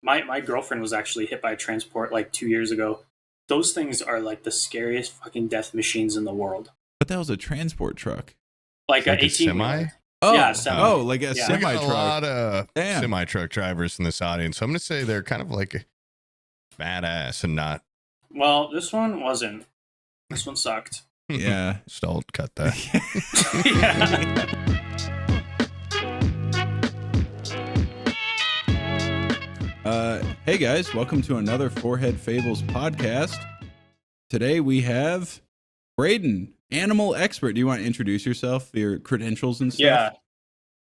my girlfriend was actually hit by a transport like 2 years ago. Those things are like the scariest fucking death machines in the world. But that was a transport truck. Like Like a a semi? 18-wheeler. Oh, Yeah, semi. oh, like a Yeah. We semi got a truck. lot of Damn. semi truck drivers in this audience. So I'm going to say they're kind of like badass and not. Well, this one wasn't. This one sucked. Yeah. Just don't cut that. Hey guys, welcome to another Forehead Fables podcast. Today we have Braden, animal expert. Do you want to introduce yourself, your credentials and stuff?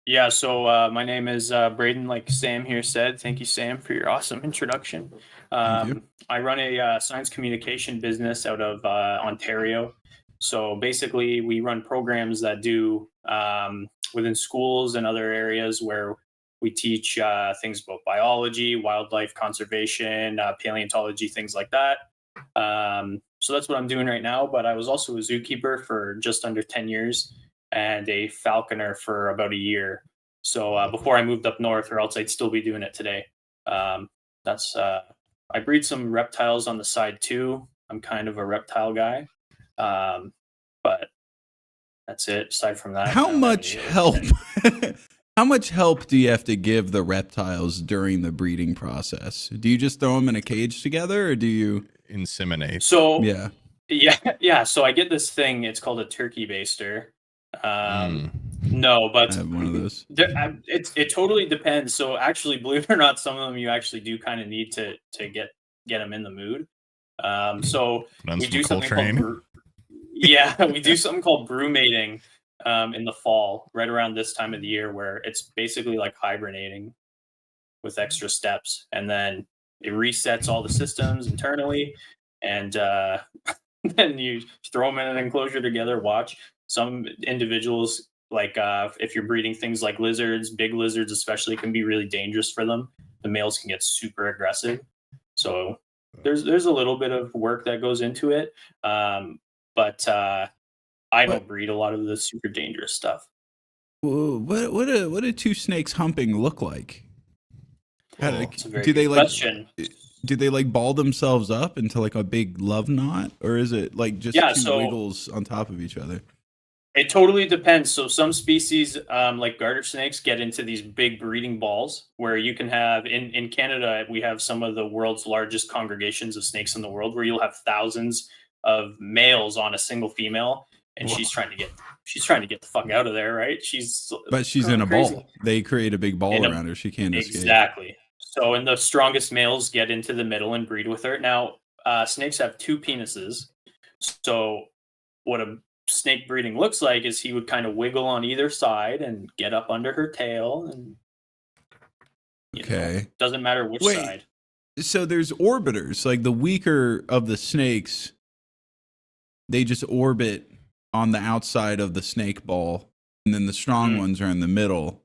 Yeah. So my name is Braden, like Sam here said. Thank you, Sam, for your awesome introduction. Thank you. I run a science communication business out of Ontario. So basically, we run programs that do within schools and other areas where we teach things about biology, wildlife conservation, paleontology, things like that. So that's what I'm doing right now. But I was also a zookeeper for just under 10 years and a falconer for about a year. So before I moved up north, or else I'd still be doing it today. I breed some reptiles on the side too. I'm kind of a reptile guy. But that's it. Aside from that, How much help? How much help do you have to give the reptiles during the breeding process? Do you just throw them in a cage together, or do you Inseminate. So yeah? So I get this thing. It's called a turkey baster. No, but I have one of those. It totally depends. So actually, believe it or not, some of them you actually do kind of need to get them in the mood. So we do something called we do something called brew mating in the fall, right around this time of the year, where it's basically like hibernating with extra steps, and then it resets all the systems internally, and then you throw them in an enclosure together. Watch. Some individuals, like if you're breeding things like lizards, big lizards especially, can be really dangerous for them. The males can get super aggressive. So there's a little bit of work that goes into it. But I don't breed a lot of the super dangerous stuff. What do two snakes humping look like? It's a very do they good like question. do they like ball themselves up into like a big love knot, or is it like just two wiggles on top of each other? It totally depends. So some species, like garter snakes, get into these big breeding balls where you can have, in Canada, we have some of the world's largest congregations of snakes in the world, where you'll have thousands of males on a single female, and she's trying to get the fuck out of there, right? She's in a crazy. ball. They create a big ball around her. She can't escape. Exactly. So, and the strongest males get into the middle and breed with her. Now, snakes have two penises. So what a snake breeding looks like is he would kind of wiggle on either side and get up under her tail, and doesn't matter which side. So there's orbiters, like the weaker of the snakes, they just orbit on the outside of the snake ball, and then the strong ones are in the middle.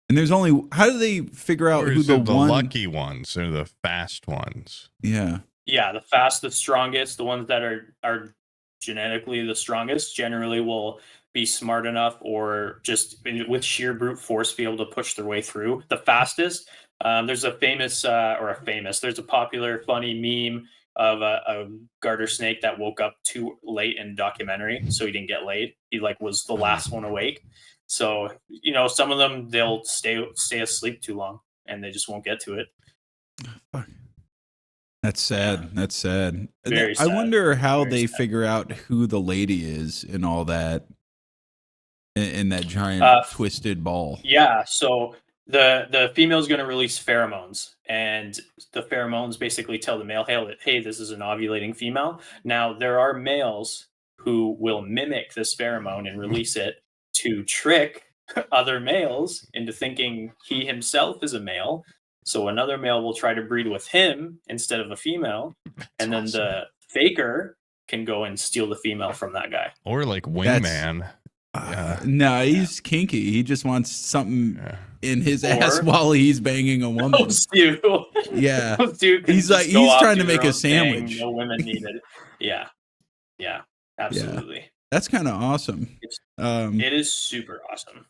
And there's only, how do they figure out who the lucky ones or the fast ones? Yeah, the fast, the strongest, the ones that are genetically the strongest generally will be smart enough, or just with sheer brute force be able to push their way through. The fastest, there's a popular funny meme of a garter snake that woke up too late in a documentary, so he didn't get laid. He was the last one awake. So some of them, they'll stay asleep too long and they just won't get to it. That's sad. That's sad. Very sad. I wonder how they figure out who the lady is and all that in that giant twisted ball. Yeah. So the female is going to release pheromones, and the pheromones basically tell the male, hey, this is an ovulating female. Now, there are males who will mimic this pheromone and release it to trick other males into thinking he himself is a male. So another male will try to breed with him instead of a female, and then the faker can go and steal the female from that guy. Or like Wingman. No, he's kinky. He just wants something in his ass while he's banging a woman. Yeah. He's trying to make a sandwich. No women needed. Yeah, absolutely. Yeah. That's kind of awesome. It is super awesome.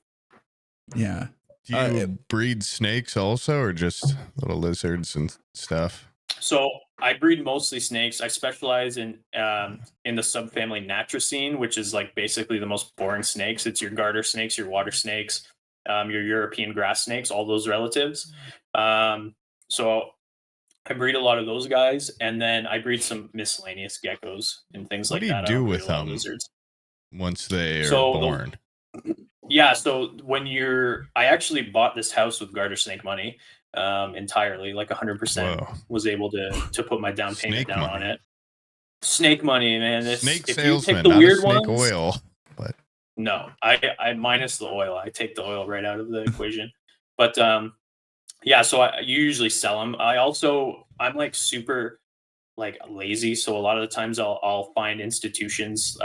Yeah. Do you breed snakes also, or just little lizards and stuff? So I breed mostly snakes. I specialize in the subfamily Natricine, which is like basically the most boring snakes. It's your garter snakes, your water snakes, your European grass snakes, all those relatives. So I breed a lot of those guys, and then I breed some miscellaneous geckos and things What like do you that. do I don't breed with a lot of them lizards. once they are So born? yeah, so I actually bought this house with garter snake money, entirely, like 100%. Whoa. Was able to put my down payment Snake down on money. it. Snake money, man. Snake If you take salesman, the not a weird snake ones, oil. But no, I minus the oil. I take the oil right out of the equation. But yeah, so you usually sell them. I'm like super like lazy, so a lot of the times I'll find institutions,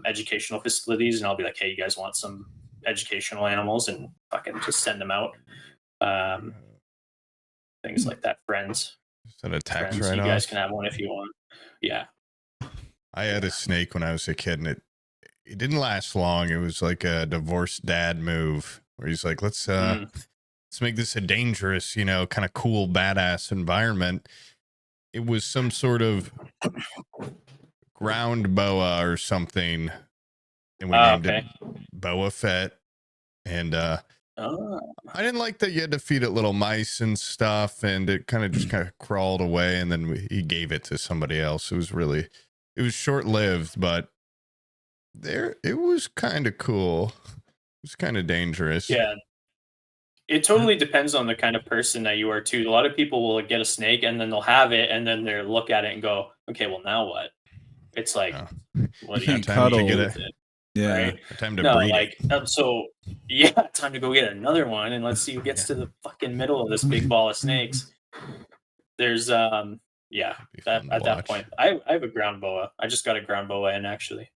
educational facilities, and I'll be like, hey, you guys want some educational animals, and fucking just send them out. Um, Things like that. Friends, is that a tax you guys write-off? can have one if you want. Yeah. I had a snake when I was a kid, and it didn't last long. It was like a divorced dad move where he's like, let's make this a dangerous, kind of cool, badass environment. It was some sort of ground boa or something, and we named it Boa Fett. And I didn't like that you had to feed it little mice and stuff, and it kind of crawled away, and then he gave it to somebody else. It was short-lived, but it was kind of cool. It was kind of dangerous. Yeah. It totally depends on the kind of person that you are too. A lot of people will get a snake and then they'll have it and then they'll look at it and go, okay, well now what? It's like, what do you Time to do with it? Yeah. Right? Time to No, breed like it. so yeah, time to go get another one and let's see who gets to the fucking middle of this big ball of snakes. There's at that point. I have a ground boa. I just got a ground boa in actually.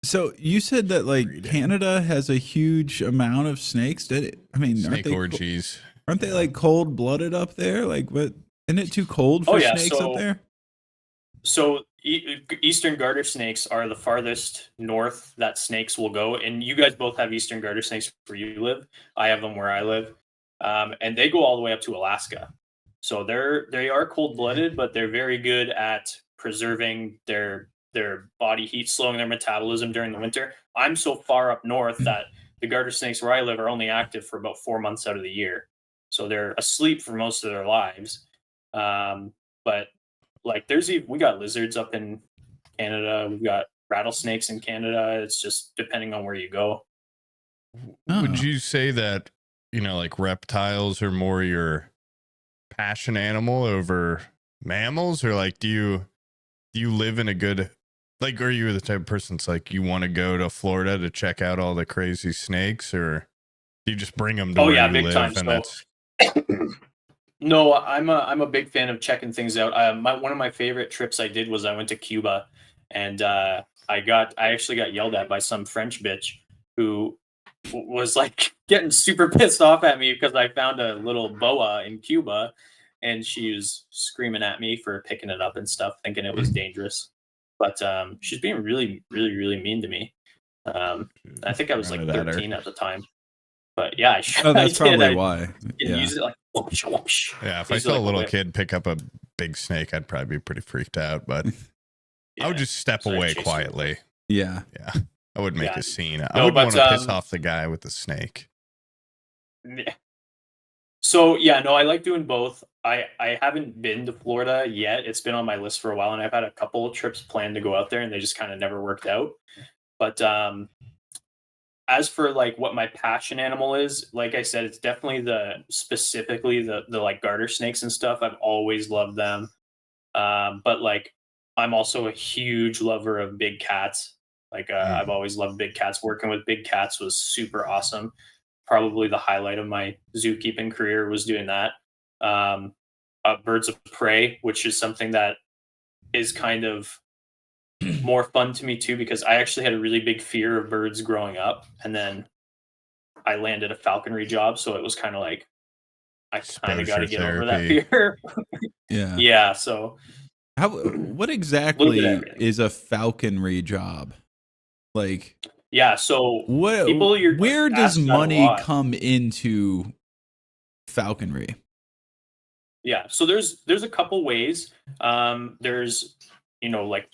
So you said that like Canada has a huge amount of snakes. Snake orgies. Aren't they like cold blooded up there? Like, what? Isn't it too cold for snakes up there? So eastern garter snakes are the farthest north that snakes will go, and you guys both have eastern garter snakes where you live. I have them where I live, and they go all the way up to Alaska. So they are cold blooded, but they're very good at preserving their body heat, slowing their metabolism during the winter. I'm so far up north that the garter snakes where I live are only active for about 4 months out of the year. So they're asleep for most of their lives. But like we got lizards up in Canada. We've got rattlesnakes in Canada. It's just depending on where you go. Would you say that, like reptiles are more your passion animal over mammals, or like, do you live in a good, like, are you the type of person that's like, you want to go to Florida to check out all the crazy snakes, or do you just bring them to where you big live? Time. And that's No, I'm a big fan of checking things out. One of my favorite trips I did was I went to Cuba, and I actually got yelled at by some French bitch who was like getting super pissed off at me because I found a little boa in Cuba, and she was screaming at me for picking it up and stuff, thinking it was dangerous. But she's being really, really, really mean to me. I think I was like 13 at the time. But yeah, that's probably why. Yeah. Use it like yeah. If I saw a little kid pick up a big snake, I'd probably be pretty freaked out. But I would just step away quietly. Yeah. I would make a scene. I would want to piss off the guy with the snake. Yeah. So I like doing both. I haven't been to Florida yet. It's been on my list for a while, and I've had a couple of trips planned to go out there, and they just kind of never worked out. But as for like what my passion animal is, like I said, it's definitely specifically the like garter snakes and stuff. I've always loved them. But like I'm also a huge lover of big cats. Like I've always loved big cats. Working with big cats was super awesome. Probably the highlight of my zookeeping career was doing that. Birds of prey, which is something that is kind of more fun to me too, because I actually had a really big fear of birds growing up, and then I landed a falconry job, so it was kind of like I kind of got to get over that fear. Yeah. So, what exactly is a falconry job? Like, Yeah, so where does ask that a money lot. come into falconry? Yeah, so there's a couple ways. There's, like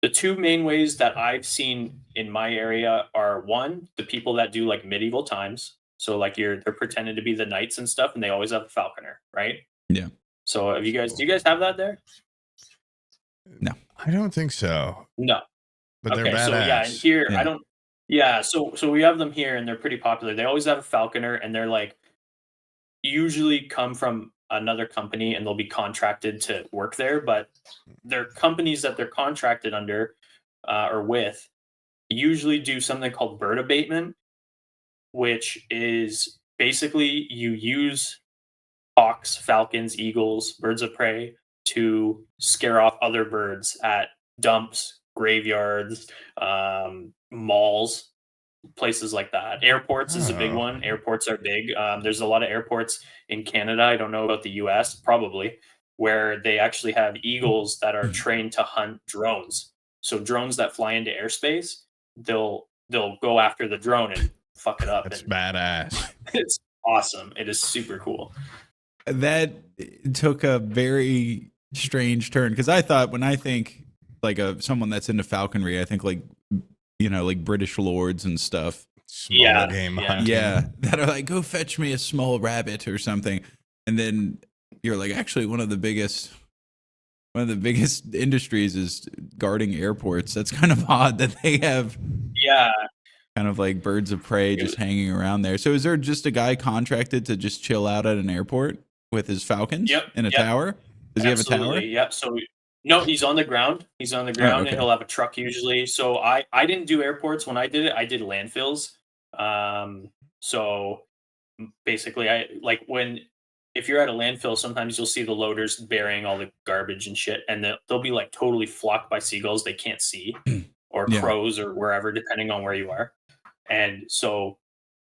the two main ways that I've seen in my area are, one, the people that do like medieval times. So like they're pretending to be the knights and stuff, and they always have a falconer, right? Yeah. So do you guys have that there? No. I don't think so. No. But they're Okay, badass. so yeah, and here Yeah. I don't. Yeah, so we have them here, and they're pretty popular. They always have a falconer, and they're like usually come from another company, and they'll be contracted to work there. But their companies that they're contracted under or with usually do something called bird abatement, which is basically you use hawks, falcons, eagles, birds of prey to scare off other birds at dumps, graveyards, malls, places like that. Airports is a big one. Airports are big. There's a lot of airports in Canada. I don't know about the US, probably, where they actually have eagles that are trained to hunt drones. So drones that fly into airspace, they'll go after the drone and fuck it up. That's badass. It's awesome. It is super cool. That took a very strange turn, because I thought, when I think like someone that's into falconry, I think like, like British lords and stuff. Small game hunting. Yeah, that are like, go fetch me a small rabbit or something, and then you're like, actually, one of the biggest industries is guarding airports. That's kind of odd that they have. Yeah. Kind of like birds of prey just hanging around there. So is there just a guy contracted to just chill out at an airport with his falcons in a tower? Does he have a tower? Yep. So no, he's on the ground. He's on the ground, and he'll have a truck usually. So I didn't do airports when I did it. I did landfills. So basically, if you're at a landfill, sometimes you'll see the loaders burying all the garbage and shit, and they'll be like totally flocked by seagulls they can't see, or crows, or wherever, depending on where you are. And so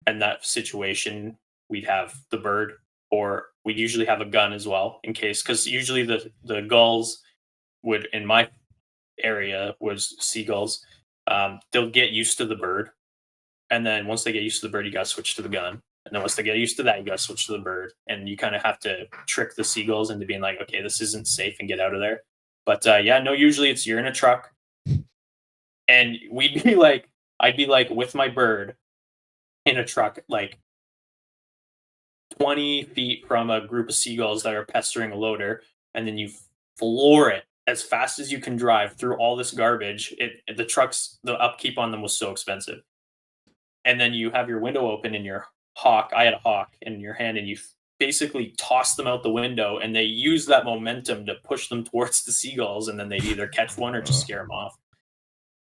in that situation, we'd have the bird, or we'd usually have a gun as well, in case, because usually the gulls would, in my area, was seagulls. They'll get used to the bird, and then once they get used to the bird, you got to switch to the gun. And then once they get used to that, you got to switch to the bird. And you kind of have to trick the seagulls into being like, okay, this isn't safe, and get out of there. But usually it's you're in a truck, and I'd be like with my bird in a truck, like 20 feet from a group of seagulls that are pestering a loader, and then you floor it as fast as you can drive through all this garbage. The upkeep on them was so expensive. And then you have your window open, and your hawk, I had a hawk in your hand, and you basically toss them out the window, and they use that momentum to push them towards the seagulls, and then they'd either catch one or just scare them off.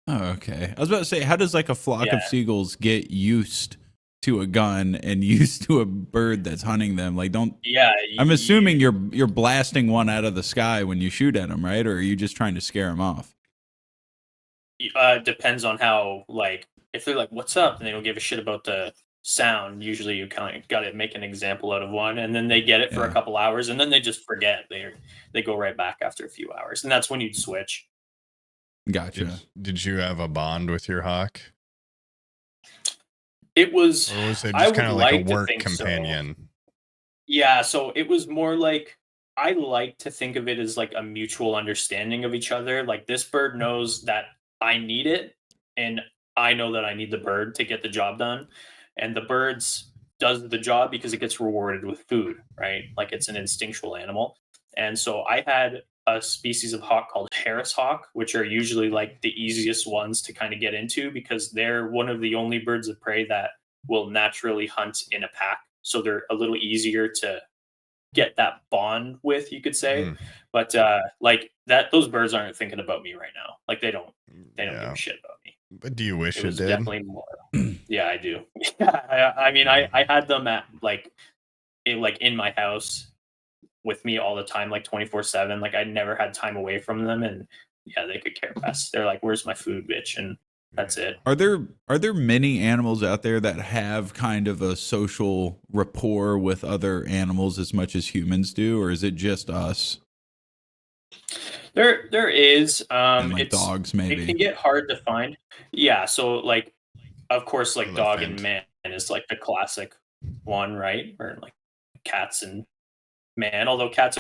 Oh, okay. I was about to say, how does like a flock of seagulls get used to a gun and used to a bird that's hunting them? Like, I'm assuming you're blasting one out of the sky when you shoot at them, right? Or are you just trying to scare them off? Depends on how, if they're like, what's up? And they don't give a shit about the sound. Usually you kind of got to make an example out of one, and then they get it for a couple hours, and then they just forget. They go right back after a few hours, and that's when you'd switch. Gotcha. Did you have a bond with your hawk? It was. Or was it just kind of like a work companion? So. Yeah, so it was more like, I like to think of it as like a mutual understanding of each other. Like, this bird knows that I need it, and I know that I need the bird to get the job done. And the bird does the job because it gets rewarded with food, right? Like, it's an instinctual animal. And so I had a species of hawk called Harris hawk, which are usually like the easiest ones to kind of get into, because they're one of the only birds of prey that will naturally hunt in a pack. So they're a little easier to get that bond with, you could say. But those birds aren't thinking about me right now. Like, they don't give a shit about me. But do you wish it did? Definitely more. Yeah, I do. I mean, I had them at in my house with me all the time, like 24/7. Like, I never had time away from them, and they could care less. They're like, "Where's my food, bitch?" And that's it. Are there many animals out there that have kind of a social rapport with other animals as much as humans do, or is it just us? There is And like it's dogs, maybe. it can get hard to find. Yeah, so like of course like dog and Elephant. man is like the classic one, right? Or like cats and man, although cats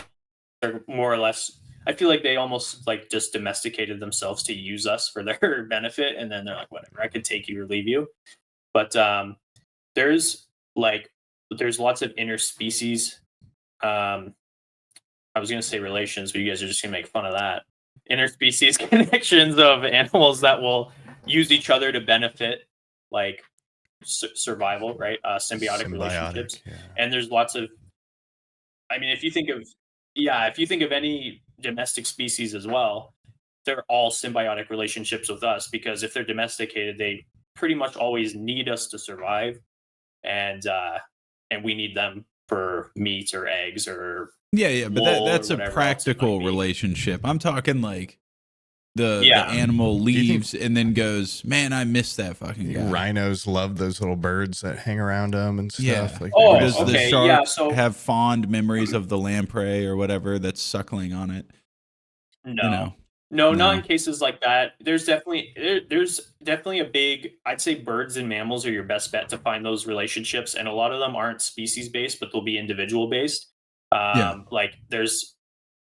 are more or less I feel like they almost like just domesticated themselves to use us for their benefit and then they're like whatever, I could take you or leave you. But there's like there's lots of interspecies um I was gonna say relations, but you guys are just gonna make fun of that. Interspecies connections of animals that will use each other to benefit, like survival, right? Symbiotic relationships, Yeah. and there's lots of. I mean, if you think of, yeah, if you think of any domestic species as well, they're all symbiotic relationships with us because if they're domesticated, they pretty much always need us to survive, and we need them for meat or eggs or Yeah, but that's a practical be. relationship. I'm talking like the Yeah. animal leaves and then goes, man, I miss that fucking guy. Rhinos love those little birds that hang around them and stuff. Yeah. Like Oh, Does the okay, shark yeah, so- have fond memories of the lamprey or whatever that's suckling on it? No. You know? No, not No. in cases like that. There's definitely a big. I'd say birds and mammals are your best bet to find those relationships, and a lot of them aren't species based, but they'll be individual based. Like there's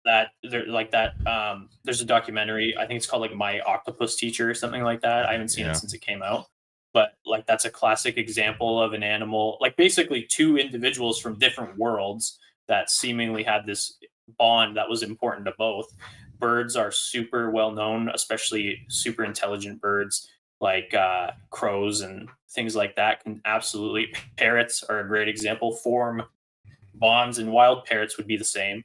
there's a documentary. I think it's called like My Octopus Teacher or something like that. I haven't seen it since it came out, but like that's a classic example of an animal, like basically two individuals from different worlds that seemingly had this bond that was important to both. Birds are super well known, especially super intelligent birds like crows and things like that can absolutely. Parrots are a great example. Form bonds, and wild parrots would be the same.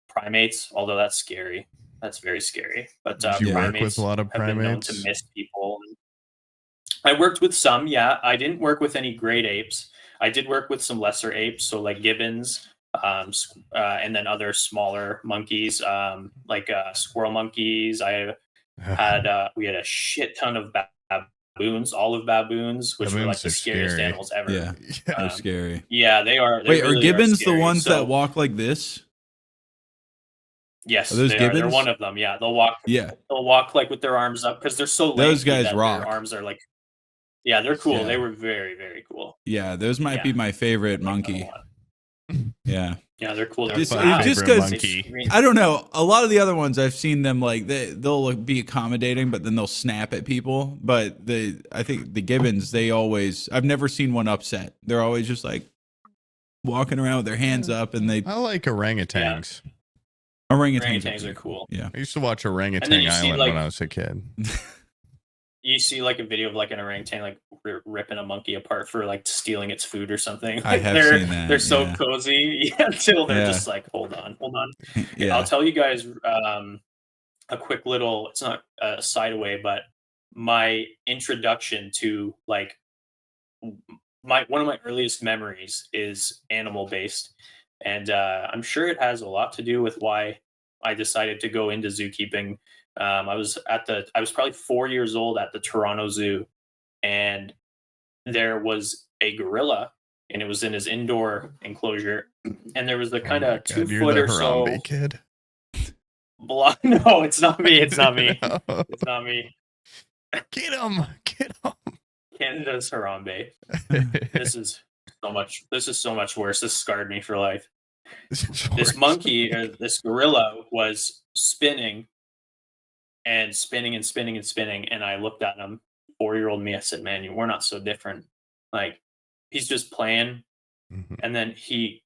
Primates, although that's scary. That's very scary. But Did you work with a lot of have been known primates? to miss people. I worked with some, yeah. I didn't work with any great apes. I did work with some lesser apes, so like gibbons, and then other smaller monkeys, like squirrel monkeys. I had we had a shit ton of baboons, olive baboons, which were like the scariest scary. animals ever. Yeah, they're scary. Yeah, they are. Wait, really are gibbons the scary. ones that walk like this? Yes, Are those they gibbons? They're one of them. Yeah, they'll walk. Yeah, they'll walk like with their arms up because they're so lengthy those guys that rock. Their arms are like, yeah, they're cool. Yeah. They were very, very cool. Yeah, those might be my favorite monkey. Yeah. Yeah, they're cool. Just Wow. because monkey. I don't know, a lot of the other ones I've seen them like they'll be accommodating, but then they'll snap at people. But I think the gibbons, I've never seen one upset. They're always just like walking around with their hands up, and I like orangutans. Yeah. Orangutans are cool. Yeah, I used to watch Orangutan you see, Island like- when I was a kid. You see like a video of like an orangutan like ripping a monkey apart for like stealing its food or something. I Like, have seen that, They're so yeah. cozy, until they're Yeah. just like, hold on. yeah. I'll tell you guys a quick little. It's not a side away, but my introduction to like one of my earliest memories is animal based, and I'm sure it has a lot to do with why I decided to go into zookeeping. I was probably 4 years old at the Toronto Zoo, and there was a gorilla, and it was in his indoor enclosure, and there was the kind of 2 foot or so. Harambe kid. No, it's not me. It's not me. No. It's not me. Get him! Canada's Harambe. This is so much worse. This scarred me for life. This monkey, or this gorilla, was spinning and spinning and spinning and spinning. And I looked at him, 4-year-old me. I said, "Man, we're not so different. Like, he's just playing." Mhm. And then he,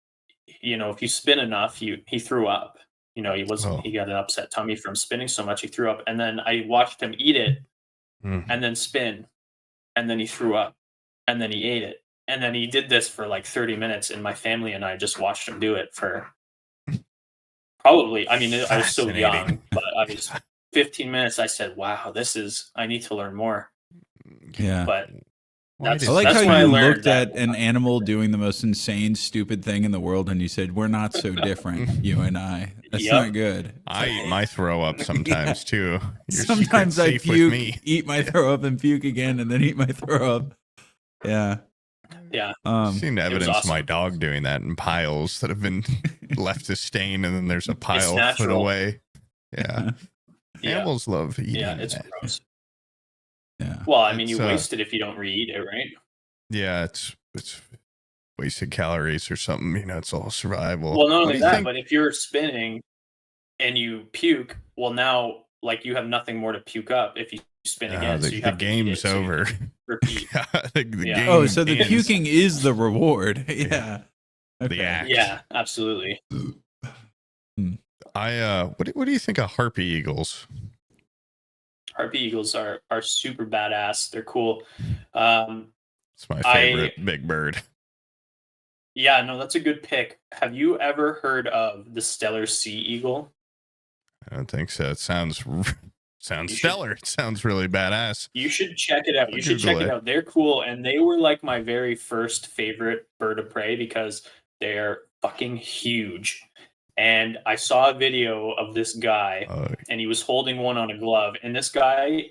if you spin enough, he threw up. He got an upset tummy from spinning so much, he threw up. And then I watched him eat it, Mhm. and then spin, and then he threw up, and then he ate it. And then he did this for like 30 minutes, and my family and I just watched him do it for probably, I was so young, but I was 15 minutes. I said, wow, I need to learn more. Yeah. But I that's like how when I you learned looked that- at an animal doing the most insane, stupid thing in the world, and you said, "We're not so different, you and I." That's Yep. not good. I eat my throw up sometimes too. Your Sometimes secret's I safe with puke, me. eat my throw up, and puke again, and then eat my throw up. Yeah. Yeah. I've seen evidence of awesome. my dog doing that in piles that have been left to stain, and then there's a pile put natural. away. Yeah. Animals love eating. Yeah, it's that. gross. Yeah. Well, I mean, you waste it if you don't re-eat it, right? Yeah, it's wasted calories or something. It's all survival. Well, not only that, but if you're spinning and you puke, well, now like you have nothing more to puke up if you spin again. So you have the game's over. Repeat. the game. Oh, so the puking is the reward. Yeah. Okay. The act. Yeah, absolutely. What do you think of harpy eagles? Harpy eagles are super badass. They're cool. It's my favorite big bird. Yeah, no, that's a good pick. Have you ever heard of the Stellar Sea Eagle? I don't think so. It sounds stellar. It sounds really badass. You should check it out. It out. They're cool, and they were like my very first favorite bird of prey because they're fucking huge. And I saw a video of this guy, and he was holding one on a glove, and this guy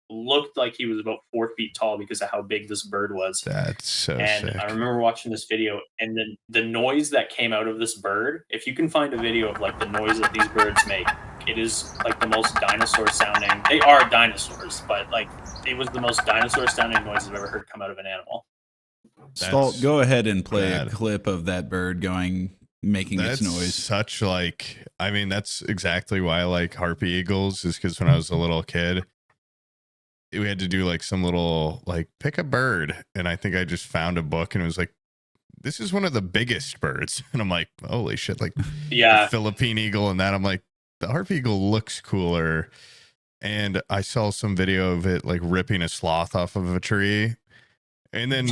looked like he was about 4 feet tall because of how big this bird was. That's so sick. I remember watching this video, and then the noise that came out of this bird, if you can find a video of like the noise that these birds make, it is like the most dinosaur sounding. They are dinosaurs, but like it was the most dinosaur sounding noise I've ever heard come out of an animal. Stalt, go ahead and play a clip of that bird making its noise. Such that's exactly why I like harpy eagles, is because when I was a little kid, we had to do like some little pick a bird, and I think I just found a book and it was like, this is one of the biggest birds, and I'm like, holy shit, the Philippine eagle and that. I'm like, the harpy eagle looks cooler. And I saw some video of it like ripping a sloth off of a tree, and then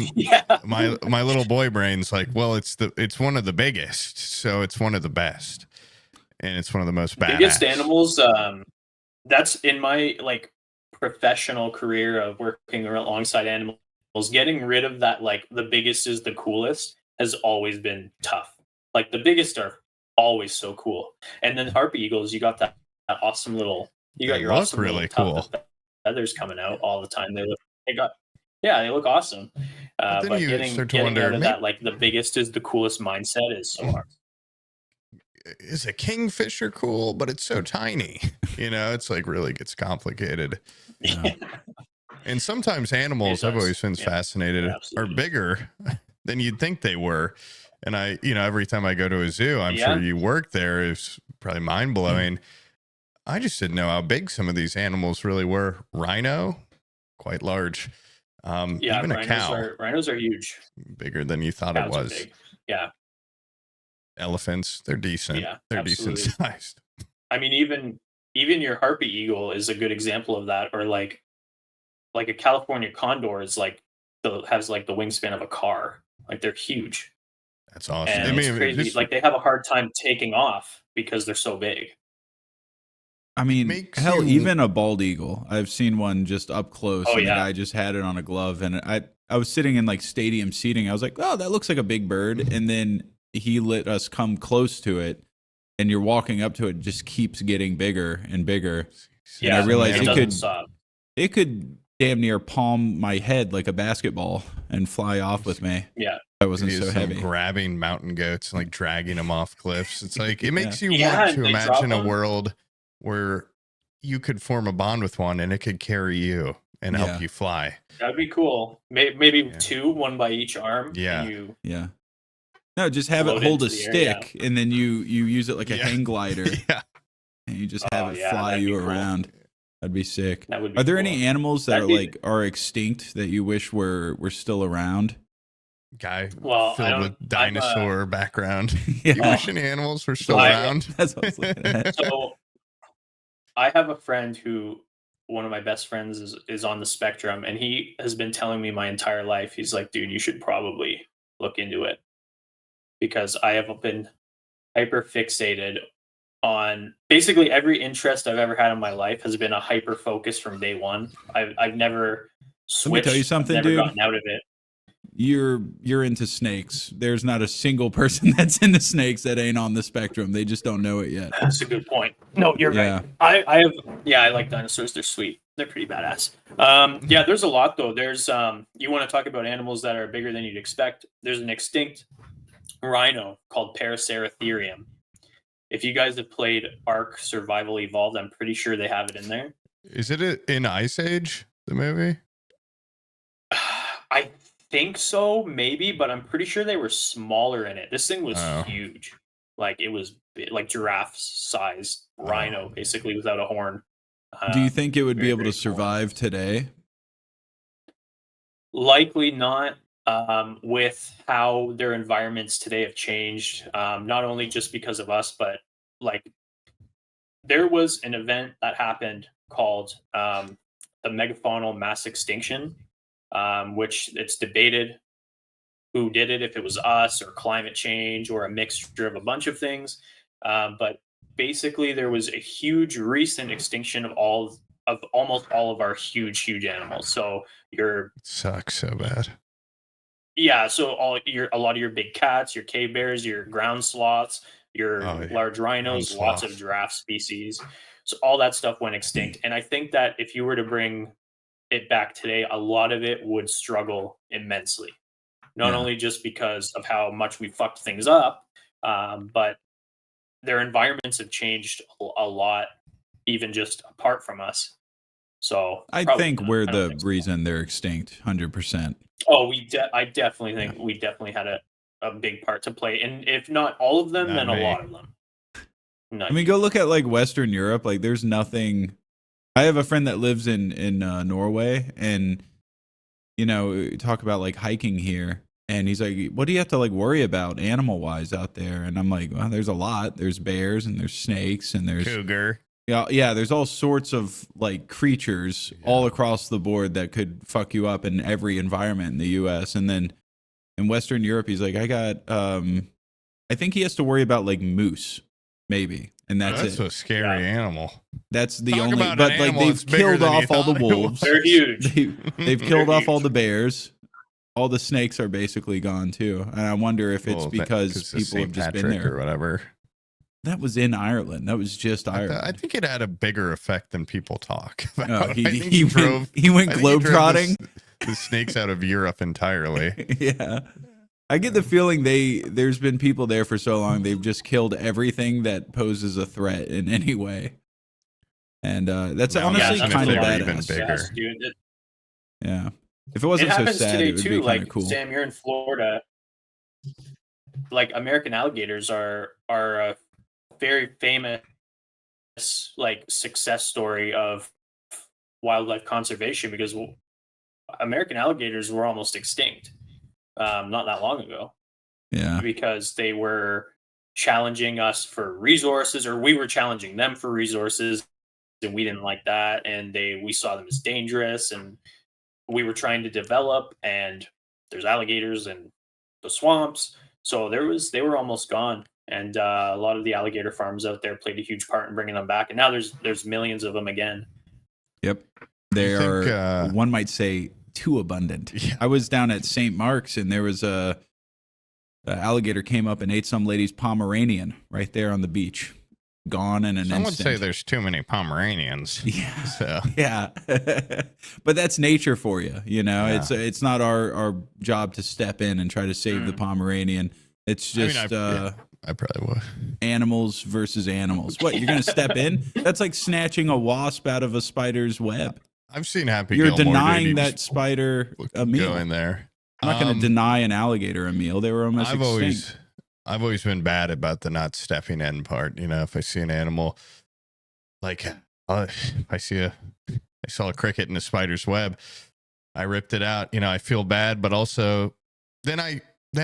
my little boy brain's like, well, it's one of the biggest, so it's one of the best, and it's one of the most badass. Biggest animals. That's in my professional career of working alongside animals, getting rid of that the biggest is the coolest has always been tough. The biggest are always so cool, and then harpy eagles, you got that awesome little, your awesome really cool feathers coming out all the time. They look awesome. But then you start to wonder, out of that the biggest is the coolest mindset is so hard. Is a kingfisher cool, but it's so tiny? It's really gets complicated. Yeah. And sometimes animals, I've always been fascinated, are bigger than you'd think they were. And every time I go to a zoo, I'm sure you work there, it's probably mind blowing. I just didn't know how big some of these animals really were. Rhino, quite large. Even a cow. Rhinos are huge. Bigger than you thought it was. Yeah. Elephants, they're decent. Yeah, they're absolutely. decent sized. I mean, even your harpy eagle is a good example of that, or like a California condor is has the wingspan of a car. They're huge. That's awesome. And it's crazy. They have a hard time taking off because they're so big. I mean, even a bald eagle. I've seen one just up close, and the guy just had it on a glove, and I was sitting in stadium seating. I was like, oh, that looks like a big bird, and then he let us come close to it, and you're walking up to it, just keeps getting bigger and bigger. Yeah, and I realized it could damn near palm my head like a basketball and fly off with me. Yeah, I wasn't so heavy. Grabbing mountain goats and dragging them off cliffs. It's it makes you want to imagine a world where you could form a bond with one and it could carry you and help you fly. That'd be cool. Maybe two, one by each arm. Yeah. No, just have it hold a stick, and then you use it like a hang glider. And you just have it fly you around. Cool. That'd be sick. Are there any animals that are extinct that you wish were still around? Guy filled with dinosaur background. You wish any animals were still around? That's what I was looking at. So I have a friend who, one of my best friends is on the spectrum, and he has been telling me my entire life, he's like, dude, you should probably look into it. Because I have been hyper fixated on basically every interest I've ever had in my life has been a hyper focus from day one. I've never switched. Let me tell you something, I've never dude. gotten out of it. You're into snakes. There's not a single person that's into snakes that ain't on the spectrum. They just don't know it yet. That's a good point. No, you're right. I like dinosaurs. They're sweet. They're pretty badass. There's a lot though. There's you want to talk about animals that are bigger than you'd expect. There's an extinct rhino called Paraceratherium, If you guys have played Ark Survival Evolved, I'm pretty sure they have it in there. Is it in Ice Age, the movie? I think so, maybe, but I'm pretty sure they were smaller in it. This thing was huge. Like, it was like giraffe-sized rhino, basically, without a horn. Do you think it would be able to survive today? Likely not. With how their environments today have changed, not only just because of us, but like there was an event that happened called the megafaunal mass extinction, which it's debated who did it, if it was us or climate change or a mixture of a bunch of things. But basically, there was a huge recent extinction of almost all of our huge animals. So your sucks so bad. Yeah, so a lot of your big cats, your cave bears, your ground sloths, your large rhinos, lots of giraffe species. So all that stuff went extinct. And I think that if you were to bring it back today, a lot of it would struggle immensely. Not only just because of how much we fucked things up, but their environments have changed a lot, even just apart from us. So I think we're the reason they're extinct, 100%. Oh, I definitely think we definitely had a big part to play, and if not all of them, then a lot of them. I mean, go look at like Western Europe. Like, there's nothing. I have a friend that lives in Norway, and you know, talk about like hiking here, and he's like, "What do you have to like worry about animal wise out there?" And I'm like, "Well, there's a lot. There's bears, and there's snakes, and there's cougar." Yeah, there's all sorts of like creatures all across the board that could fuck you up in every environment in the US. And then in Western Europe, he's like, I think he has to worry about like moose, maybe. And that's a scary animal. That's the only, but like they've killed off all the wolves. They're huge. They've killed off all the bears. All the snakes are basically gone too. And I wonder if it's because people have just been there or whatever. That was in Ireland. That was just Ireland. I think it had a bigger effect than people talk about. Oh, he went globetrotting. The snakes out of Europe entirely. Yeah. I get the feeling there's been people there for so long, they've just killed everything that poses a threat in any way. And that's honestly kind of badass. Even bigger. Yeah. If it wasn't so sad, it would be kind of cool. Sam, you're in Florida. Like, American alligators are a very famous like success story of wildlife conservation, because American alligators were almost extinct not that long ago. Yeah. Because they were challenging us for resources, or we were challenging them for resources, and we didn't like that, and we saw them as dangerous, and we were trying to develop, and there's alligators in the swamps, so they were almost gone. And a lot of the alligator farms out there played a huge part in bringing them back. And now there's millions of them again. Yep. They are, one might say, too abundant. Yeah. I was down at St. Mark's, and there was a alligator came up and ate some lady's Pomeranian right there on the beach. Gone in an instant. Some would say there's too many Pomeranians. Yeah. So. Yeah. But that's nature for you. You know, it's not our job to step in and try to save the Pomeranian. It's just I probably would. Animals versus animals. What, you're going to step in? That's like snatching a wasp out of a spider's web. I've seen Happy You're Gilmore, denying that spider a meal. Go in there. I'm not going to deny an alligator a meal. They were almost extinct. I've always been bad about the not stepping in part. You know, if I see an animal, like I saw a cricket in a spider's web, I ripped it out. You know, I feel bad, but also then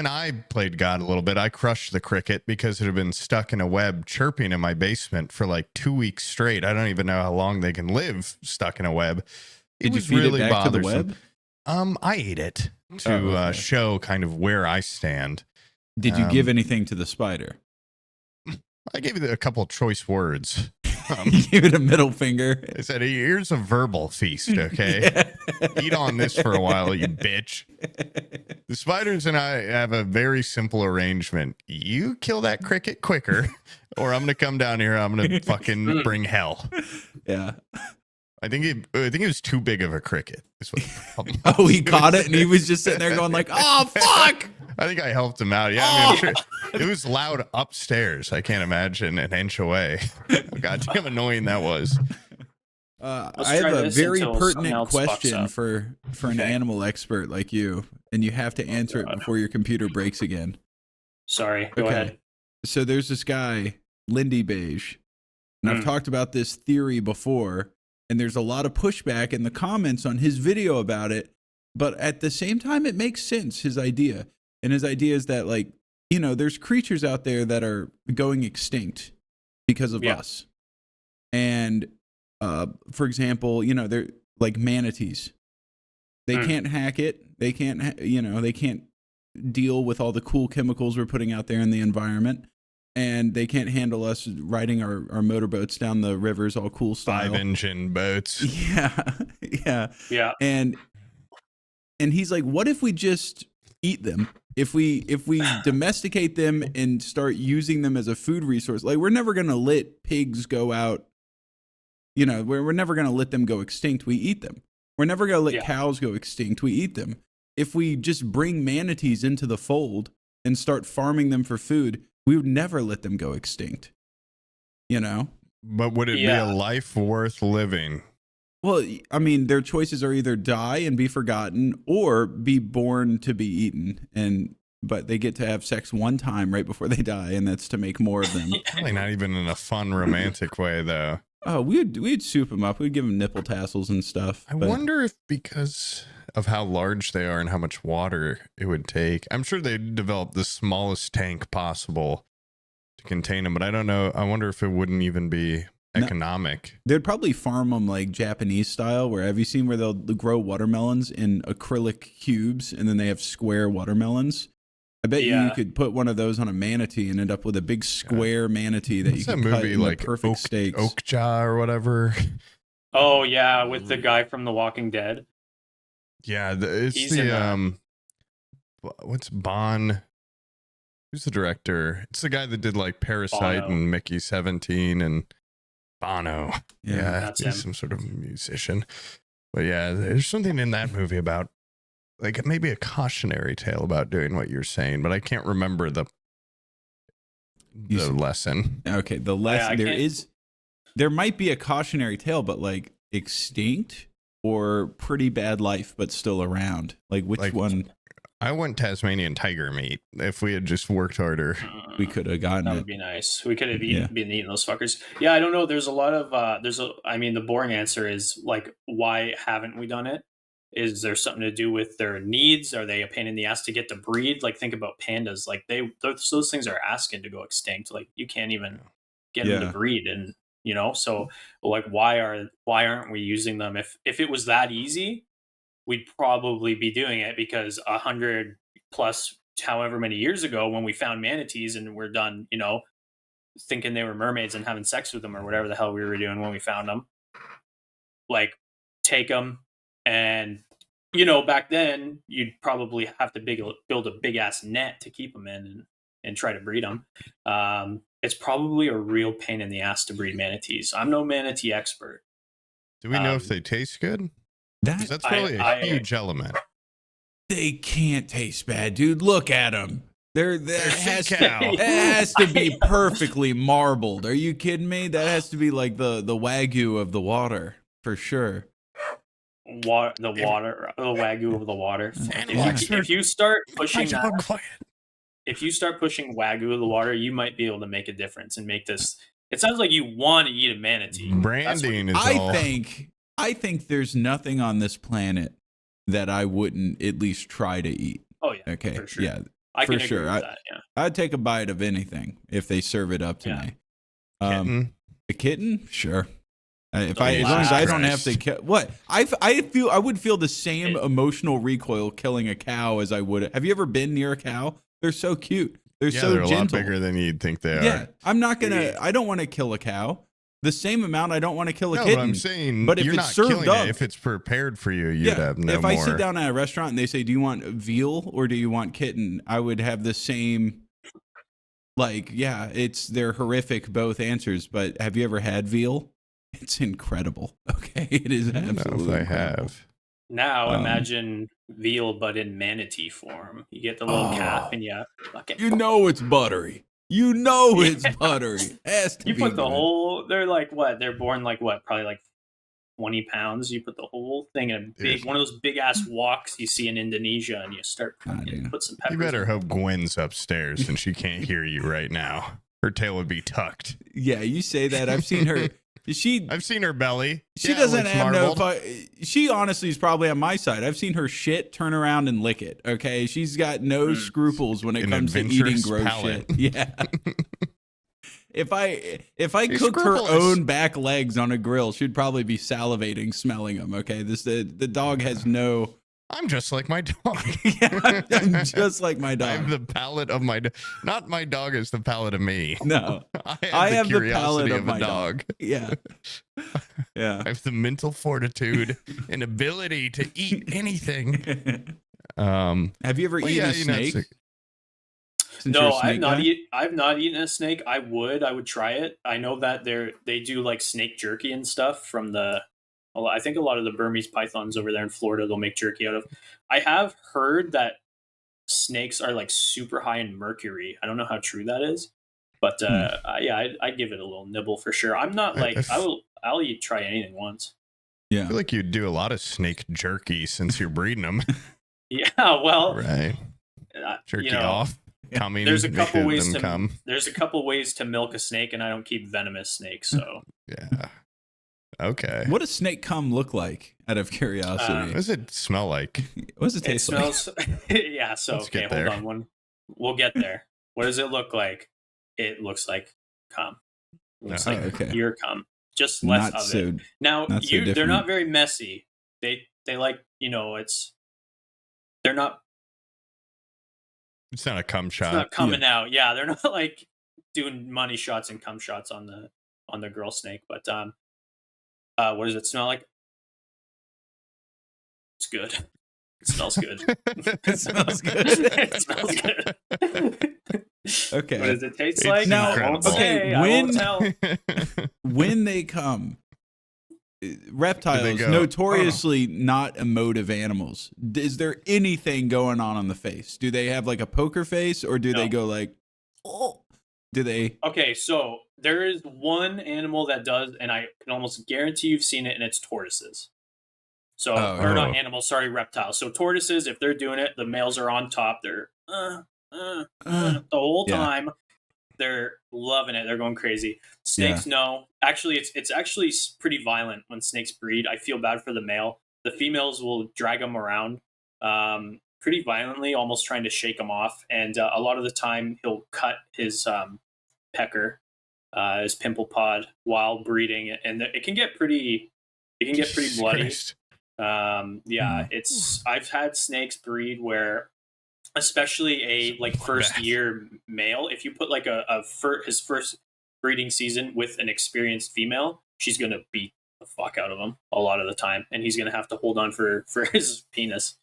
I played God a little bit. I crushed the cricket because it had been stuck in a web chirping in my basement for like 2 weeks straight. I don't even know how long they can live stuck in a web. Did you feed it back to the web? I ate it to show kind of where I stand. Did you give anything to the spider? I gave it a couple of choice words. You gave it a middle finger. I said, here's a verbal feast, okay? Eat on this for a while, you bitch. The spiders and I have a very simple arrangement. You kill that cricket quicker, or I'm going to come down here, I'm going to fucking bring hell. Yeah. I think it was too big of a cricket. Oh, he caught it, and he was just sitting there going like, oh, fuck! I think I helped him out. Yeah, I mean, I'm sure it was loud upstairs. I can't imagine an inch away. How goddamn annoying that was. I have a very pertinent question for an animal expert like you, and you have to answer it before your computer breaks again. Sorry, go ahead. So there's this guy, Lindy Beige, and I've talked about this theory before, and there's a lot of pushback in the comments on his video about it, but at the same time, it makes sense, his idea. And his idea is that, like, you know, there's creatures out there that are going extinct because of us. And, for example, you know, they're like manatees. They can't hack it. They can't, you know, they can't deal with all the cool chemicals we're putting out there in the environment. And they can't handle us riding our motorboats down the rivers all cool style. 5-engine boats. Yeah. And he's like, what if we just eat them? If we domesticate them and start using them as a food resource, like we're never gonna let pigs go out. You know, we're never gonna let them go extinct. We eat them. We're never gonna let cows go extinct. We eat them. If we just bring manatees into the fold and start farming them for food, we would never let them go extinct. You know? But would it be a life worth living? Well, I mean, their choices are either die and be forgotten or be born to be eaten. But they get to have sex one time right before they die, and that's to make more of them. Probably not even in a fun, romantic way, though. Oh, we'd soup them up. We'd give them nipple tassels and stuff. I wonder if because of how large they are and how much water it would take, I'm sure they'd develop the smallest tank possible to contain them, but I don't know. I wonder if it wouldn't even be economic. They'd probably farm them like Japanese style, where have you seen where they'll grow watermelons in acrylic cubes and then they have square watermelons? I bet you could put one of those on a manatee and end up with a big square manatee that you can cut in like perfect steaks. Oakjaw or whatever. Oh yeah, with the guy from The Walking Dead. Yeah, what's Bon? Who's the director? It's the guy that did like Parasite and Mickey 17 and Bono. Yeah, he's some sort of musician. But yeah, there's something in that movie about like maybe a cautionary tale about doing what you're saying, but I can't remember the lesson. Okay, the lesson there might be a cautionary tale, but like extinct or pretty bad life, but still around. Like which one? I want Tasmanian tiger meat. If we had just worked harder, we could have gotten it. That would be nice. We could have been eating those fuckers. Yeah, I don't know. There's a lot of I mean, the boring answer is like, why haven't we done it? Is there something to do with their needs? Are they a pain in the ass to get to breed? Like, think about pandas. Like those things are asking to go extinct. Like you can't even get them to breed, and you know. So like, why aren't we using them? If it was that easy, we'd probably be doing it, because 100 plus however many years ago when we found manatees and we're done, you know, thinking they were mermaids and having sex with them or whatever the hell we were doing when we found them, like take them. And, you know, back then you'd probably have to build a big ass net to keep them in and try to breed them. It's probably a real pain in the ass to breed manatees. I'm no manatee expert. Do we know if they taste good? That's probably a huge element. They can't taste bad, dude. Look at them. It has to be perfectly marbled. Are you kidding me? That has to be like the Wagyu of the water, for sure. The Wagyu of the water. If you start pushing Wagyu of the water, you might be able to make a difference and make this. It sounds like you want to eat a manatee. Branding is I think there's nothing on this planet that I wouldn't at least try to eat. Oh yeah. Okay. For sure. Yeah. I can agree with that. Yeah. I'd take a bite of anything if they serve it up to me. Kitten? A kitten? Sure. As long as I don't have to kill. What? I would feel the same emotional recoil killing a cow as I would. Have you ever been near a cow? They're so cute. They're so they're gentle. A lot bigger than you'd think they are. Yeah. I'm not gonna. I don't want to kill a cow. The same amount I don't want to kill a kitten. But I'm saying, but if you're it's not served killing up, if it's prepared for you, you'd have no if more. I sit down at a restaurant and they say, "Do you want veal or do you want kitten?" I would have the same. Like, yeah, they're horrific both answers. But have you ever had veal? It's incredible. Okay, it is absolutely. I have. Now imagine veal, but in manatee form. You get the little calf, and you fucking. You know it's buttery. You know it's buttery. Has to You be put the good. whole. They're like what? They're born like what? Probably like 20 pounds. You put the whole thing in a big one of those big ass woks you see in Indonesia, and you start put some peppers. You better hope Gwen's upstairs and she can't hear you right now. Her tail would be tucked. Yeah, you say that. I've seen her. I've seen her belly. She doesn't have no. She honestly is probably on my side. I've seen her shit, turn around and lick it. Okay, she's got no scruples when it comes to eating gross shit. Yeah. If I cooked her own back legs on a grill, she'd probably be salivating, smelling them. Okay, the dog has no. I'm just like my dog. Yeah, I'm just like my dog. I have the palate of my not my dog is the palate of me. No, I have the palate of my dog. Yeah. Yeah. I have the mental fortitude and ability to eat anything. Have you ever eaten a snake? No, I've not eaten a snake. I would try it. I know that they do like snake jerky and stuff from I think a lot of the Burmese pythons over there in Florida, they'll make jerky out of. I have heard that snakes are like super high in mercury. I don't know how true that is, but yeah, I'd give it a little nibble for sure. I'm not like I'll try anything once. Yeah, I feel like you'd do a lot of snake jerky since you're breeding them. Yeah, well, right. Jerky off. Coming. There's a couple ways to There's a couple ways to milk a snake, and I don't keep venomous snakes, so yeah. Okay. What does snake cum look like? Out of curiosity, what does it smell like? What does it taste like? Yeah. So okay, hold on. We'll get there. What does it look like? It looks like cum. It looks like pure cum. Just less of it. Now they're not very messy. They like they're not. It's not a cum shot. It's not coming out. Yeah, they're not like doing money shots and cum shots on the girl snake. But what does it smell like? It's good. It smells good. It smells good. It smells good. Okay. What does it taste like? Now, I won't say. I won't tell. When they come, reptiles notoriously not emotive animals. Is there anything going on the face? Do they have like a poker face, or do they go like, oh? Do they? Okay, so there is one animal that does, and I can almost guarantee you've seen it, and it's tortoises. So, or not animals, sorry, reptiles. So tortoises, if they're doing it, the males are on top. They're the whole time. They're loving it. They're going crazy. Snakes, no. Actually, it's actually pretty violent when snakes breed. I feel bad for the male. The females will drag them around pretty violently, almost trying to shake them off. And a lot of the time, he'll cut his pecker, his pimple pod, while breeding, and it can get pretty. It can get pretty bloody. I've had snakes breed where, especially a first year male, if you put like his first breeding season with an experienced female, she's gonna beat the fuck out of him a lot of the time, and he's gonna have to hold on for his penis.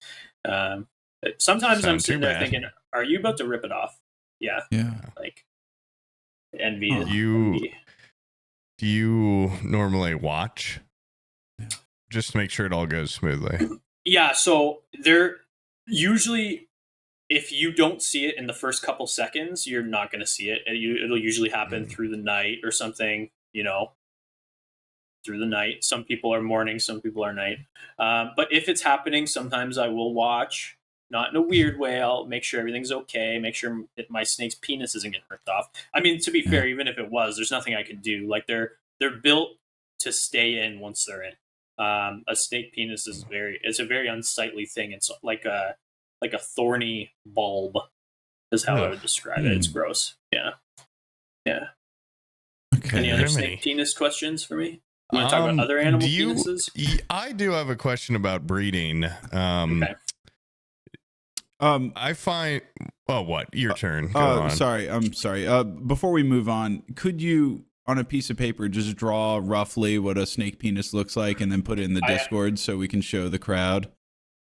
Sometimes I'm sitting there thinking, are you about to rip it off? Yeah. Like envy. Do you normally watch? Just to make sure it all goes smoothly. Yeah, so they're usually, if you don't see it in the first couple seconds, you're not going to see it. It'll usually happen through the night or something, through the night. Some people are morning, some people are night. But if it's happening, sometimes I will watch, not in a weird way. I'll make sure everything's okay, make sure that my snake's penis isn't getting ripped off. I mean, to be fair, even if it was, there's nothing I can do. Like they're built to stay in once they're in. A snake penis is it's a very unsightly thing. It's like a thorny bulb is how I would describe it. It's gross. Yeah. Okay. Any other snake penis questions for me? You want to talk about other animal penises? I do have a question about breeding. Okay. I find. Oh, what? Your turn. Go on. Sorry. I'm sorry. Before we move on, could you, on a piece of paper, just draw roughly what a snake penis looks like and then put it in the Discord so we can show the crowd?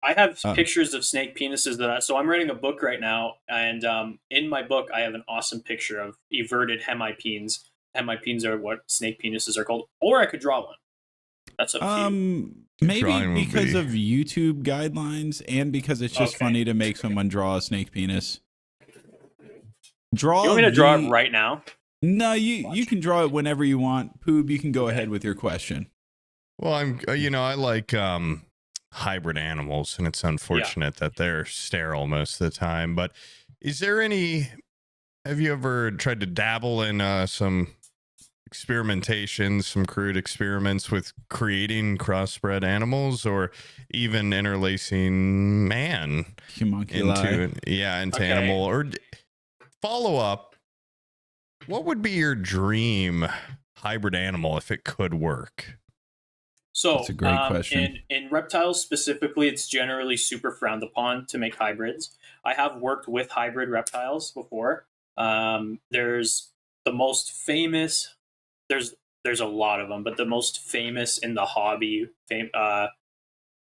I have pictures of snake penises so I'm writing a book right now, and in my book I have an awesome picture of everted hemipenes. Hemipenes are what snake penises are called, or I could draw one. That's up to you. Maybe because of YouTube guidelines and because it's just funny to make someone draw a snake penis. You want me to draw it right now? No, you can draw it whenever you want. Poob, you can go ahead with your question. Well, I like hybrid animals, and it's unfortunate that they're sterile most of the time. But have you ever tried to dabble in some experimentation, some crude experiments with creating crossbred animals, or even interlacing man into animal? Or follow up, what would be your dream hybrid animal if it could work? So that's a great question. In reptiles specifically, it's generally super frowned upon to make hybrids. I have worked with hybrid reptiles before. There's the most famous. There's a lot of them, but the most famous in the hobby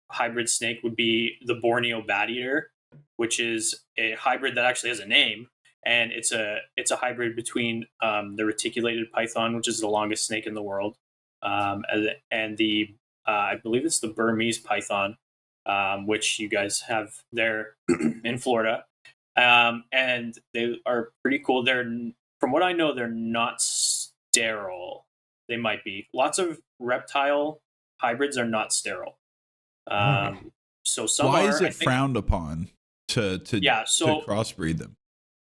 hybrid snake would be the Borneo bat eater, which is a hybrid that actually has a name, and it's a hybrid between the reticulated python, which is the longest snake in the world, and the I believe it's the Burmese python, which you guys have there in Florida, and they are pretty cool. From what I know, they're not sterile. They might be. Lots of reptile hybrids are not sterile. So some Why is it frowned upon to crossbreed them?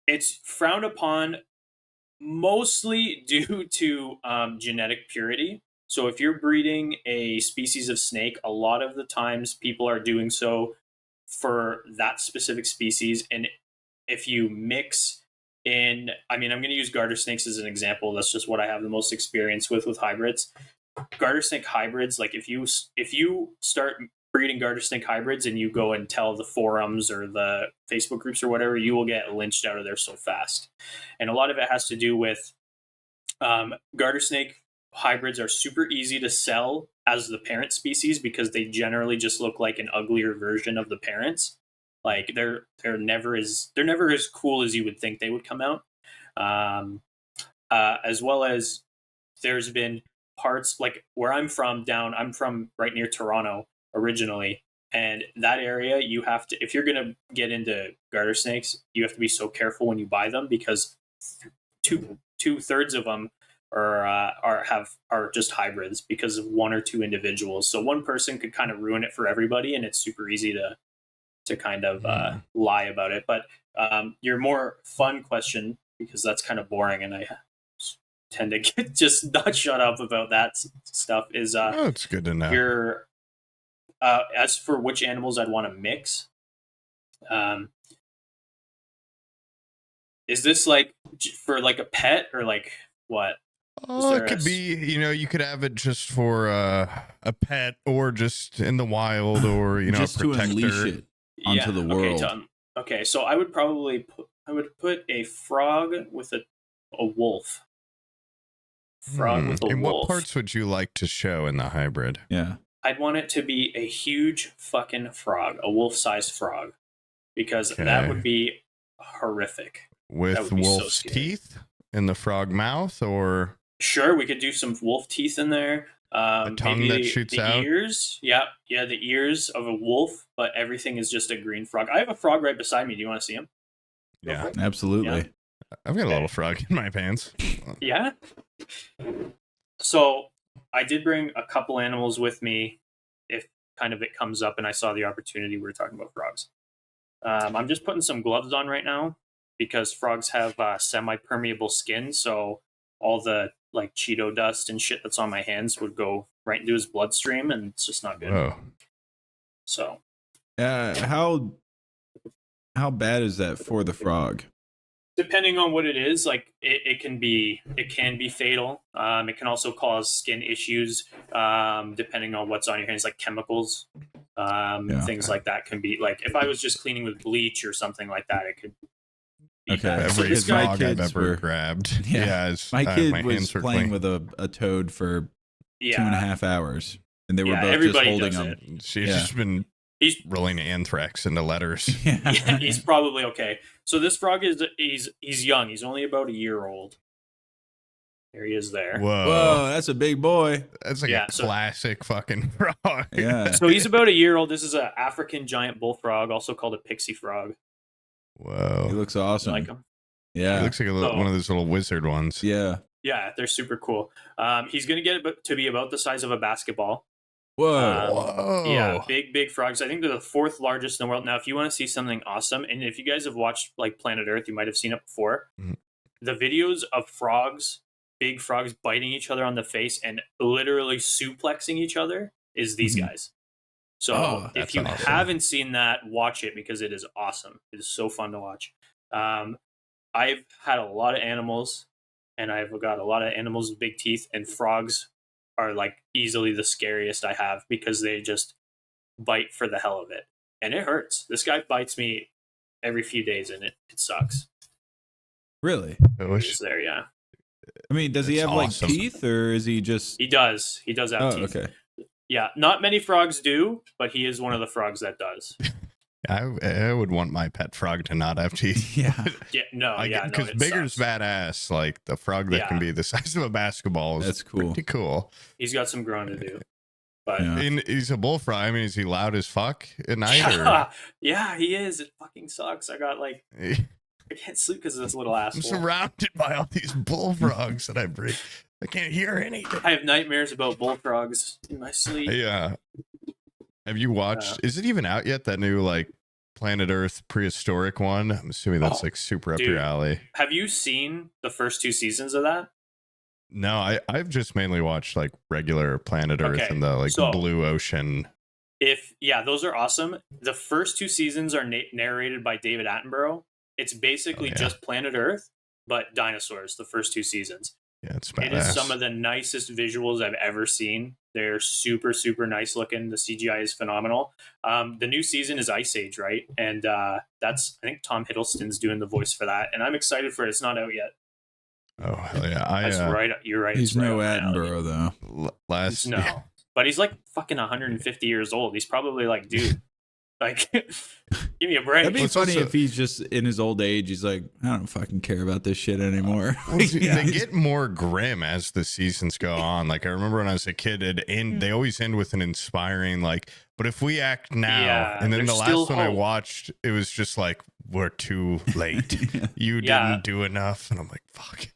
It's frowned upon mostly due to genetic purity. So if you're breeding a species of snake, a lot of the times people are doing so for that specific species. And if you mix in, I'm going to use garter snakes as an example. That's just what I have the most experience with hybrids. Garter snake hybrids, like if you start breeding garter snake hybrids and you go and tell the forums or the Facebook groups or whatever, you will get lynched out of there so fast. And a lot of it has to do with garter snake hybrids are super easy to sell as the parent species because they generally just look like an uglier version of the parents. Like they're never as cool as you would think they would come out. As well as there's been parts like where I'm from right near Toronto originally, and that area you have to, if you're gonna get into garter snakes, you have to be so careful when you buy them because two-thirds of them are just hybrids because of one or two individuals. So one person could kind of ruin it for everybody, and it's super easy to kind of lie about it. But your more fun question, because that's kind of boring and I tend to just not shut up about that stuff, is it's good to know. As for which animals I'd want to mix, is this like for like a pet or like what? Oh, it could be, you could have it just for a pet or just in the wild or, just a protector. To unleash it onto the world. Okay, so I would probably put a frog with a wolf. Frog with a wolf. And what parts would you like to show in the hybrid? Yeah. I'd want it to be a huge fucking frog, a wolf-sized frog, because that would be horrific. With wolf's teeth in the frog mouth, or? Sure, we could do some wolf teeth in there. A tongue that shoots out? Ears. Yeah, the ears of a wolf, but everything is just a green frog. I have a frog right beside me. Do you want to see him? Yeah, absolutely. Yeah. I've got a little frog in my pants. Yeah. So I did bring a couple animals with me if kind of it comes up and I saw the opportunity. We were talking about frogs. I'm just putting some gloves on right now because frogs have semi-permeable skin, so all the like Cheeto dust and shit that's on my hands would go right into his bloodstream, and it's just not good. Whoa. So, how bad is that for the frog? Depending on what it is, like it can be fatal. It can also cause skin issues, depending on what's on your hands, like chemicals, things like that can be like if I was just cleaning with bleach or something like that, it could. Okay, every frog I've ever grabbed. My kid was playing with a toad for 2.5 hours, and they were both just holding him. She's just been rolling anthrax into letters. Yeah, he's probably okay. So this frog he's young. He's only about a year old. There he is there. Whoa, that's a big boy. That's like a classic fucking frog. Yeah. So he's about a year old. This is an African giant bullfrog, also called a pixie frog. Whoa. He looks awesome. You like him? Yeah. He looks like one of those little wizard ones. Yeah. Yeah, they're super cool. He's going to get to be about the size of a basketball. Whoa. Yeah, big frogs. I think they're the 4th largest in the world. Now, if you want to see something awesome, and if you guys have watched like Planet Earth, you might have seen it before. Mm-hmm. The videos of frogs, big frogs biting each other on the face and literally suplexing each other is these guys. So if you haven't seen that, watch it because it is awesome. It is so fun to watch. I've had a lot of animals, and I've got a lot of animals with big teeth, and frogs are like easily the scariest I have because they just bite for the hell of it. And it hurts. This guy bites me every few days, and it sucks. Really? He's there, yeah. I mean, does he have like teeth, or is he just... He does have teeth. Okay. Yeah, not many frogs do, but he is one of the frogs that does. I would want my pet frog to not have teeth. Yeah. Because Bigger's badass. Like the frog that can be the size of a basketball is pretty cool. He's got some growing to do. But he's a bullfrog. I mean, is he loud as fuck at night? Yeah, he is. It fucking sucks. I got like... I can't sleep because of this little asshole. I'm surrounded by all these bullfrogs that I breed. I can't hear anything. I have nightmares about bullfrogs in my sleep. Yeah. Have you watched? Is it even out yet? That new like Planet Earth prehistoric one? I'm assuming that's like super up your alley. Have you seen the first 2 seasons of that? No, I've just mainly watched like regular Planet Earth and the like Blue Ocean. Those are awesome. The first 2 seasons are narrated by David Attenborough. It's basically just Planet Earth, but dinosaurs, the first 2 seasons. Yeah, it's badass. It is some of the nicest visuals I've ever seen. They're super, super nice looking. The CGI is phenomenal. The new season is Ice Age, right? And that's, I think Tom Hiddleston's doing the voice for that. And I'm excited for it. It's not out yet. Oh, hell yeah. That's right. You're right. He's no Attenborough, though. No. But he's like fucking 150 years old. He's probably like, dude. Like, give me a break. That'd be funny if he's just in his old age. He's like, I don't fucking care about this shit anymore. They get more grim as the seasons go on. Like I remember when I was a kid, they always end with an inspiring like, but if we act now, and then the last one I watched, it was just like, we're too late. You didn't do enough. And I'm like, fuck.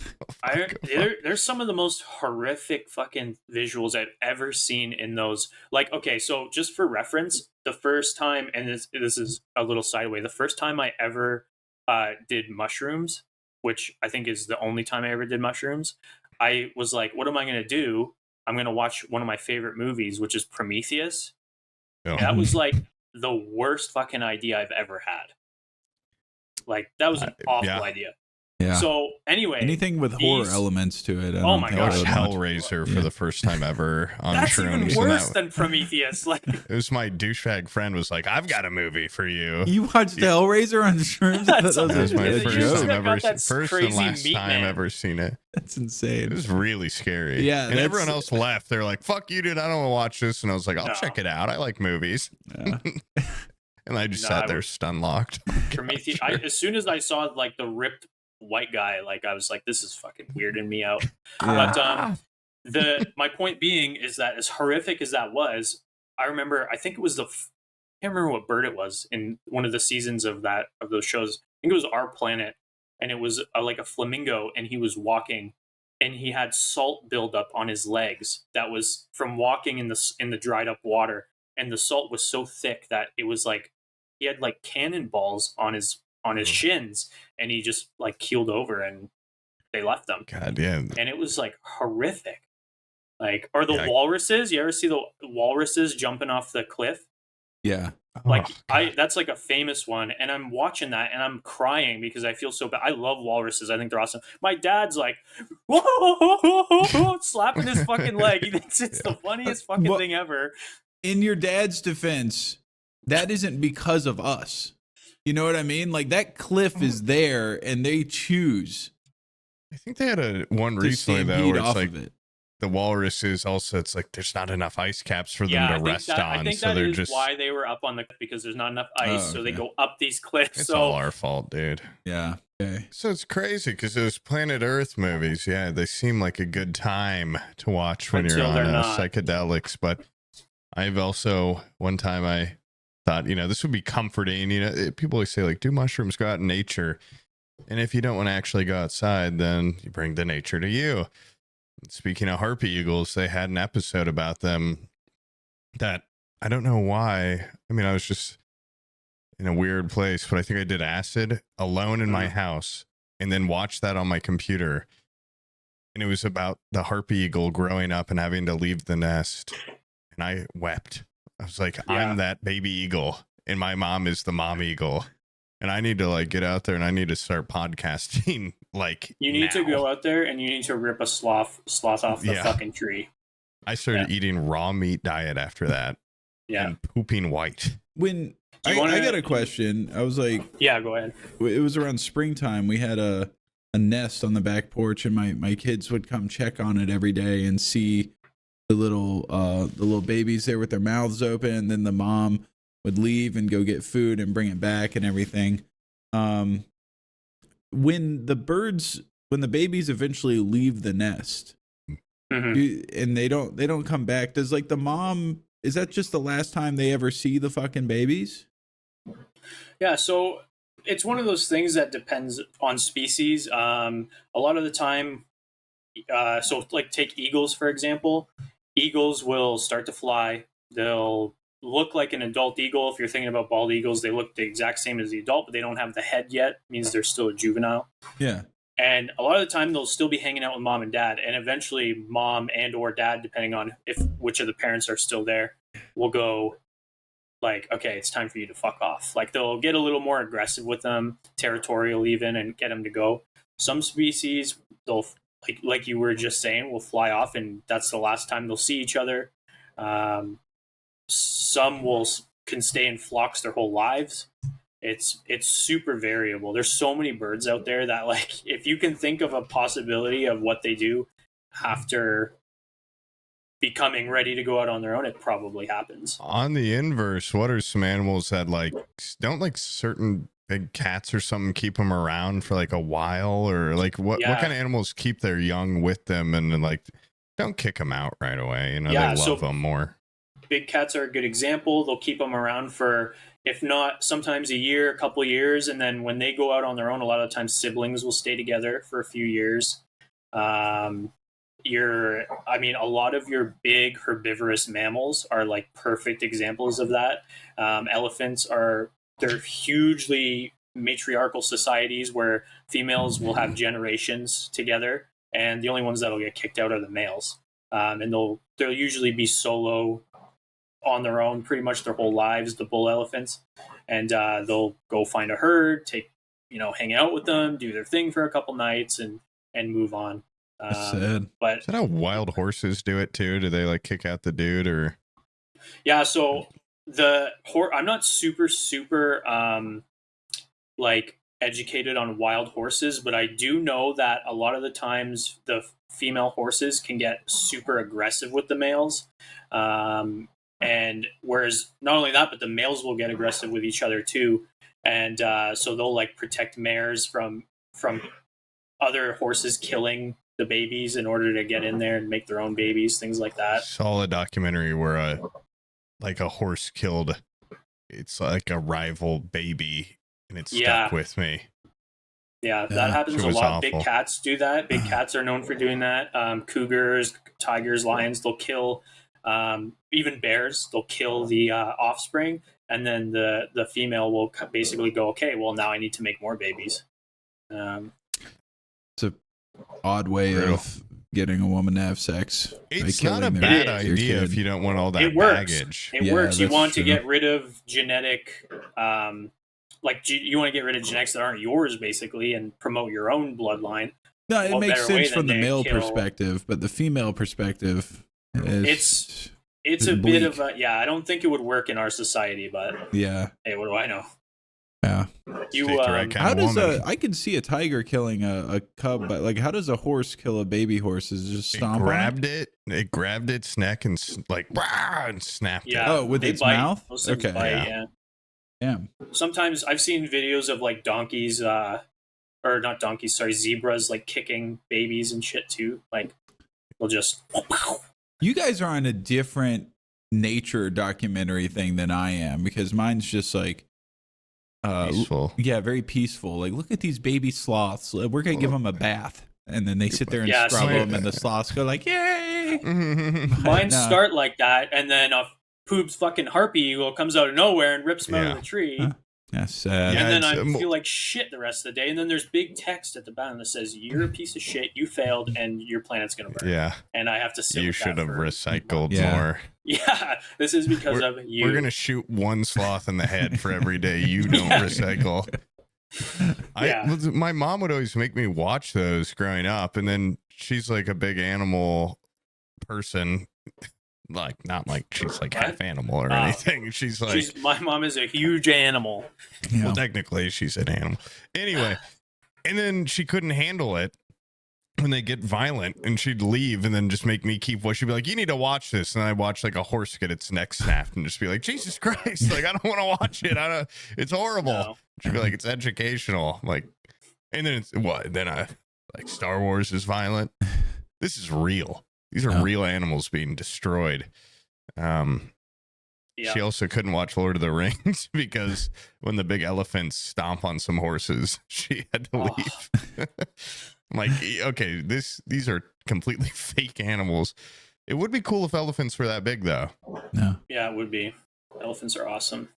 There's some of the most horrific fucking visuals I've ever seen in those. Like, okay, so just for reference, the first time, and this is a little sideway, the first time I ever did mushrooms, which I think is the only time I ever did mushrooms, I was like, what am I going to do? I'm going to watch one of my favorite movies, which is Prometheus. Oh. That was like the worst fucking idea I've ever had. Like, that was an awful idea. Yeah. So anyway, anything with horror elements to it. Oh my gosh, Hellraiser for the first time ever on That's shrooms. Even worse than Prometheus. Like, it was my douchebag friend was like, "I've got a movie for you." You watched Hellraiser on shrooms? That was my first and last time ever seen it. That's insane. It was really scary. Yeah, and everyone else left. They're like, "Fuck you, dude! I don't want to watch this." And I was like, "I'll check it out. I like movies." Yeah. And I just sat there stun locked. Prometheus. As soon as I saw like the ripped white guy, like I was like, this is fucking weirding me out. Yeah. But my point being is that as horrific as that was, I remember, I think it was I can't remember what bird it was in one of the seasons of those shows. I think it was Our Planet, and it was like a flamingo, and he was walking, and he had salt buildup on his legs that was from walking in the dried up water, and the salt was so thick that it was like he had like cannonballs on his shins, and he just like keeled over, and they left him. God damn. And it was like horrific. Like, or the walruses. You ever see the walruses jumping off the cliff? Yeah. Like that's like a famous one, and I'm watching that and I'm crying because I feel so bad. I love walruses. I think they're awesome. My dad's like, whoa, slapping his fucking leg. He thinks it's the funniest fucking thing ever. In your dad's defense, that isn't because of us. You know what I mean? Like, that cliff is there, and they choose. I think they had one recently though, where it's like the walruses also, it's like there's not enough ice caps for them to rest on. I think so that they're is just why they were up on the cliff, because there's not enough ice, so they go up these cliffs. It's all our fault, dude. Yeah. Okay. So it's crazy because those Planet Earth movies, yeah, they seem like a good time to watch when you're on psychedelics. But I've also, one time I thought, this would be comforting. People always say, like, do mushrooms, go out in nature. And if you don't want to actually go outside, then you bring the nature to you. Speaking of harpy eagles, they had an episode about them that I don't know why. I mean, I was just in a weird place, but I think I did acid alone in my house and then watched that on my computer. And it was about the harpy eagle growing up and having to leave the nest. And I wept. I was like, I'm that baby eagle and my mom is the mom eagle. And I need to like get out there and I need to start podcasting. Like, you need to go out there and you need to rip a sloth off the fucking tree. I started eating raw meat diet after that. Yeah. And pooping white. When I got a question. I was like, yeah, go ahead. It was around springtime. We had a nest on the back porch, and my kids would come check on it every day and see the little babies there with their mouths open. And then the mom would leave and go get food and bring it back and everything. When the babies eventually leave the nest, and they don't come back, does like the mom? Is that just the last time they ever see the fucking babies? Yeah, so it's one of those things that depends on species. A lot of the time, so like take eagles, for example. Eagles will start to fly. They'll look like an adult eagle. If you're thinking about bald eagles, they look the exact same as the adult, but they don't have the head yet. It means they're still a juvenile. Yeah. And a lot of the time, they'll still be hanging out with mom and dad. And eventually, mom and or dad, depending on which of the parents are still there, will go like, okay, it's time for you to fuck off. Like, they'll get a little more aggressive with them, territorial even, and get them to go. Some species, they'll, like you were just saying, will fly off, and that's the last time they'll see each other. Some can stay in flocks their whole lives. It's super variable. There's so many birds out there that, like, if you can think of a possibility of what they do after becoming ready to go out on their own, it probably happens. On the inverse, what are some animals that don't like certain big cats or something keep them around for like a while, or like what kind of animals keep their young with them and then like don't kick them out right away? They love them more. Big cats are a good example. They'll keep them around for, if not sometimes a year, a couple of years, and then when they go out on their own, a lot of times siblings will stay together for a few years. A lot of your big herbivorous mammals are like perfect examples of that. Elephants they're hugely matriarchal societies where females will have generations together, and the only ones that'll get kicked out are the males. And they'll usually be solo on their own pretty much their whole lives, the bull elephants, and they'll go find a herd, hang out with them, do their thing for a couple nights, and move on. That's sad. But is that how wild horses do it too? Do they like kick out the dude, or? Yeah, so I'm not super educated on wild horses, but I do know that a lot of the times the female horses can get super aggressive with the males. And whereas not only that, but the males will get aggressive with each other too. And so they'll like protect mares from other horses killing the babies in order to get in there and make their own babies, things like that. Saw a documentary where a horse killed, it's like a rival baby, and it stuck with me. Yeah, that happens a lot. Awful. Big cats do that. Big cats are known for doing that. Cougars, tigers, lions, they'll kill. Even bears, they'll kill the offspring, and then the female will basically go, okay, well, now I need to make more babies. It's a odd way of getting a woman to have sex. It's not a bad idea if you don't want all that baggage. It works. You want to get rid of genetic, you want to get rid of genetics that aren't yours, basically, and promote your own bloodline. No, it makes sense from the male perspective, but the female perspective is it's a bleak. Bit of a I don't think it would work in our society, but yeah. Hey, what do I know? Yeah. How does I could see a tiger killing a cub, but like, how does a horse kill a baby horse? Is it just stomp on it? It grabbed its neck and and snapped it. Oh, with its bite. mouth? Those things Okay. bite, yeah. Damn. Sometimes I've seen videos of like donkeys, or not donkeys, sorry, zebras like kicking babies and shit too. Like they'll just. You guys are on a different nature documentary thing than I am, because mine's just like peaceful. Yeah, very peaceful. Like, look at these baby sloths. We're gonna give them a bath, and then they sit there and scrub them, and the sloths go like, "Yay!" Mine start like that, and then a Poop's fucking harpy eagle comes out of nowhere and rips them out of the tree. That's sad. And then I feel like shit the rest of the day. And then there's big text at the bottom that says, "You're a piece of shit. You failed, and your planet's gonna burn." Yeah. And I have to sit. You should have recycled more. Yeah, this is because of you. We're gonna shoot one sloth in the head for every day you don't recycle. My mom would always make me watch those growing up, and then she's like a big animal person. Like, not like she's like half animal or anything. She's like, my mom is a huge animal. Yeah. Well, technically she's an animal. Anyway, and then she couldn't handle it when they get violent, and she'd leave and then just make me keep watching. She'd be like, "You need to watch this." And I watch like a horse get its neck snapped and just be like, "Jesus Christ, like I don't want to watch it. It's horrible." No. She'd be like, "It's educational." Like, and then it's what? Then like Star Wars is violent. This is real. These are real animals being destroyed. She also couldn't watch Lord of the Rings because when the big elephants stomp on some horses, she had to leave. I'm like, okay, these are completely fake animals. It would be cool if elephants were that big, though. No. Yeah, it would be. Elephants are awesome.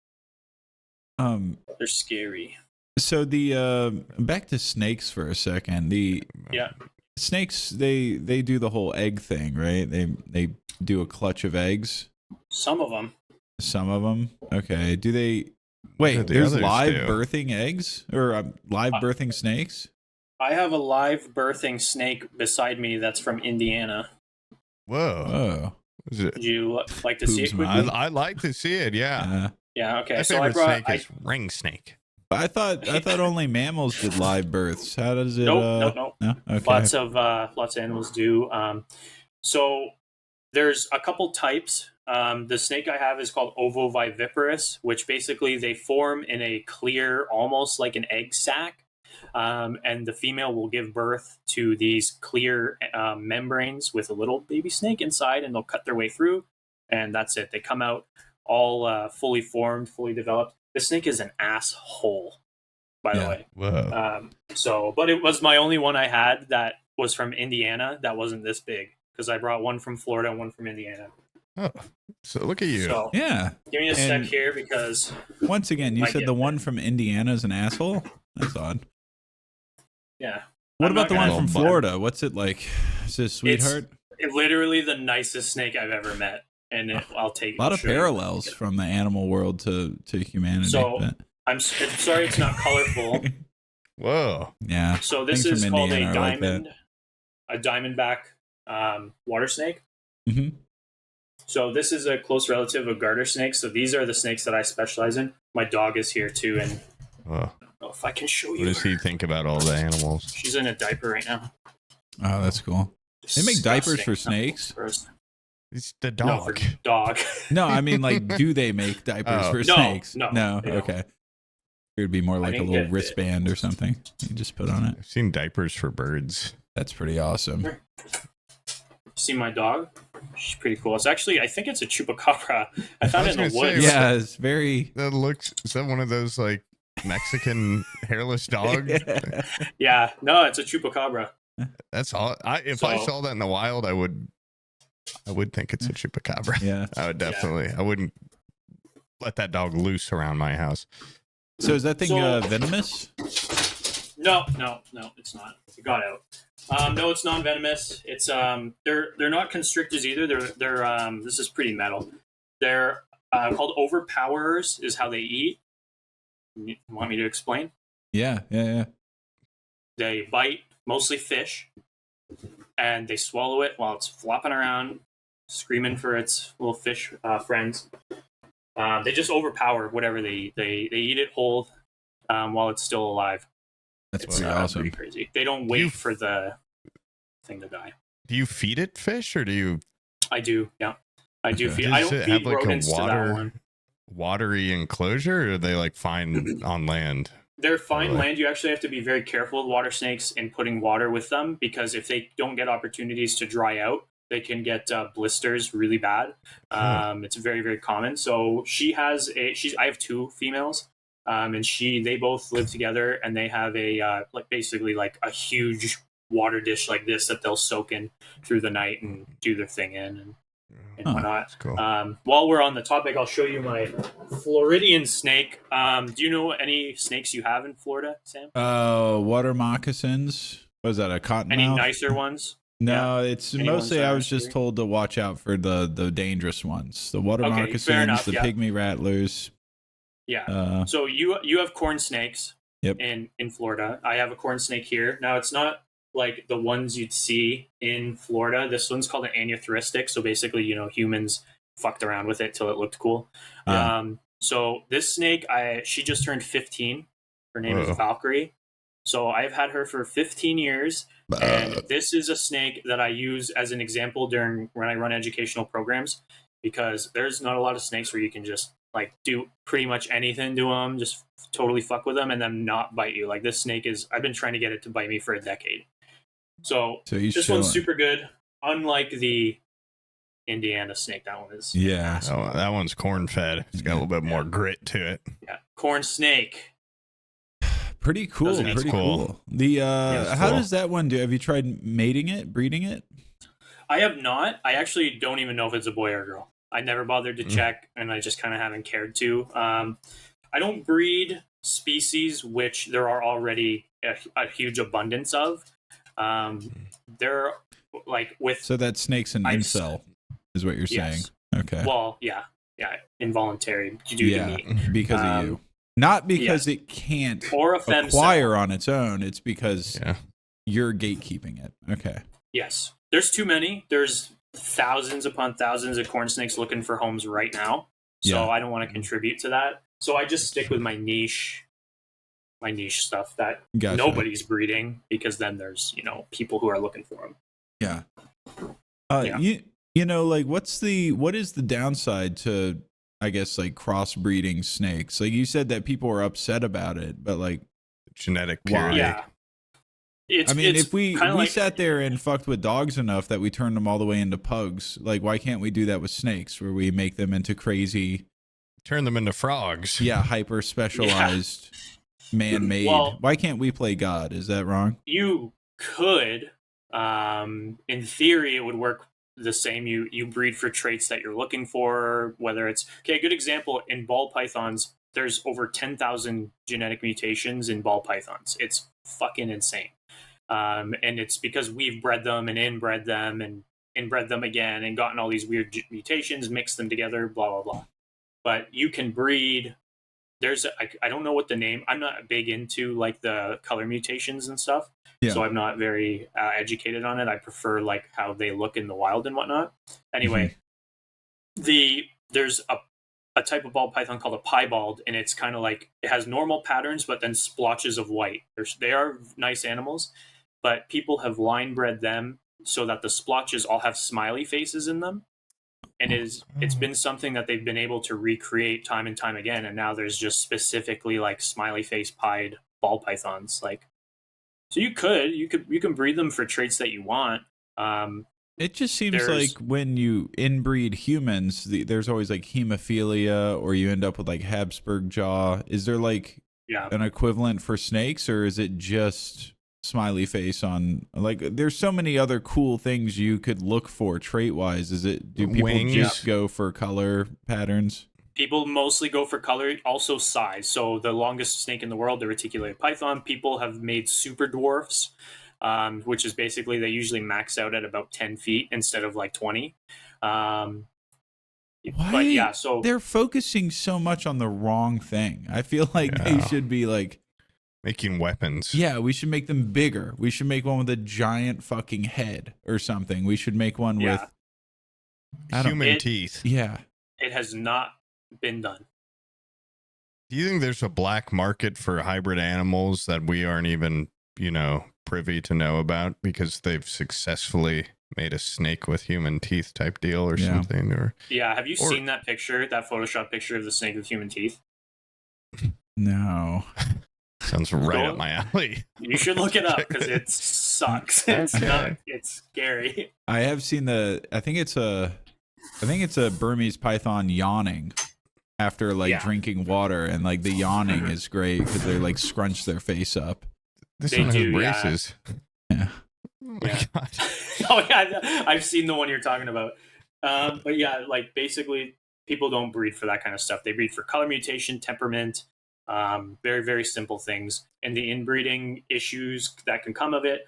They're scary. So the back to snakes for a second. Snakes, they do the whole egg thing, right? They do a clutch of eggs. Some of them. Okay. Do they? Wait, there's live birthing eggs or live birthing snakes? I have a live birthing snake beside me that's from Indiana. Whoa. Would you like to see it quickly? I'd like to see it. Yeah. Yeah. Okay. My favorite snake is ring snake. I thought only mammals did live births. How does it? Nope. No? Okay. Lots of animals do. So there's a couple types. The snake I have is called ovoviviparous, which basically they form in a clear, almost like an egg sac, and the female will give birth to these clear membranes with a little baby snake inside, and they'll cut their way through, and that's it. They come out all fully formed, fully developed. The snake is an asshole, by the way. Whoa. But it was my only one I had that was from Indiana that wasn't this big, because I brought one from Florida and one from Indiana. Oh, so look at you. So, yeah. Give me a sec here, because once again, you said the one from Indiana is an asshole? That's odd. Yeah. What about the one from Florida? What's it like? Is it a sweetheart? It's literally the nicest snake I've ever met. And I'll take a lot of parallels from the animal world to humanity. So I'm sorry it's not colorful. Whoa. Yeah. So this is called a diamondback water snake. Mm-hmm. So this is a close relative of garter snakes. So these are the snakes that I specialize in. My dog is here too, and I don't know if I can show you. What does he think about all the animals? She's in a diaper right now. Oh, that's cool. They make diapers for snakes. It's the dog. No, for dog. No, I mean, like, do they make diapers for snakes? No. Okay. It would be more like a little wristband or something you just put on it. I've seen diapers for birds. That's pretty awesome. See my dog? She's pretty cool. It's actually, I think it's a chupacabra. I found it in the woods. Yeah, it's very. That looks. Is that one of those like Mexican hairless dogs? Yeah. No, it's a chupacabra. That's all. If I saw that in the wild, I would think it's a chupacabra. Yeah. I would definitely. I wouldn't let that dog loose around my house. So is that thing venomous? No, it's not. It got out. No, it's non-venomous. It's they're not constrictors either. They're this is pretty metal. They're called overpowerers is how they eat. You want me to explain? Yeah. They bite mostly fish, and they swallow it while it's flopping around, screaming for its little fish friends. They just overpower whatever they eat. They eat it whole. while it's still alive. That's pretty awesome. Pretty crazy. They don't wait for the thing to die. Do you feed it fish, or do you? I do. Yeah, I do feed. Does I don't it feed have like rodents a to that one. watery enclosure, or are they like fine on land? They're fine land. You actually have to be very careful with water snakes in putting water with them, because if they don't get opportunities to dry out, they can get blisters really bad. It's very, very common. So I have 2 females, and they both live together, and they have a basically like a huge water dish like this that they'll soak in through the night and do their thing in and whatnot. Cool. While we're on the topic, I'll show you my Floridian snake. Do you know any snakes you have in Florida, Sam? Water moccasins. Was that a cottonmouth? Any nicer ones? No, it's mostly I was just told to watch out for the dangerous ones. The water moccasins, the pygmy rattlers. Yeah. So you have corn snakes in Florida. I have a corn snake here. Now, it's not like the ones you'd see in Florida. This one's called an aneuphoristic. So basically, humans fucked around with it till it looked cool. Yeah. So this snake, she just turned 15. Her name is Valkyrie. So I've had her for 15 years. And this is a snake that I use as an example when I run educational programs, because there's not a lot of snakes where you can just like do pretty much anything to them, just totally fuck with them and then not bite you. Like this snake I've been trying to get it to bite me for a decade. So this one's super good. Unlike the Indiana snake, that one is that one's corn fed. It's got a little bit more grit to it. Yeah, corn snake. Pretty cool. Pretty cool. How does that one do? Have you tried mating it, breeding it? I have not. I actually don't even know if it's a boy or a girl. I never bothered to check, and I just kind of haven't cared to. I don't breed species which there are already a huge abundance of. They're like with. So that snake's an incel, is what you're saying. Okay. Well, yeah, involuntary. You do to me because of you. Not because it can't acquire on its own. It's because you're gatekeeping it. Okay. Yes. There's too many. There's thousands upon thousands of corn snakes looking for homes right now. So I don't want to contribute to that. So I just stick with my niche stuff that nobody's breeding, because then there's, people who are looking for them. Yeah. Like what is the downside to, I guess, like crossbreeding snakes? Like you said that people are upset about it, but like genetic purity. Yeah. If we sat there and fucked with dogs enough that we turned them all the way into pugs, like why can't we do that with snakes, where we make them into crazy, turn them into frogs? Yeah, hyper specialized, man-made. Well, why can't we play God? Is that wrong? You could. In theory, it would work the same. You breed for traits that you're looking for, whether it's a good example in ball pythons. There's over 10,000 genetic mutations in ball pythons. It's fucking insane. And it's because we've bred them and inbred them and inbred them again and gotten all these weird mutations, mixed them together, blah, blah, blah. But you can breed. I don't know what the name. I'm not big into like the color mutations and stuff. Yeah. So I'm not very educated on it. I prefer like how they look in the wild and whatnot. Anyway, there's a type of ball python called a piebald, and it's kind of like it has normal patterns, but then splotches of white. They are nice animals, but people have line bred them so that the splotches all have smiley faces in them. And it's been something that they've been able to recreate time and time again. And now there's just specifically like smiley face pied ball pythons. Like, so you can breed them for traits that you want. It just seems like when you inbreed humans, there's always like hemophilia, or you end up with like Habsburg jaw. Is there like an equivalent for snakes, or is it just smiley face on, like, there's so many other cool things you could look for trait wise? Do people just go for color patterns? People mostly go for color, also size. So the longest snake in the world, the reticulated python, people have made super dwarfs, which is basically they usually max out at about 10 feet instead of like 20. Why? But yeah, so they're focusing so much on the wrong thing. I feel like they should be like making weapons. Yeah, we should make them bigger. We should make one with a giant fucking head or something. We should make one with human teeth. Yeah. It has not been done. Do you think there's a black market for hybrid animals that we aren't even, privy to know about because they've successfully made a snake with human teeth type deal or something? Or have you seen that picture, that Photoshop picture of the snake with human teeth? No. Sounds right up my alley. You should look it up because it sucks. It's not. It's scary. I have seen I think it's a Burmese python yawning after drinking water, and like the yawning is great because they like scrunch their face up. This one has braces. Yeah. Oh my god. Oh yeah, I've seen the one you're talking about. But yeah, like basically, people don't breed for that kind of stuff. They breed for color mutation, temperament, very very simple things, and the inbreeding issues that can come of it.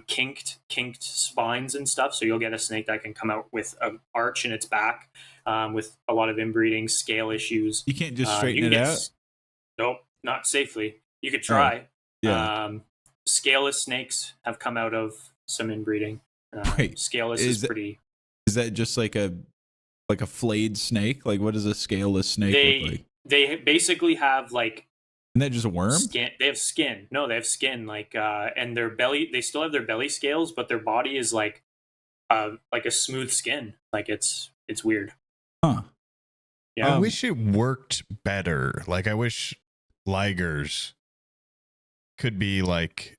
Kinked spines and stuff. So you'll get a snake that can come out with an arch in its back, with a lot of inbreeding, scale issues. You can't just straighten it out. Nope, not safely. You could try. Yeah. Scaleless snakes have come out of some inbreeding. Wait, scaleless is pretty. Is that just like a flayed snake? Like, what does a scaleless snake look like? They basically have like. Isn't that just a worm? Skin. They have skin. No, they have skin. Like, and their belly. They still have their belly scales, but their body is like a smooth skin. Like it's weird. Huh. Yeah. I wish it worked better. Like, I wish ligers could be like,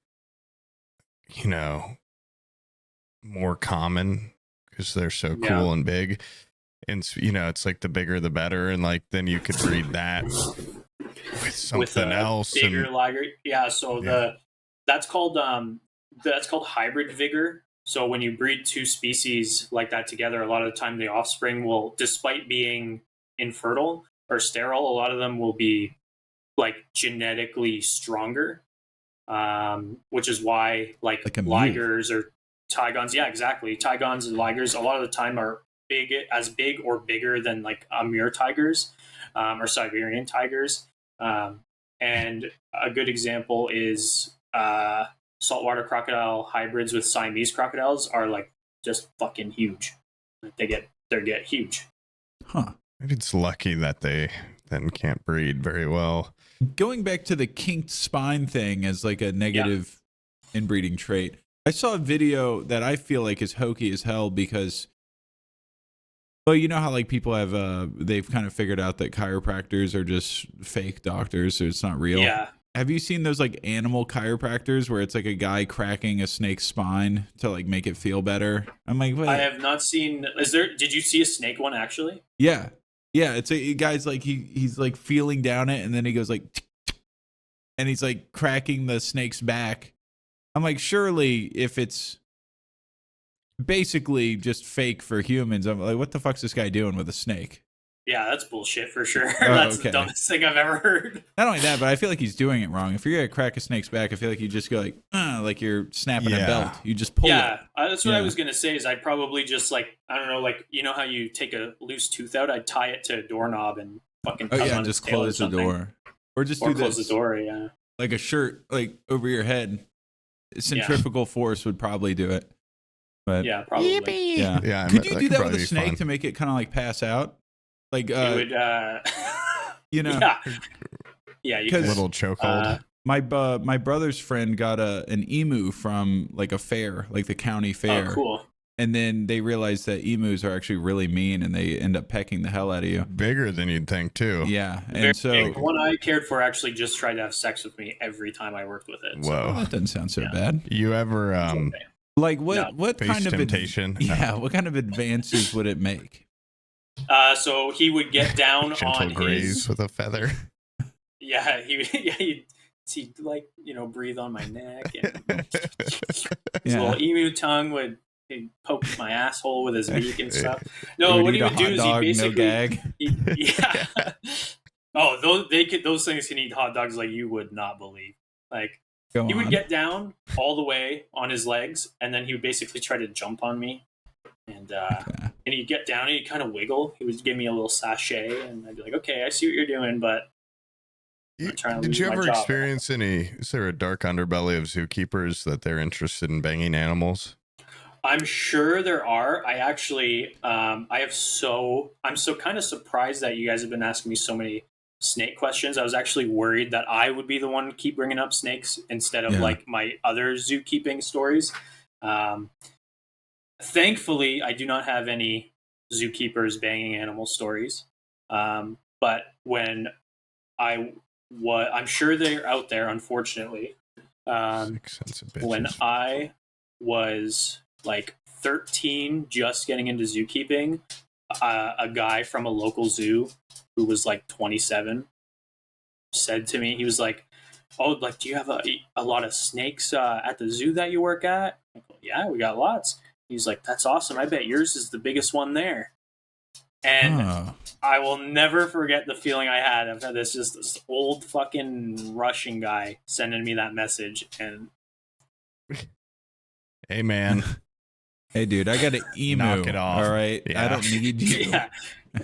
more common because they're so cool and big. And, it's like the bigger the better. And like, then you could breed that with something else. Bigger liger. Yeah. So that's called hybrid vigor. So when you breed two species like that together, a lot of the time the offspring will, despite being infertile or sterile, a lot of them will be like genetically stronger. Which is why like ligers or tigons, exactly. Tigons and ligers a lot of the time are big or bigger than like Amur tigers, or Siberian tigers. And a good example is saltwater crocodile hybrids with Siamese crocodiles are like just fucking huge. They get huge. Huh. Maybe it's lucky that they then can't breed very well. Going back to the kinked spine thing as like a negative inbreeding trait, I saw a video that I feel like is hokey as hell because, well, you know how like people have they've kind of figured out that chiropractors are just fake doctors, so it's not real. Yeah. Have you seen those like animal chiropractors where it's like a guy cracking a snake's spine to like make it feel better? I'm like, what? I have not seen. Did you see a snake one actually? Yeah. Yeah, it's a guy's like he's like feeling down it, and then he goes like, and he's like cracking the snake's back. I'm like, surely if it's basically just fake for humans, I'm like, what the fuck's this guy doing with a snake? Yeah, that's bullshit for sure. That's the dumbest thing I've ever heard. Not only that, but I feel like he's doing it wrong. If you're gonna crack a snake's back, I feel like you just go like you're snapping a belt. You just pull it. Yeah, that's what I was gonna say. Is I'd probably just like, I don't know, like, you know how you take a loose tooth out? I'd tie it to a doorknob and fucking. Just close the door, or just close the door. Yeah, like a shirt like over your head. Centrifugal force would probably do it. But yeah, probably. Yeah. Could you do that with a snake to make it kind of like pass out? Like, it would, you know, yeah, you could. Little chokehold. My brother's friend got an emu from like a fair, like the county fair. Oh, cool. And then they realized that emus are actually really mean, and they end up pecking the hell out of you. Bigger than you'd think too. Yeah, and the one I cared for actually just tried to have sex with me every time I worked with it. So. Whoa, that doesn't sound so bad. You ever like what kind of temptation? What kind of advances would it make? So he would get down on graze with a feather. Yeah, he'd like, breathe on my neck, and his little emu tongue would poke my asshole with his beak and stuff. No, what he would do is he basically Oh, those things can eat hot dogs like you would not believe. Like he would get down all the way on his legs, and then he would basically try to jump on me. And and he'd get down and he'd kind of wiggle. He would give me a little sachet, and I'd be like, "Okay, I see what you're doing, but did you ever experience any? Is there a dark underbelly of zookeepers that they're interested in banging animals? I'm sure there are. I actually, I'm so kind of surprised that you guys have been asking me so many snake questions. I was actually worried that I would be the one to keep bringing up snakes instead of like my other zookeeping stories. Thankfully, I do not have any zookeepers banging animal stories. But when I'm sure they're out there, unfortunately. When I was like 13, just getting into zookeeping, a guy from a local zoo who was like 27 said to me, he was like, "Oh, like, do you have a lot of snakes at the zoo that you work at?" I go, "Yeah, we got lots." He's like, "That's awesome. I bet yours is the biggest one there." And I will never forget the feeling I had of this old fucking Russian guy sending me that message. And hey, man. Hey, dude, I got an emu. Knock it off. All right, I don't need you.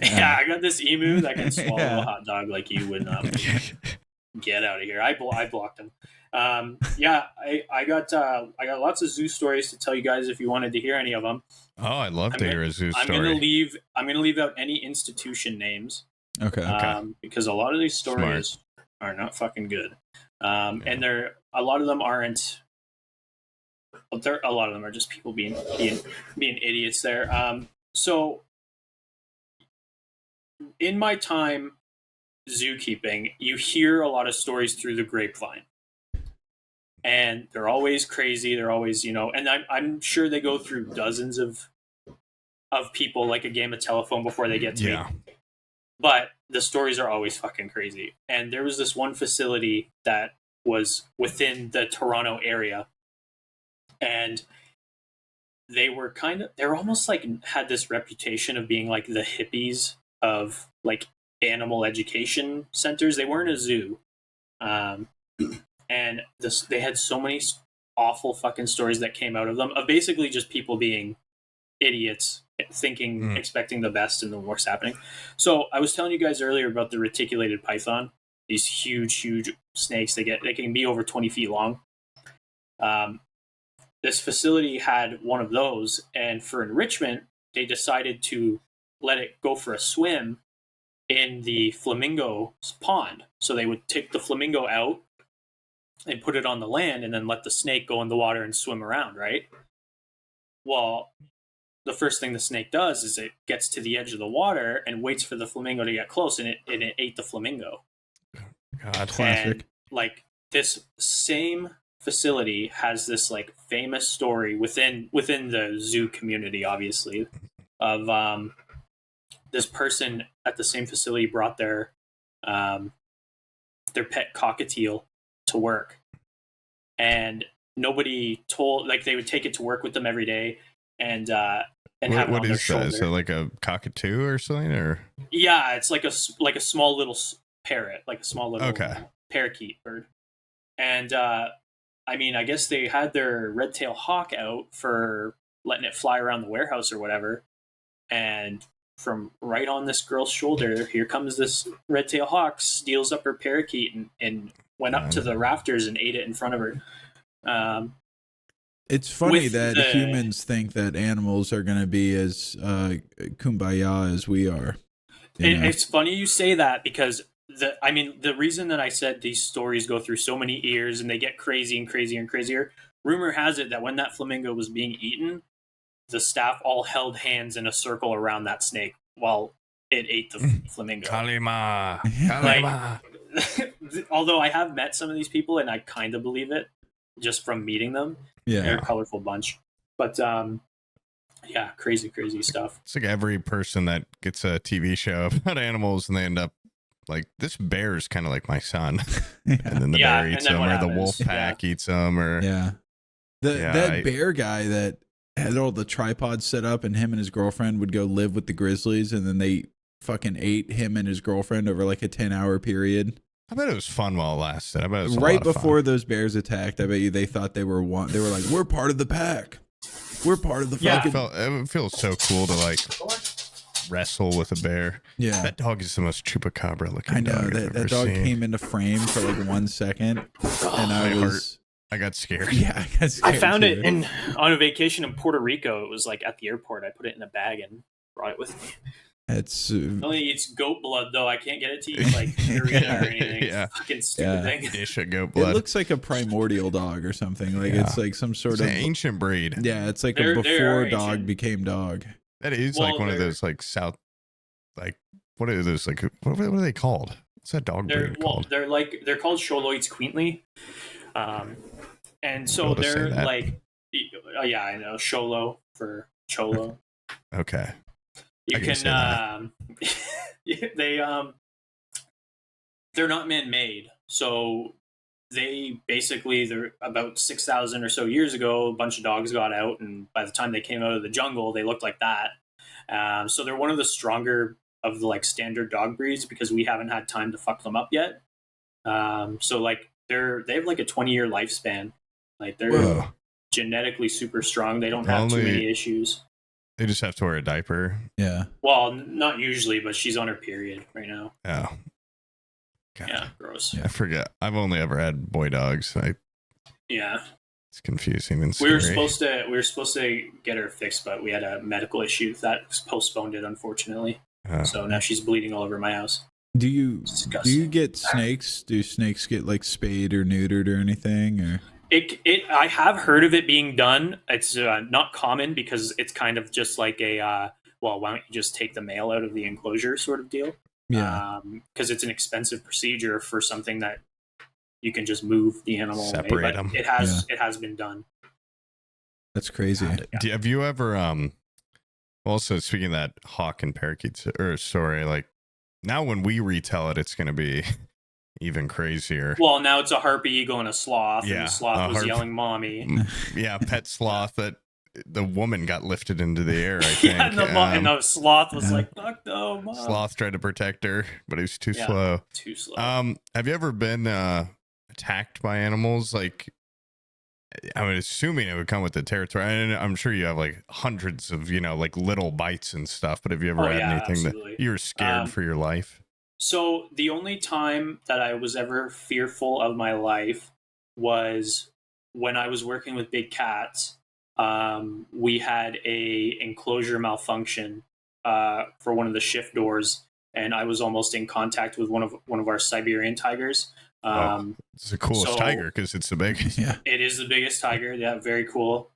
Yeah, I got this emu that can swallow a hot dog like you would not. Get out of here! I blocked him. I got lots of zoo stories to tell you guys if you wanted to hear any of them. Oh, I'd love to hear a zoo story. I'm gonna leave out any institution names. Okay. Because a lot of these stories are not fucking good. And a lot of them aren't. A lot of them are just people being idiots there. So in my time zookeeping, you hear a lot of stories through the grapevine. And they're always crazy. They're always, and I'm sure they go through dozens of people, like a game of telephone, before they get to me. But the stories are always fucking crazy. And there was this one facility that was within the Toronto area. And they're almost like had this reputation of being like the hippies of like animal education centers. They weren't a zoo. And they had so many awful fucking stories that came out of them, of basically just people being idiots, thinking, expecting the best, and the worst happening. So I was telling you guys earlier about the reticulated python, these huge snakes. They can be over 20 feet long. This facility had one of those, and for enrichment, they decided to let it go for a swim in the flamingo pond. So they would take the flamingo out and put it on the land and then let the snake go in the water and swim around, right? Well, the first thing the snake does is it gets to the edge of the water and waits for the flamingo to get close, and it ate the flamingo. God, classic. And like this same facility has this like famous story within the zoo community, obviously, of this person at the same facility brought their pet cockatiel to work, and nobody told, like, they would take it to work with them every day and have it on their shoulder. Is it like a cockatoo or something, or? Yeah, it's like a small little parrot, like a small little parakeet bird. And I mean, I guess they had their red-tailed hawk out for letting it fly around the warehouse or whatever, and from right on this girl's shoulder, here comes this red-tailed hawk, steals up her parakeet and went up to the rafters and ate it in front of her. It's funny that humans think that animals are going to be as kumbaya as we are. It's funny you say that, because the reason that I said these stories go through so many ears and they get crazy and crazier and crazier, rumor has it that when that flamingo was being eaten, the staff all held hands in a circle around that snake while it ate the flamingo. Kalima. Like, although I have met some of these people and I kind of believe it just from meeting them. Yeah. They're a colorful bunch. But yeah, crazy stuff. It's like every person that gets a TV show about animals and they end up like, this bear is kind of like my son. And then the bear eats them, or the wolf pack eats them, or that bear guy that had all the tripods set up, and him and his girlfriend would go live with the grizzlies, and then they fucking ate him and his girlfriend over like a 10-hour period. I bet it was fun while it lasted. I bet it was right before those bears attacked. I bet you they thought they were one. They were like, "We're part of the pack. We're part of the fucking." It feels so cool to like wrestle with a bear. Yeah, that dog is the most chupacabra looking. I know dog that dog came into frame for like 1 second, and I got scared. Yeah, I got scared. I found it on a vacation in Puerto Rico. It was like at the airport. I put it in a bag and brought it with me. It's only eats goat blood though. I can't get it to eat like urine or anything. Yeah. Fucking stupid thing. Dish of goat it blood. looks like a primordial dog or something. Like it's like some sort It's of an ancient breed. Yeah, it's like They're a before dog ancient. became dog. That is like one of those like South, like what are those like? What are they called? What's that dog breed called? They're called Sholoids Queently, and so they're like, yeah, I know Sholo for Cholo. Okay. You can they're not man-made, so they're about 6,000 or so years ago. A bunch of dogs got out, and by the time they came out of the jungle, they looked like that. So they're one of the stronger of the like standard dog breeds because we haven't had time to fuck them up yet. So like they have like a 20-year lifespan. Like they're genetically super strong. They don't have too many issues. They just have to wear a diaper. Yeah. Well, not usually, but she's on her period right now. Oh. God. Yeah, gross. Yeah, I forget. I've only ever had boy dogs. Yeah. It's confusing and scary. We were supposed to get her fixed, but we had a medical issue that postponed it, unfortunately. So now she's bleeding all over my house. Do you get snakes? Do snakes get like spayed or neutered or anything? Or I have heard of it being done. It's not common because it's kind of just like a why don't you just take the male out of the enclosure sort of deal? Yeah. Because it's an expensive procedure for something that you can just move the animal Separate away. them. It has been done. That's crazy. Have you ever also speaking of that hawk and parakeet story, like now when we retell it, it's going to be even crazier. Well, now it's a harpy eagle and a sloth, Yeah, and the sloth was yelling "mommy." Yeah, pet sloth that the woman got lifted into the air, I think. Yeah, and the sloth was like, "Fuck no, mom." Sloth tried to protect her, but he was too slow. Too slow. Have you ever been attacked by animals? Like, I'm assuming it would come with the territory. And I'm sure you have like hundreds of, like little bites and stuff. But have you ever had anything absolutely. that you were scared for your life? So the only time that I was ever fearful of my life was when I was working with big cats. We had a enclosure malfunction for one of the shift doors, and I was almost in contact with one of our Siberian tigers. It's the coolest tiger because it's the biggest. Yeah, it is the biggest tiger. Yeah, very cool.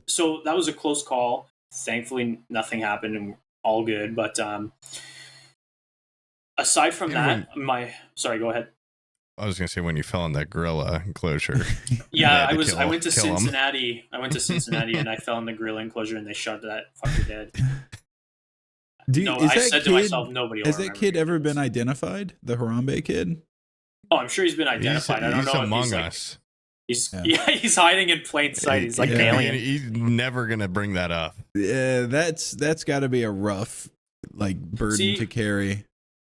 So that was a close call. Thankfully, nothing happened and all good. But aside from sorry, go ahead. I was gonna say when you fell in that gorilla enclosure. Yeah, I went to Cincinnati. I went to Cincinnati and I fell in the gorilla enclosure and they shot that fucker dead. I said to myself, nobody will. Has that kid ever been identified? The Harambe kid? Oh, I'm sure he's been identified. I don't know. Among us. He's hiding in plain sight. He's like an alien. He's never gonna bring that up. Yeah, that's got to be a rough burden to carry.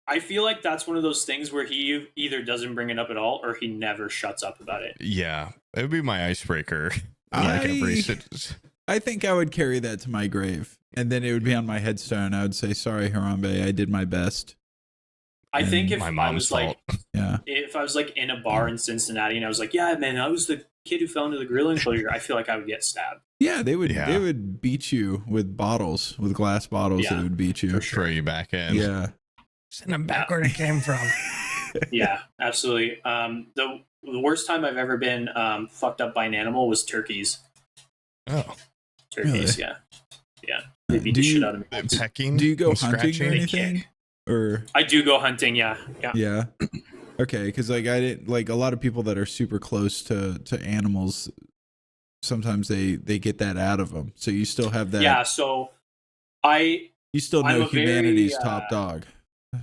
I feel like that's one of those things where he either doesn't bring it up at all or he never shuts up about it. Yeah, it would be my icebreaker. I think I would carry that to my grave, and then it would be on my headstone. I would say, "Sorry, Harambe, I did my best." I think if my I mom's was fault. if I was like in a bar in Cincinnati and I was like, "Yeah, man, I was the kid who fell into the gorilla enclosure," I feel like I would get stabbed. Yeah, they would beat you with glass bottles. They would beat you, for sure. Throw you back in. Yeah. Send them back where it came from. Yeah, absolutely. The worst time I've ever been fucked up by an animal was turkeys. Oh, turkeys, really? Yeah. They beat the shit out of me. Pecking? Do you go hunting or anything? Or I do go hunting. Yeah. Okay, because I didn't a lot of people that are super close to animals. Sometimes they get that out of them. So you still have that. Yeah. So you still know humanity's top dog.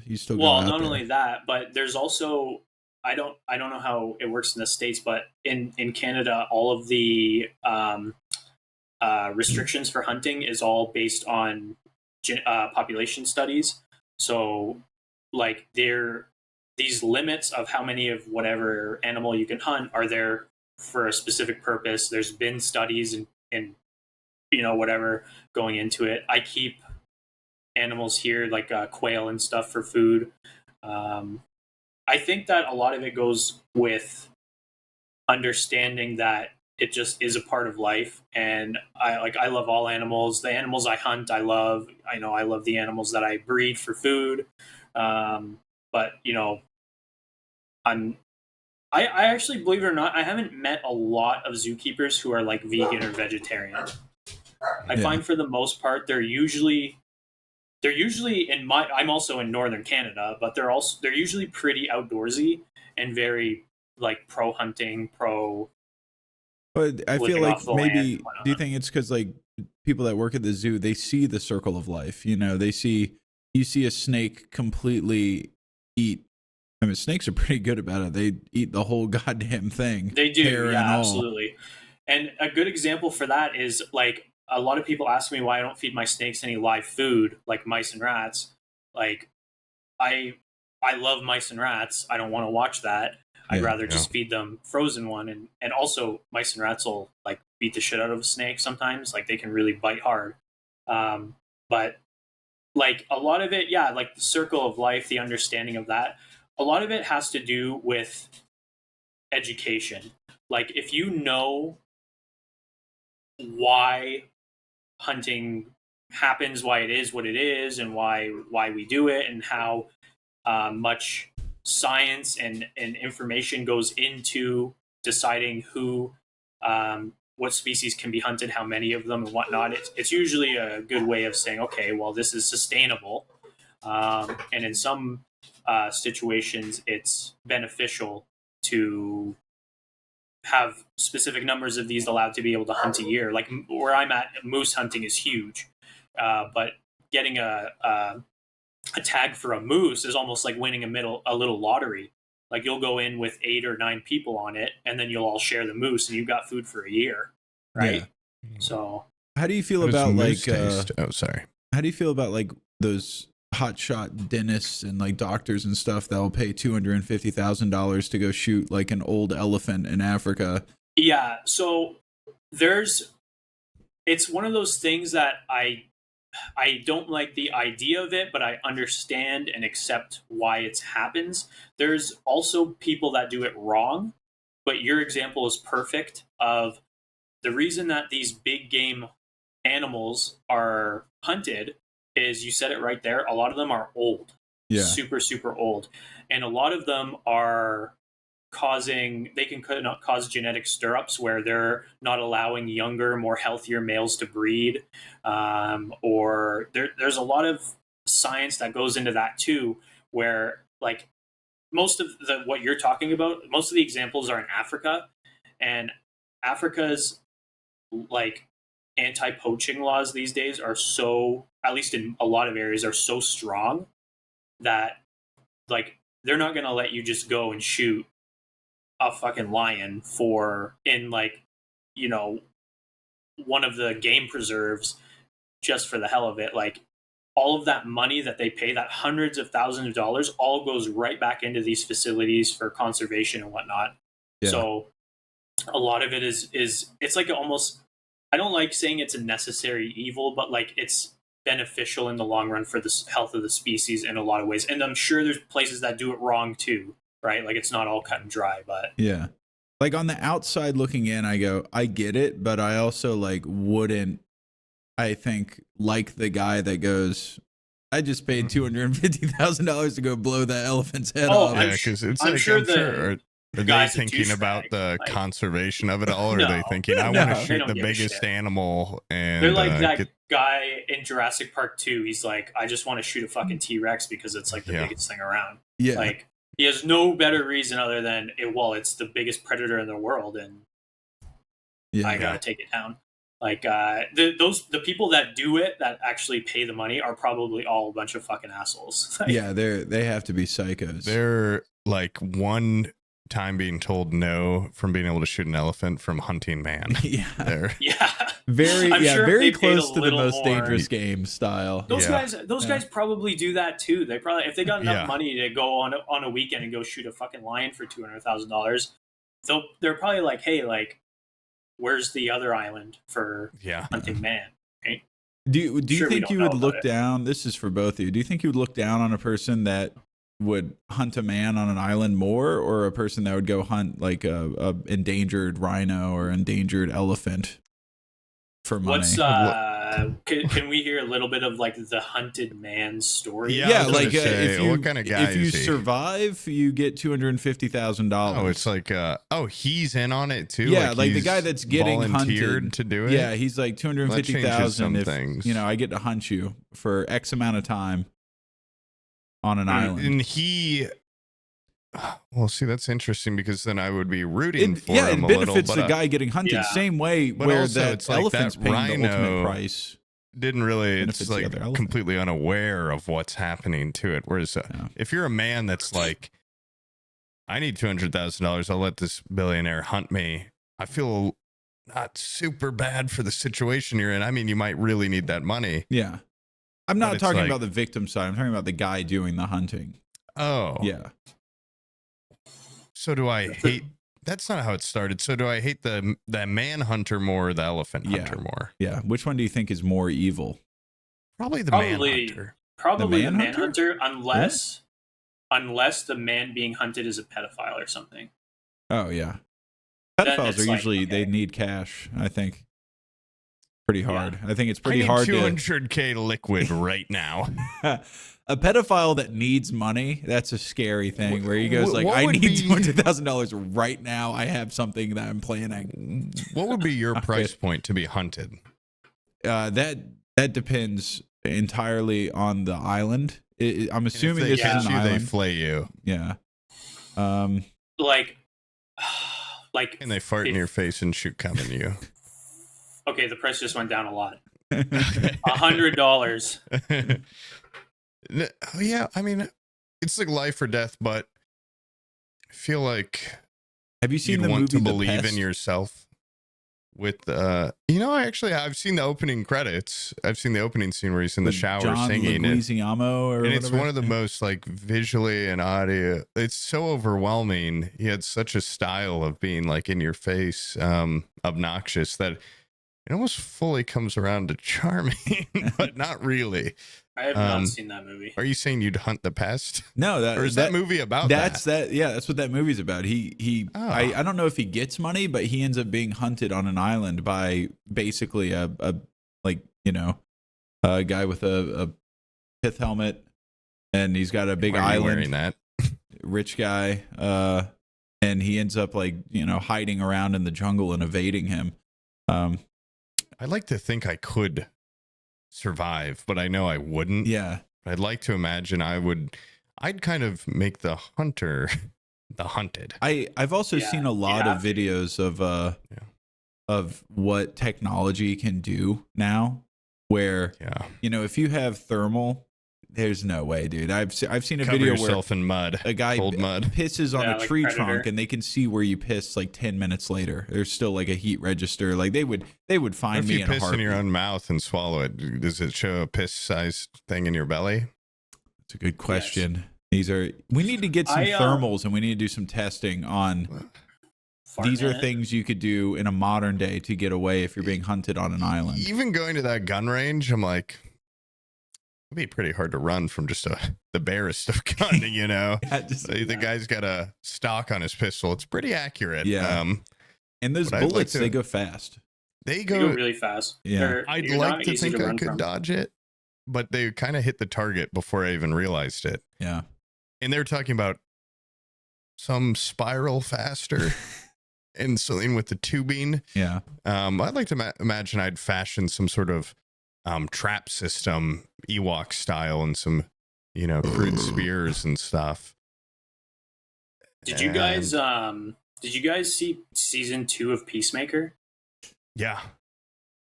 You still go out not there. only that, but there's also I don't know how it works in the States, but in Canada, all of the restrictions for hunting is all based on population studies. So these limits of how many of whatever animal you can hunt are there for a specific purpose. There's been studies and whatever going into it. I keep animals here like quail and stuff for food. I think that a lot of it goes with understanding that it just is a part of life. And I love all animals. The animals I hunt, I love. I love the animals that I breed for food. But I actually, believe it or not, I haven't met a lot of zookeepers who are like vegan or vegetarian. I find for the most part they're usually I'm also in northern Canada, but they're usually pretty outdoorsy and very like pro hunting, pro. But I feel like maybe, do you think it's because like people that work at the zoo, they see the circle of life? You see a snake completely eat. I mean, snakes are pretty good about it. They eat the whole goddamn thing. They do, yeah, absolutely. And a good example for that is like a lot of people ask me why I don't feed my snakes any live food like mice and rats. Like I love mice and rats. I don't want to watch that. I'd rather just feed them frozen one. And also mice and rats will like beat the shit out of a snake sometimes. Like they can really bite hard. But like a lot of it, like the circle of life, the understanding of that, a lot of it has to do with education. Like if you know why hunting happens, why it is what it is, and why we do it, and how much science and information goes into deciding what species can be hunted, how many of them, and whatnot. It's usually a good way of saying, okay, well, this is sustainable, and in some situations, it's beneficial to have specific numbers of these allowed to be able to hunt a year. Like where I'm at, moose hunting is huge, but getting a tag for a moose is almost like winning a little lottery. Like you'll go in with 8 or 9 people on it, and then you'll all share the moose, and you've got food for a year, right? Yeah. So, how do you feel about like? Sorry. How do you feel about like those hotshot dentists and like doctors and stuff that will pay $250,000 to go shoot like an old elephant in Africa? Yeah, so it's one of those things that I don't like the idea of it, but I understand and accept why it happens. There's also people that do it wrong, but your example is perfect of the reason that these big game animals are hunted is, you said it right there, a lot of them are old. Yeah. Super, super old. And a lot of them are they can cause genetic stirrups where they're not allowing younger, more healthier males to breed. Or there's a lot of science that goes into that too, where like most of what you're talking about, most of the examples are in Africa, and Africa's like anti-poaching laws these days are so, at least in a lot of areas, are so strong that like they're not going to let you just go and shoot a fucking lion in like, one of the game preserves just for the hell of it. Like all of that money that they pay, that hundreds of thousands of dollars, all goes right back into these facilities for conservation and whatnot. Yeah. So a lot of it is it's like almost, I don't like saying it's a necessary evil, but like it's beneficial in the long run for the health of the species in a lot of ways. And I'm sure there's places that do it wrong too, right? Like it's not all cut and dry, but yeah. Like on the outside looking in, I go, I get it, but I also like wouldn't, I think, like the guy that goes, I just paid $250,000 to go blow that elephant's head off. Yeah, because I'm sure are they thinking about the conservation of it all, or are they thinking, I want to shoot the biggest animal? And they're like that guy in Jurassic Park 2. He's like, I just want to shoot a fucking T-Rex because it's like the biggest thing around. Yeah. Like he has no better reason other than it's the biggest predator in the world, and I gotta take it down. Like the people that do it, that actually pay the money, are probably all a bunch of fucking assholes. Like, yeah, they have to be psychos. They're like one time being told no from being able to shoot an elephant from hunting man. Yeah. Yeah. Very close to the most dangerous game style. Those guys probably do that too. They probably, if they got enough money to go on a weekend and go shoot a fucking lion for $200,000, they're probably like, hey, like, where's the other island for hunting man? Right? Do you think you would look down? This is for both of you. Do you think you would look down on a person that would hunt a man on an island more, or a person that would go hunt like a endangered rhino or endangered elephant for money? What's can we hear a little bit of like the hunted man story? Yeah, like say, if you what kind of guy if you is he? survive, you get $250,000. Oh, it's like he's in on it too. Yeah, like the guy that's getting volunteered hunted to do it. Yeah, he's like $250,000 if things. I get to hunt you for X amount of time on an island. And he, well, see, that's interesting because then I would be rooting for him it a benefits little. the guy getting hunted. Yeah. Same way But where also, that it's like elephant's that paying the ultimate rhino price. didn't really. Benefits It's the like other elephant. completely unaware of what's happening to it. Whereas if you're a man that's like, I need $200,000, I'll let this billionaire hunt me. I feel not super bad for the situation you're in. I mean, you might really need that money. Yeah. I'm But not it's talking like- about the victim side. I'm talking about the guy doing the hunting. Oh, Yeah. So do I hate? That's not how it started. So do I hate the man hunter more or the elephant Yeah. hunter more? Yeah. Which one do you think is more evil? Probably the man Probably- hunter. Probably The the manhunter? manhunter, unless the man being hunted is a pedophile or something. Oh, yeah. Then Pedophiles it's are like, usually, they okay. need cash, I think. Pretty hard. I think it's I pretty need hard to. $200K liquid right now. A pedophile that needs money, that's a scary thing where he goes like, What I would need be- $200,000 right now. I have something that I'm planning. What would be your price point to be hunted? That depends entirely on the island. I'm assuming And if this they is catch an you, they island. flay you, Yeah. Like, and they fart in your face and shoot cum in you. okay, the price just went down a lot. $100. Oh, yeah, I mean, it's like life or death, but I feel like Have you seen you'd the want movie to The believe Pest? in yourself. With I've seen the opening credits. I've seen the opening scene where he's in the With shower John singing, Leguizamo or and it's whatever? one of the most like visually and audio. It's so overwhelming. He had such a style of being like in your face, obnoxious that it almost fully comes around to charming, but not really. I have not seen that movie. Are you saying you'd hunt the pest? No, Or is that movie about that's that? Yeah, that's what that movie's about. I don't know if he gets money, but he ends up being hunted on an island by basically a guy with a pith helmet, and he's got a big Why are you island, wearing that? rich guy, and he ends up hiding around in the jungle and evading him. I'd like to think I could survive, but I know I wouldn't. Yeah. I'd like to imagine I'd kind of make the hunter the hunted. I've also Yeah, seen a lot yeah. of videos of what technology can do now, where Yeah. if you have thermal, there's no way, dude. I've seen a Cover video where yourself in mud. a guy cold mud. pisses on Yeah, a like tree Predator. trunk, and they can see where you pissed like 10 minutes later. There's still like a heat register. Like they would What find if me you in a piss in heartbeat. your own mouth and swallow it? Does it show a piss-sized thing in your belly? It's a good question. We need to get some thermals, and we need to do some testing on. These are things you could do in a modern day to get away if you're being hunted on an island. Even going to that gun range, I'm like, it'd be pretty hard to run from just the barest of gun, Yeah, The guy's got a stock on his pistol. It's pretty accurate. Yeah. And those but I'd like bullets, to- they go fast. They They go go really fast. Yeah. I'd You're like not to easy think I run could from. dodge it, but they kind of hit the target before I even realized it. Yeah. And they're talking about some spiral faster and something with the tubing. Yeah. I'd like to imagine I'd fashion some sort of trap system, Ewok style, and some, crude spears and stuff. Did you guys see season 2 of Peacemaker? Yeah.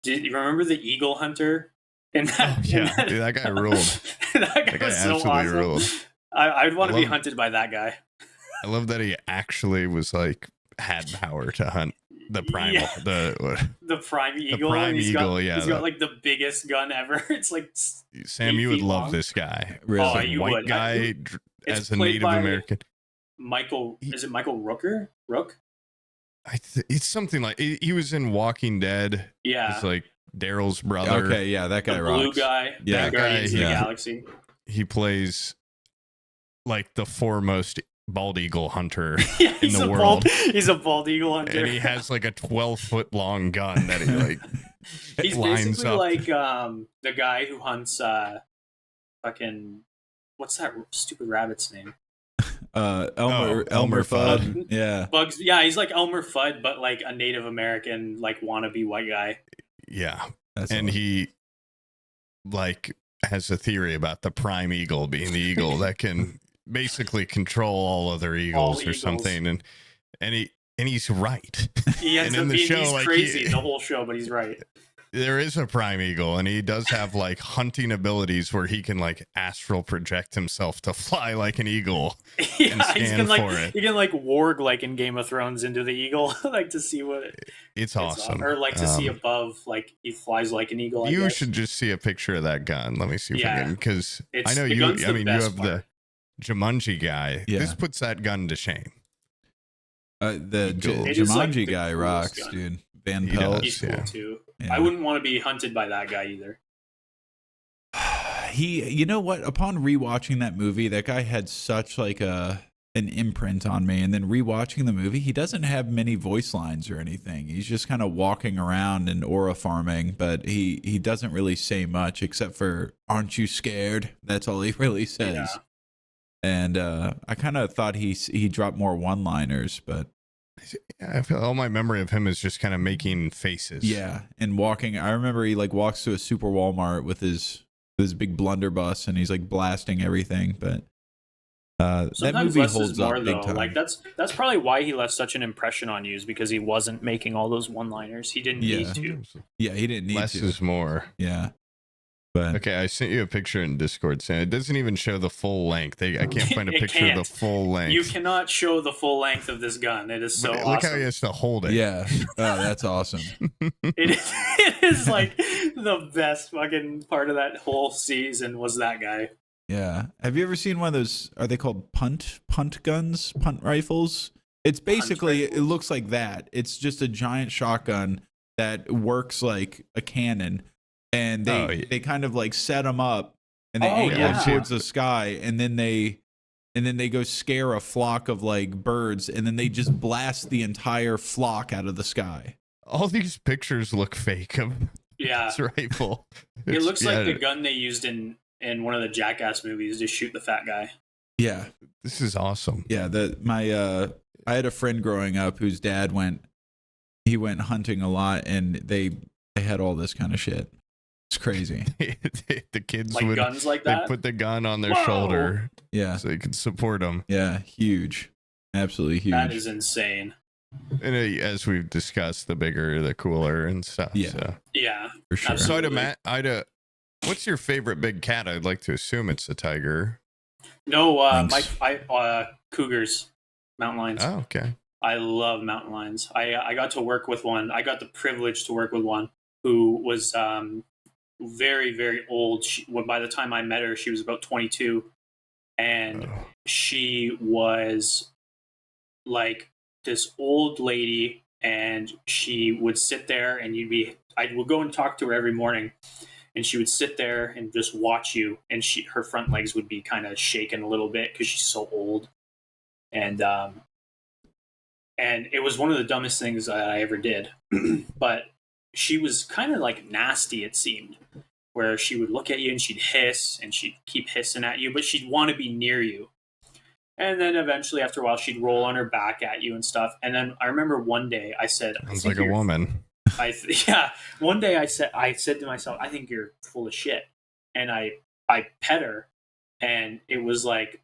Did you remember the eagle hunter? In that, Oh, yeah. Dude, that guy ruled. that guy was so absolutely awesome. ruled. I'd want to be love- hunted by that guy. I love that he actually was like had power to hunt the primal, Yeah. The prime eagle. prime and he's eagle, got, yeah, He's that- got like the biggest gun ever. It's like Sam. 8 You would feet love long. this guy. Really? Oh, Like you white would. guy It's as a played Native by American. Michael. Is it Michael Rooker? Rook? It's something like he was in Walking Dead. Yeah. It's like Daryl's brother. Okay. Yeah. That The guy blue rocks. guy. Yeah. Yeah. Guardians of the Yeah. Galaxy. He plays like the foremost bald eagle hunter Yeah, in the world. He's a bald eagle hunter. And he has like a 12-foot long gun that he like he's lines basically up. like the guy who hunts fucking what's that stupid rabbit's name? Elmer Fudd. Yeah. Bugs. Yeah, he's like Elmer Fudd, but like a Native American, like wannabe white guy. Yeah. That's and awesome. he like has a theory about the prime eagle being the eagle that can basically control all other eagles something. And he's right. He ends up being he's like, crazy the whole show, but he's right. There is a prime eagle, and he does have like hunting abilities where he can like astral project himself to fly like an eagle. Yeah, he can like warg like in Game of Thrones into the eagle, like to see what it's awesome, or like to see above, like he flies like an eagle. You should just see a picture of that gun. Let me see if I can, because I know you. I mean, you have the Jumanji guy. Yeah. This puts that gun to shame. The Jumanji guy rocks, gun. Dude. Van Pelt. He's cool too. Yeah. I wouldn't want to be hunted by that guy either. You know what? Upon rewatching that movie, that guy had such like an imprint on me. And then rewatching the movie, he doesn't have many voice lines or anything. He's just kind of walking around and aura farming, but he doesn't really say much except for "Aren't you scared?" That's all he really says. Yeah. And I kind of thought he dropped more one-liners, but. I feel all my memory of him is just kind of making faces. Yeah, and walking. I remember he like walks to a super Walmart with his big blunderbuss, and he's like blasting everything. But that movie holds up big time. Like that's probably why he left such an impression on you, is because he wasn't making all those one-liners. He didn't need to. Yeah, he didn't need Less to. Less is more. Yeah. But okay, I sent you a picture in Discord, Sam. It doesn't even show the full length. I can't find a picture of the full length. You cannot show the full length of this gun. It is so awesome. Look how he has to hold it. Yeah. Oh, that's awesome. It is like the best fucking part of that whole season was that guy. Yeah. Have you ever seen one of those, are they called punt guns? Punt rifles? It's basically, it looks like that. It's just a giant shotgun that works like a cannon. And they kind of like set them up and they aim them towards the sky, and then they go scare a flock of like birds, and then they just blast the entire flock out of the sky. All these pictures look fake of this rifle. It looks like the gun they used in one of the Jackass movies to shoot the fat guy. Yeah, this is awesome. Yeah, I had a friend growing up whose dad went hunting a lot, and they had all this kind of shit. It's crazy. The kids like would guns like that? They'd put the gun on their shoulder, so they could support them. Yeah, huge, absolutely huge. That is insane. And as we've discussed, the bigger, the cooler, and stuff. Yeah, so. Yeah, for sure. So what's your favorite big cat? I'd like to assume it's a tiger. No, cougars, mountain lions. Oh, okay. I love mountain lions. I got to work with one. I got the privilege to work with one who was very, very old. By the time I met her, she was about 22, and she was like this old lady, and she would sit there, and I would go and talk to her every morning, and she would sit there and just watch you, and her front legs would be kind of shaking a little bit because she's so old, and it was one of the dumbest things I ever did, but she was kind of like nasty, it seemed, where she would look at you and she'd hiss, and she'd keep hissing at you, but she'd want to be near you. And then eventually, after a while, she'd roll on her back at you and stuff. And then I remember one day I said, "Sounds like a woman." One day I said to myself, "I think you're full of shit." And I pet her, and it was like,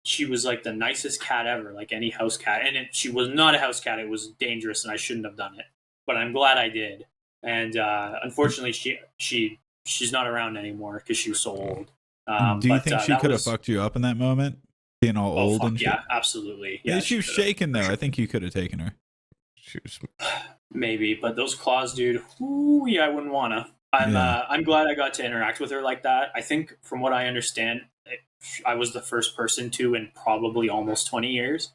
she was like the nicest cat ever, like any house cat. And she was not a house cat. It was dangerous, and I shouldn't have done it. But I'm glad I did. And unfortunately, she's not around anymore because she was so old. Do you think she could have fucked you up in that moment, being all old and shit? Yeah, absolutely. Yeah, she was shaking though. I think you could have taken her. She was maybe, but those claws, dude. Ooh, yeah, I wouldn't wanna. I'm glad I got to interact with her like that. I think, from what I understand, I was the first person to in probably almost 20 years,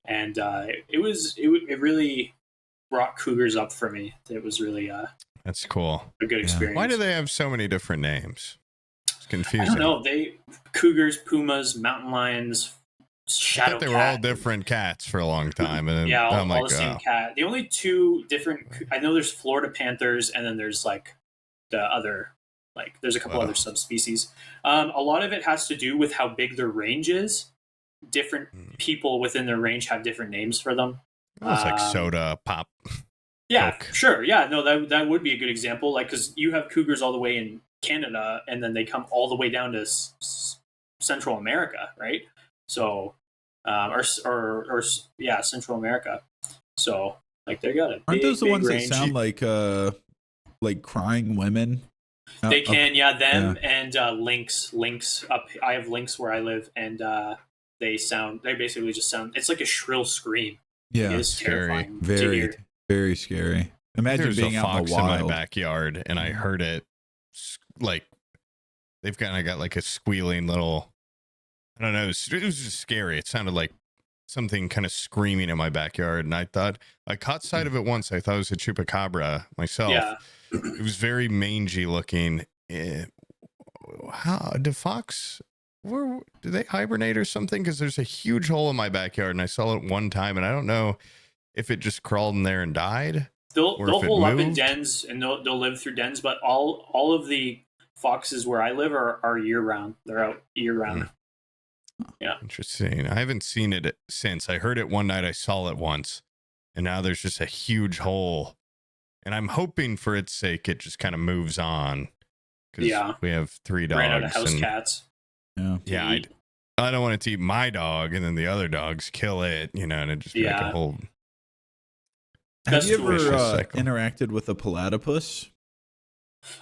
and it really brought cougars up for me. It was really that's cool. A good experience. Why do they have so many different names? confusing. I don't know. Cougars, pumas, mountain lions, shadow I thought they were all different cats for a long time, and then I'm all like, the same cat. The only two different, I know there's Florida panthers, and then there's like the other, like there's a couple other subspecies. A lot of it has to do with how big their range is. Different people within their range have different names for them. It's like soda pop. Yeah, Coke. sure. Yeah, no, that would be a good example. Like, because you have cougars all the way in Canada, and then they come all the way down to Central America, right? So, or yeah, Central America. So, like, they got a big, aren't those the ones range. that sound like crying women? They can, them and lynx. Up, I have lynx where I live, and they basically just sound. It's like a shrill scream. Yeah, it's terrifying. Very, very scary. Imagine There's being a out in fox the wild in my backyard, and I heard it like they've kind of got like a squealing little. I don't know. It was just scary. It sounded like something kind of screaming in my backyard, and I caught sight of it once. I thought it was a chupacabra myself. Yeah. It was very mangy looking. How do fox? Do they hibernate or something? Because there's a huge hole in my backyard, and I saw it one time, and I don't know if it just crawled in there and died. They'll hole up in dens, and they'll live through dens. But all of the foxes where I live are year round. They're out year round. Yeah, interesting. I haven't seen it since. I heard it one night. I saw it once, and now there's just a huge hole. And I'm hoping for its sake it just kind of moves on. Because we have 3 dogs. Ran out of house cats. Yeah. I don't want it to eat my dog, and then the other dogs kill it, and it just make a whole. Have you ever interacted with a platypus?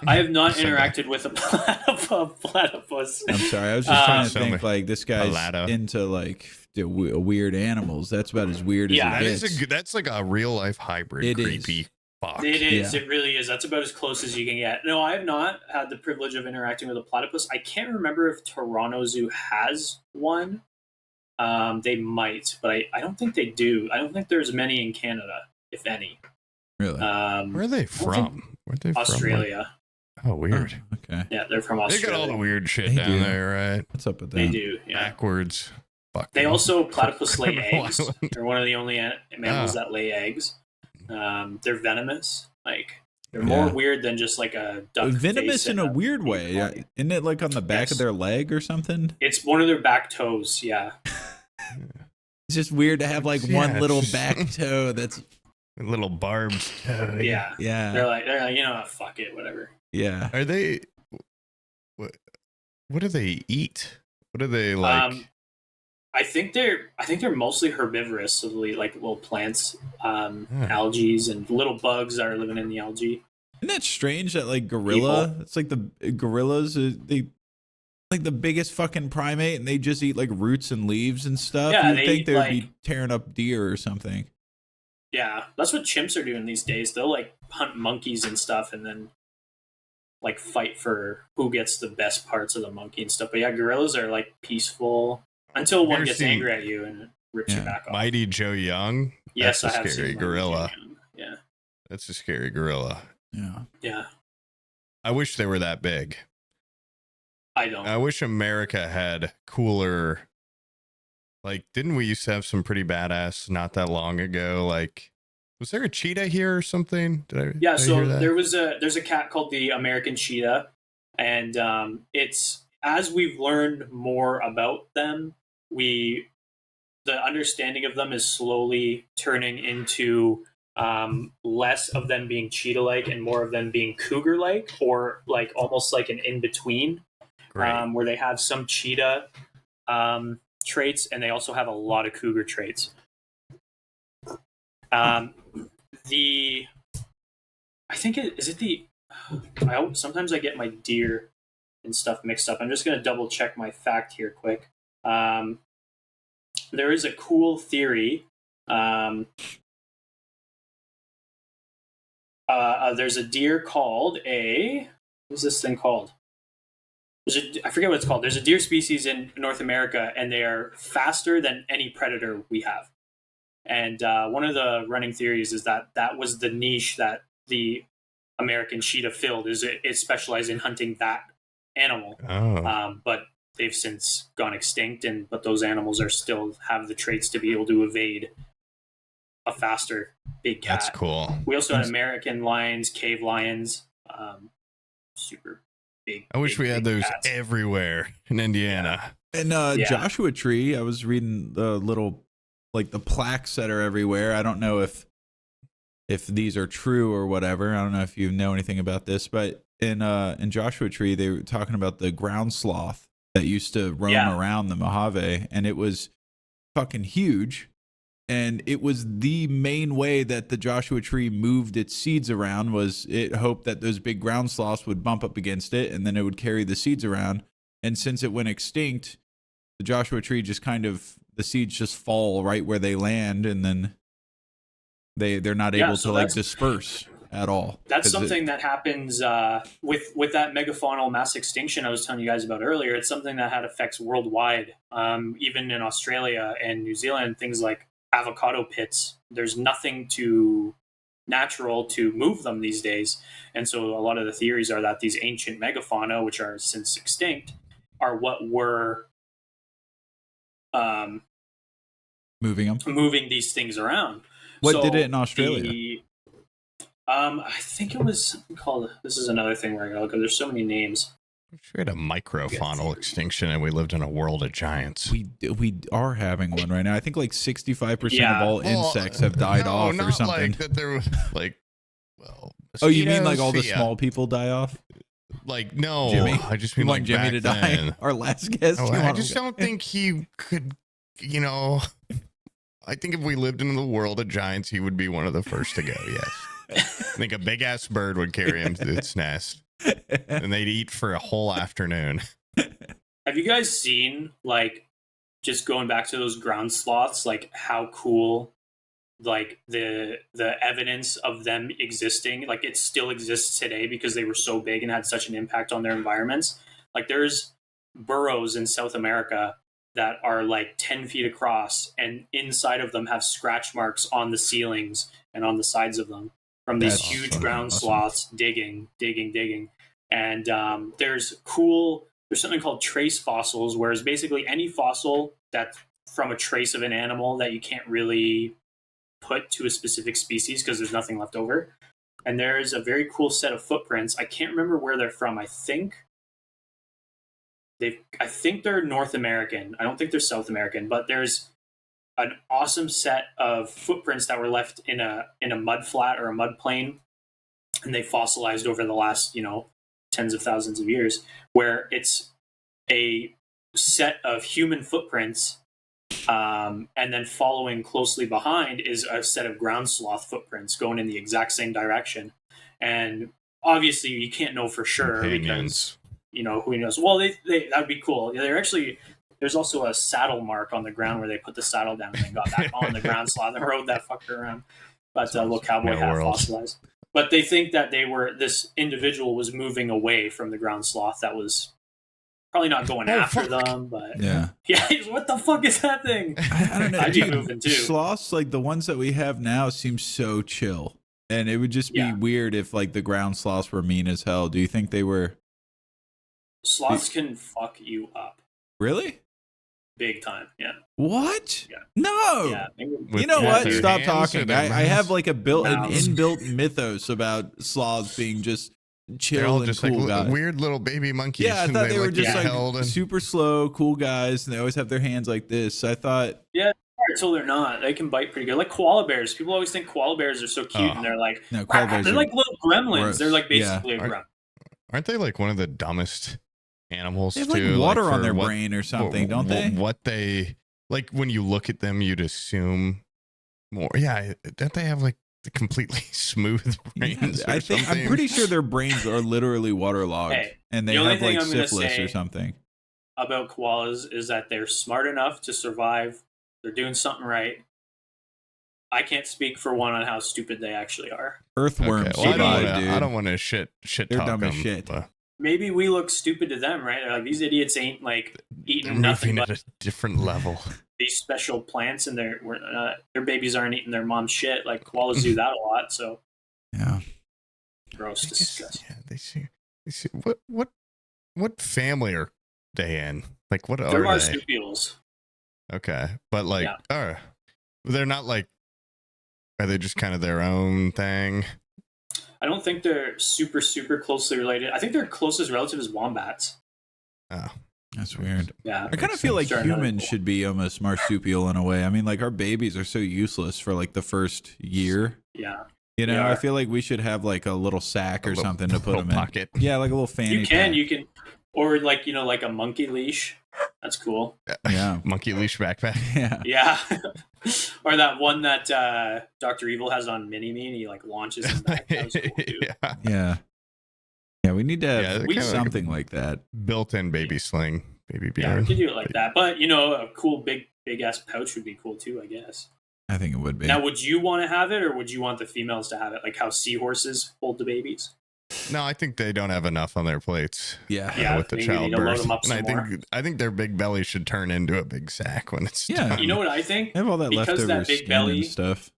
I have not interacted with a platypus. I'm sorry. I was just trying to think, like, this guy's into, like, weird animals. That's about as weird as it gets. That's like a real-life hybrid creepy fuck. It is. Yeah. It really is. That's about as close as you can get. No, I have not had the privilege of interacting with a platypus. I can't remember if Toronto Zoo has one. They might, but I don't think they do. I don't think there's many in Canada, if any. Really? Where are they from? Australia. Oh, weird. Oh, okay. Yeah, they're from Australia. They got all the weird shit down there, right? What's up with that? They do. Yeah. Backwards. They also platypus lay eggs. They're one of the only mammals that lay eggs. They're venomous. Like, they're more weird than just like a duck. Venomous in a weird way. Yeah. Isn't it like on the back of their leg or something? It's one of their back toes. Yeah. It's just weird to have like one little back toe that's a little barbed toe. Yeah. Yeah. They're like, fuck it, whatever. Yeah. Are they? What do they eat? What do they like? I think they're mostly herbivorous, so like little plants, algae, and little bugs that are living in the algae. Isn't that strange that like gorilla? It's like the gorillas, they like the biggest fucking primate, and they just eat like roots and leaves and stuff. Yeah, You'd think they would be tearing up deer or something. Yeah, that's what chimps are doing these days. They'll like hunt monkeys and stuff, and then like fight for who gets the best parts of the monkey and stuff. But yeah, gorillas are like peaceful until one gets angry at you and rips your back off. Mighty Joe Young. Yes, that's I have a scary seen gorilla. Yeah, that's a scary gorilla. Yeah. I wish they were that big. I don't. I wish America had cooler. Like, didn't we used to have some pretty badass not that long ago? Like, was there a cheetah here or something? Did I so hear that? there's a cat called the American cheetah, and it's as we've learned more about them, the understanding of them is slowly turning into less of them being cheetah-like and more of them being cougar-like, or like almost like an in-between, where they have some cheetah traits and they also have a lot of cougar traits. I think sometimes I get my deer and stuff mixed up. I'm just going to double check my fact here quick. There is a cool theory. There's a deer called what's this thing called? I forget what it's called. There's a deer species in North America, and they are faster than any predator we have. And one of the running theories is that was the niche that the American cheetah filled. Is it specialized in hunting that animal. But they've since gone extinct, but those animals are still have the traits to be able to evade a faster big cat. That's cool. We also had American lions, cave lions, super big. I wish we had those cats everywhere in Indiana. Yeah. And Joshua Tree, I was reading the little, like the plaques that are everywhere. I don't know if these are true or whatever. I don't know if you know anything about this, but in Joshua Tree, they were talking about the ground sloth that used to roam around the Mojave, and it was fucking huge. And it was the main way that the Joshua Tree moved its seeds around, was it hoped that those big ground sloths would bump up against it, and then it would carry the seeds around. And since it went extinct, the Joshua Tree just kind of, the seeds just fall right where they land, and then they're not able to like disperse at all. That's something that happens with that megafaunal mass extinction I was telling you guys about earlier. It's something that had effects worldwide, even in Australia and New Zealand. Things like avocado pits, there's nothing natural to move them these days, and so a lot of the theories are that these ancient megafauna, which are since extinct, are what were moving these things around. What did it in Australia? I think it was something called, this is another thing where I gotta look at, there's so many names. We had a microfaunal extinction, and we lived in a world of giants. We are having one right now. I think like 65% of all insects have died off or something. Like that there was like, well, oh, you mean like all the small people die off? Like, no, Jimmy? I just mean you like want Jimmy to die. Then. Our last guest. I just don't think he could. I think if we lived in the world of giants, he would be one of the first to go. Yes, I think a big ass bird would carry him to its nest, and they'd eat for a whole afternoon. Have you guys seen, like, just going back to those ground sloths, like how cool, like the evidence of them existing, like it still exists today because they were so big and had such an impact on their environments. Like there's burrows in South America that are like 10 feet across, and inside of them have scratch marks on the ceilings and on the sides of them from these huge ground sloths digging. And there's something called trace fossils, whereas basically any fossil that's from a trace of an animal that you can't really put to a specific species because there's nothing left over. And there's a very cool set of footprints. I can't remember where they're from. I think they're North American. I don't think they're South American, but there's an awesome set of footprints that were left in a mud flat or a mud plain, and they fossilized over the last, tens of thousands of years, where it's a set of human footprints, and then following closely behind is a set of ground sloth footprints going in the exact same direction. And obviously you can't know for sure because who knows. Well, they that'd be cool. There's also a saddle mark on the ground where they put the saddle down and then got back on the ground sloth and rode that fucker around. But a little cowboy hat fossilized. But they think that this individual was moving away from the ground sloth that was probably not going after them, but yeah, what the fuck is that thing? I don't know. I'd be moving too. Sloths, like the ones that we have now, seem so chill, and it would just be weird if like the ground sloths were mean as hell. Do you think they were? Sloths can fuck you up. Really? Big time, yeah. What? Yeah. No. Yeah, you know what? Stop talking. I have like an inbuilt mythos about sloths being just chill and just cool like guys. Weird little baby monkeys. Yeah, I thought they were just like super slow, cool guys, and they always have their hands like this. I thought. Yeah, until they're not. They can bite pretty good. Like koala bears. People always think koala bears are so cute, and they're like, no, koala bears they're like little gremlins. Gross. They're like basically a gremlin. Aren't they like one of the dumbest animals they have like water on their brain or something, don't they? What they like when you look at them, you'd assume more. Yeah, don't they have like the completely smooth brains? I think I'm pretty sure their brains are literally waterlogged, and they have like syphilis or something. About koalas is that they're smart enough to survive. They're doing something right. I can't speak for one on how stupid they actually are. Earthworms survive, dude. I don't want to shit They're talk dumb them. as shit. Maybe we look stupid to them, right? Like these idiots ain't like eating nothing at but a different level. These special plants, and their babies aren't eating their mom's shit. Like koalas do that a lot. So yeah, gross, disgusting. Yeah, they see what family are they in? Like, what They're are they? marsupials. Okay, but like, they're not like. Are they just kind of their own thing? I don't think they're super closely related. I think their closest relative is wombats. Oh, that's weird. Yeah, I kind of feel like humans should be almost marsupial in a way. I mean, like our babies are so useless for like the first year. Yeah. You know, I feel like we should have like a little sack or something to put them in. Pocket. Yeah, like a little fanny. You can, or like like a monkey leash. That's cool. Yeah, monkey leash backpack. Yeah. Or that one that Dr. Evil has on Mini-Me, and he like launches him back. That was cool too. Yeah, we need to have something like that. Built-in baby sling, baby Bjorn. Yeah, we could do it like that. But a cool big ass pouch would be cool too, I guess. I think it would be. Now, would you want to have it, or would you want the females to have it, like how seahorses hold the babies? No, I think they don't have enough on their plates. Yeah, with the childbirth. And I think their big belly should turn into a big sack when it's done. You know what I think? They have all that because leftover that big skin belly and stuff.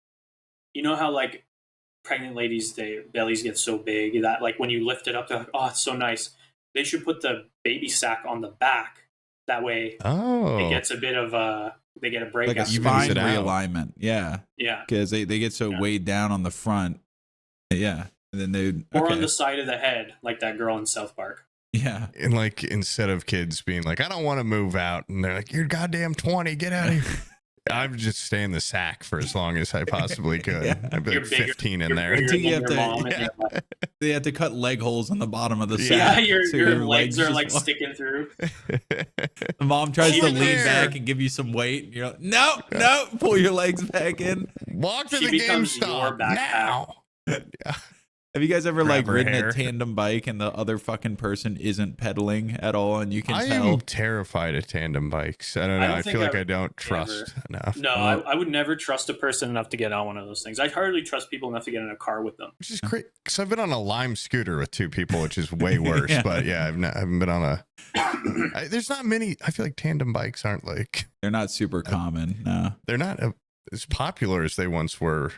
You know how like pregnant ladies, their bellies get so big that like when you lift it up, they're like, oh, it's so nice. They should put the baby sack on the back. That way, it gets a bit of they get a break, like a spine realignment. Yeah, because they get so weighed down on the front. Yeah, and then they or on the side of the head, like that girl in South Park. Yeah, and like instead of kids being like, I don't want to move out, and they're like, you're goddamn 20, get out of here. I would just stay in the sack for as long as I possibly could. I'd be like 15 in there. Until you have to, they have to cut leg holes on the bottom of the sack. Yeah, your legs are like sticking through. The mom tries to lean back and give you some weight. And you're like, no, pull your legs back in. Walk to the GameStop now. Have you guys ever like ridden a tandem bike and the other fucking person isn't pedaling at all, and you can tell? I am terrified of tandem bikes. I don't know. I feel like I don't trust enough. No, I would never trust a person enough to get on one of those things. I hardly trust people enough to get in a car with them. Which is great because I've been on a Lime scooter with two people, which is way worse. But I haven't been on a. There's not many. I feel like tandem bikes aren't like. They're not super common. No, they're not as popular as they once were.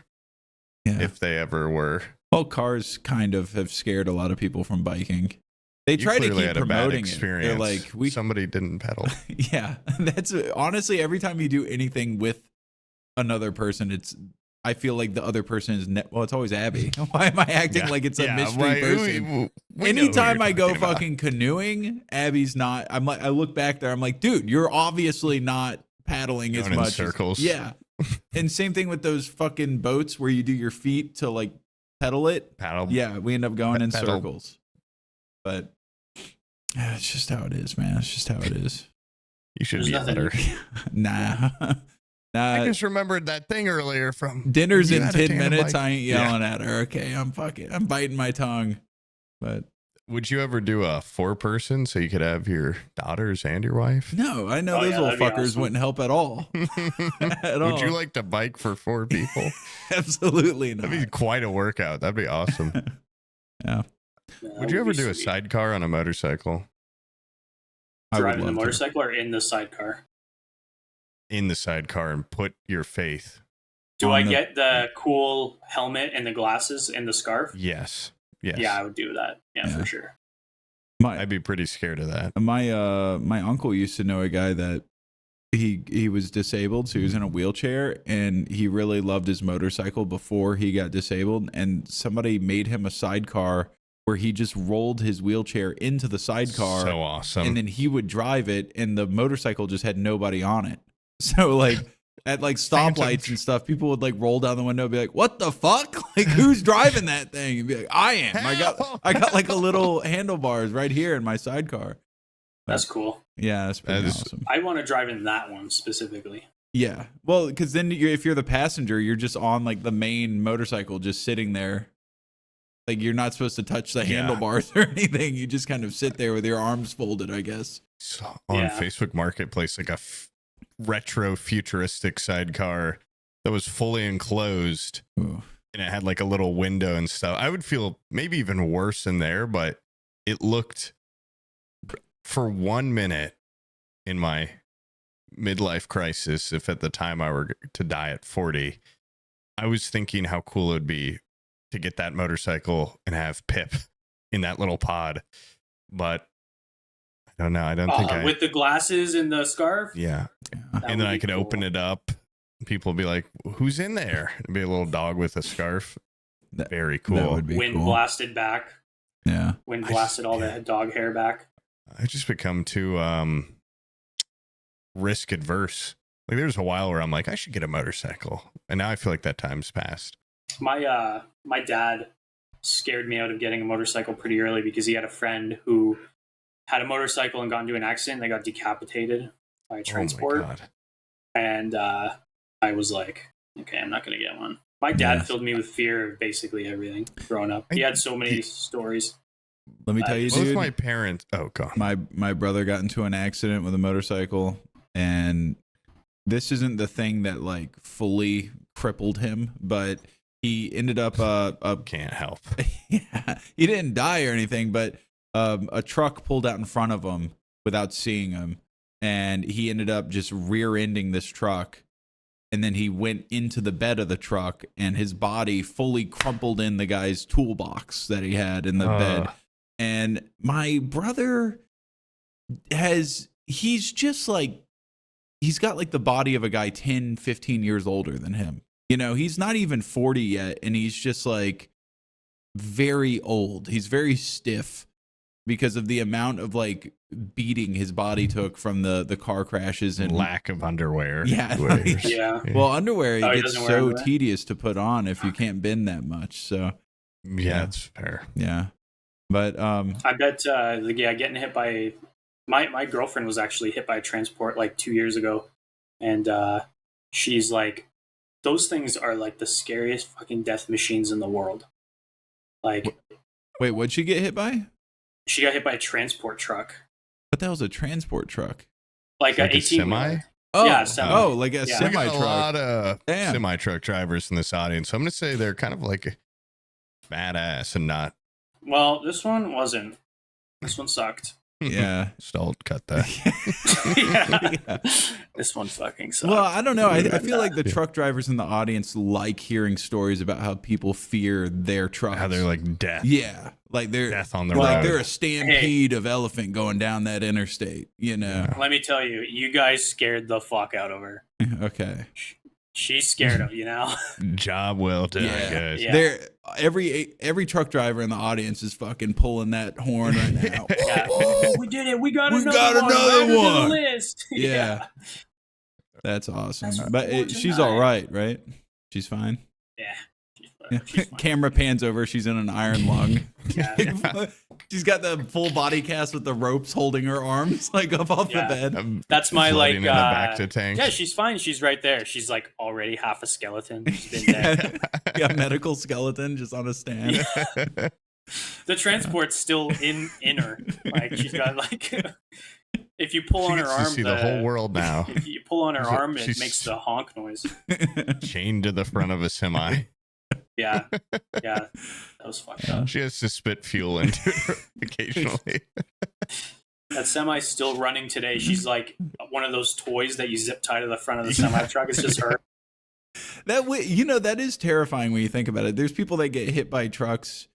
Yeah. If they ever were. Well, cars kind of have scared a lot of people from biking. They try to keep promoting it. They're like, somebody didn't pedal. Yeah, that's honestly every time you do anything with another person, I feel like the other person is it's always Abby. Why am I acting like it's a mystery person? Anytime I go fucking canoeing, Abby's not. I look back there. I'm like, dude, you're obviously not paddling as much. Circles. Yeah, and same thing with those fucking boats where you do your feet to like. Paddle. Yeah, we end up going in circles. But it's just how it is, man. It's just how it is. You should be better. Nah. I just remembered that thing earlier from dinner's in 10 minutes. I ain't yelling at her. Okay, I'm biting my tongue. But would you ever do a 4-person so you could have your daughters and your wife? No, I know those little fuckers wouldn't help at all. Would you like to bike for 4 people? Absolutely not. That'd be quite a workout. That'd be awesome. Yeah. Would you ever do a sidecar on a motorcycle? Driving the motorcycle or in the sidecar? In the sidecar and put your faith. Do I get the cool helmet and the glasses and the scarf? Yes. Yes. Yeah, I would do that. Yeah, for sure. I'd be pretty scared of that. My uncle used to know a guy that he was disabled, so he was in a wheelchair, and he really loved his motorcycle before he got disabled, and somebody made him a sidecar where he just rolled his wheelchair into the sidecar. So awesome. And then he would drive it, and the motorcycle just had nobody on it. So like at like stoplights and stuff, people would like roll down the window and be like, what the fuck? Like, who's driving that thing? And be like, I am. I got like a little handlebars right here in my sidecar. That's cool. Yeah, that's pretty awesome. I want to drive in that one specifically. Yeah. Well, because then if you're the passenger, you're just on like the main motorcycle just sitting there. Like you're not supposed to touch the handlebars or anything. You just kind of sit there with your arms folded, I guess. So on Facebook Marketplace, like a retro futuristic sidecar that was fully enclosed. Ooh. And it had like a little window and stuff. I would feel maybe even worse in there, but it looked for 1 minute in my midlife crisis, if at the time I were to die at 40, I was thinking how cool it would be to get that motorcycle and have Pip in that little pod. But No, I don't think with the glasses and the scarf. Yeah, and then I could open it up. People would be like, "Who's in there?" It'd be a little dog with a scarf. Very cool. That would be Wind cool. blasted back. Yeah. Wind blasted all the dog hair back. I just become too risk adverse. Like there was a while where I'm like, I should get a motorcycle, and now I feel like that time's passed. My dad scared me out of getting a motorcycle pretty early because he had a friend who had a motorcycle and got into an accident. They got decapitated by a transport. Oh my God. And I was like, okay, I'm not going to get one. My dad filled me with fear of basically everything growing up. He had so many stories. Let me tell you, dude. Both my parents. Oh God. My brother got into an accident with a motorcycle, and this isn't the thing that like fully crippled him, but he ended up Can't help. Yeah, he didn't die or anything, but a truck pulled out in front of him without seeing him, and he ended up just rear-ending this truck, and then he went into the bed of the truck, and his body fully crumpled in the guy's toolbox that he had in the bed. And my brother he's just like, he's got like the body of a guy 10, 15 years older than him. You know, he's not even 40 yet, and he's just like very old. He's very stiff because of the amount of like beating his body took from the car crashes and lack of underwear. Yeah. Yeah. Well, underwear he gets doesn't so wear underwear? tedious to put on if you can't bend that much. So Yeah, that's fair. yeah. But I bet getting hit by my girlfriend was actually hit by a transport like 2 years ago, and she's like, those things are like the scariest fucking death machines in the world. Like, wait, what'd she get hit by? she got hit by a transport truck, But that was a transport truck. like an Like a 18 semi? Oh, Yeah, semi. oh, like a Yeah. We semi got a truck. lot of Damn. semi truck drivers in this audience, so I'm gonna say they're kind of like badass and not. Well, this one wasn't. This one sucked. Yeah. Stalled, cut that. Yeah. This one fucking sucked. Well, I don't know. I feel like the truck drivers in the audience like hearing stories about how people fear their trucks. How they're like death. yeah, like they're Death on the like road. they're a stampede of elephant going down that interstate. You know. Let me tell you, you guys scared the fuck out of her. Okay. She's scared of you now. Job well done, Yeah. guys. Yeah. There, every truck driver in the audience is fucking pulling that horn right now. Yeah. Oh, we did it. We got We another got one. another Added to the one. list. Yeah. That's awesome. That's But four she's tonight. all right, right? She's fine. Yeah. Yeah. She's fine. Camera pans over. She's in an iron lung. Yeah. She's got the full body cast with the ropes holding her arms like up off Yeah. the bed. I'm That's my floating like. in the back to tank. Yeah, she's fine. She's right there. She's like already half a skeleton. She's been dead. Yeah, medical skeleton just on a stand. The transport's still in her. Like she's got like. If you pull She on her gets to arm, see the whole world now. If you pull on her She's- arm, it she's- makes the honk noise. Chained to the front of a semi. Yeah, yeah, that was fucked up. She has to spit fuel into it occasionally. That semi's still running today. She's like one of those toys that you zip tie to the front of the semi truck. It's just her. That way, you know, that is terrifying when you think about it. There's people that get hit by trucks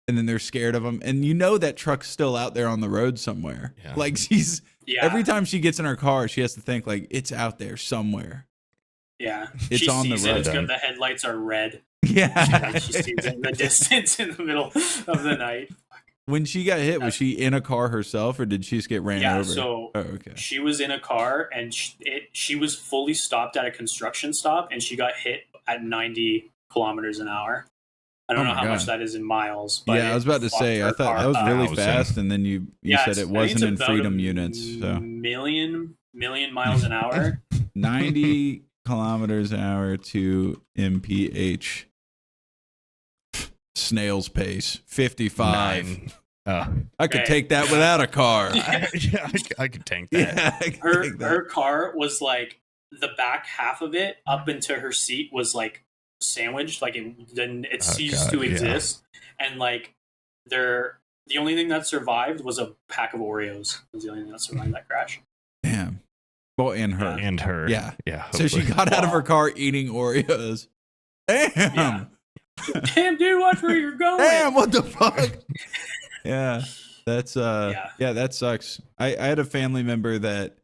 and then they're scared of them, and you know that truck's still out there on the road somewhere. Yeah. Like she's Yeah, every time she gets in her car, she has to think like it's out there somewhere. yeah. It's she on the sees road. it. It's good. The headlights are red. Yeah. Like she sees it in the distance in the middle of the night. When she got hit, was she in a car herself, or did she just get ran Yeah, over? so Oh, okay. she was in a car and she was fully stopped at a construction stop, and she got hit at 90 kilometers an hour. I don't Oh know my how much God. that is in miles. But Yeah, I was about to fucked say. I her thought car that was up. really 1,000. fast, and then you said it's- it I think wasn't it's in about freedom a units. So million miles an hour. 90 kilometers an hour to mph. Snail's pace, 55. 9. I could Okay. take that without a car. I could tank that. Yeah, I could her take that. her car was like the back half of it up into her seat was like sandwiched, like it ceased God, to yeah. exist, and like the only thing that survived was a pack of Oreos. Was the only thing that survived that crash. Damn. Well, and her. And her. Yeah. Yeah. So she hopefully. got out of her car eating Oreos. Damn. Yeah. Damn, dude, watch where you're going. Damn, what the fuck? Yeah. That's yeah, that sucks. I had a family member that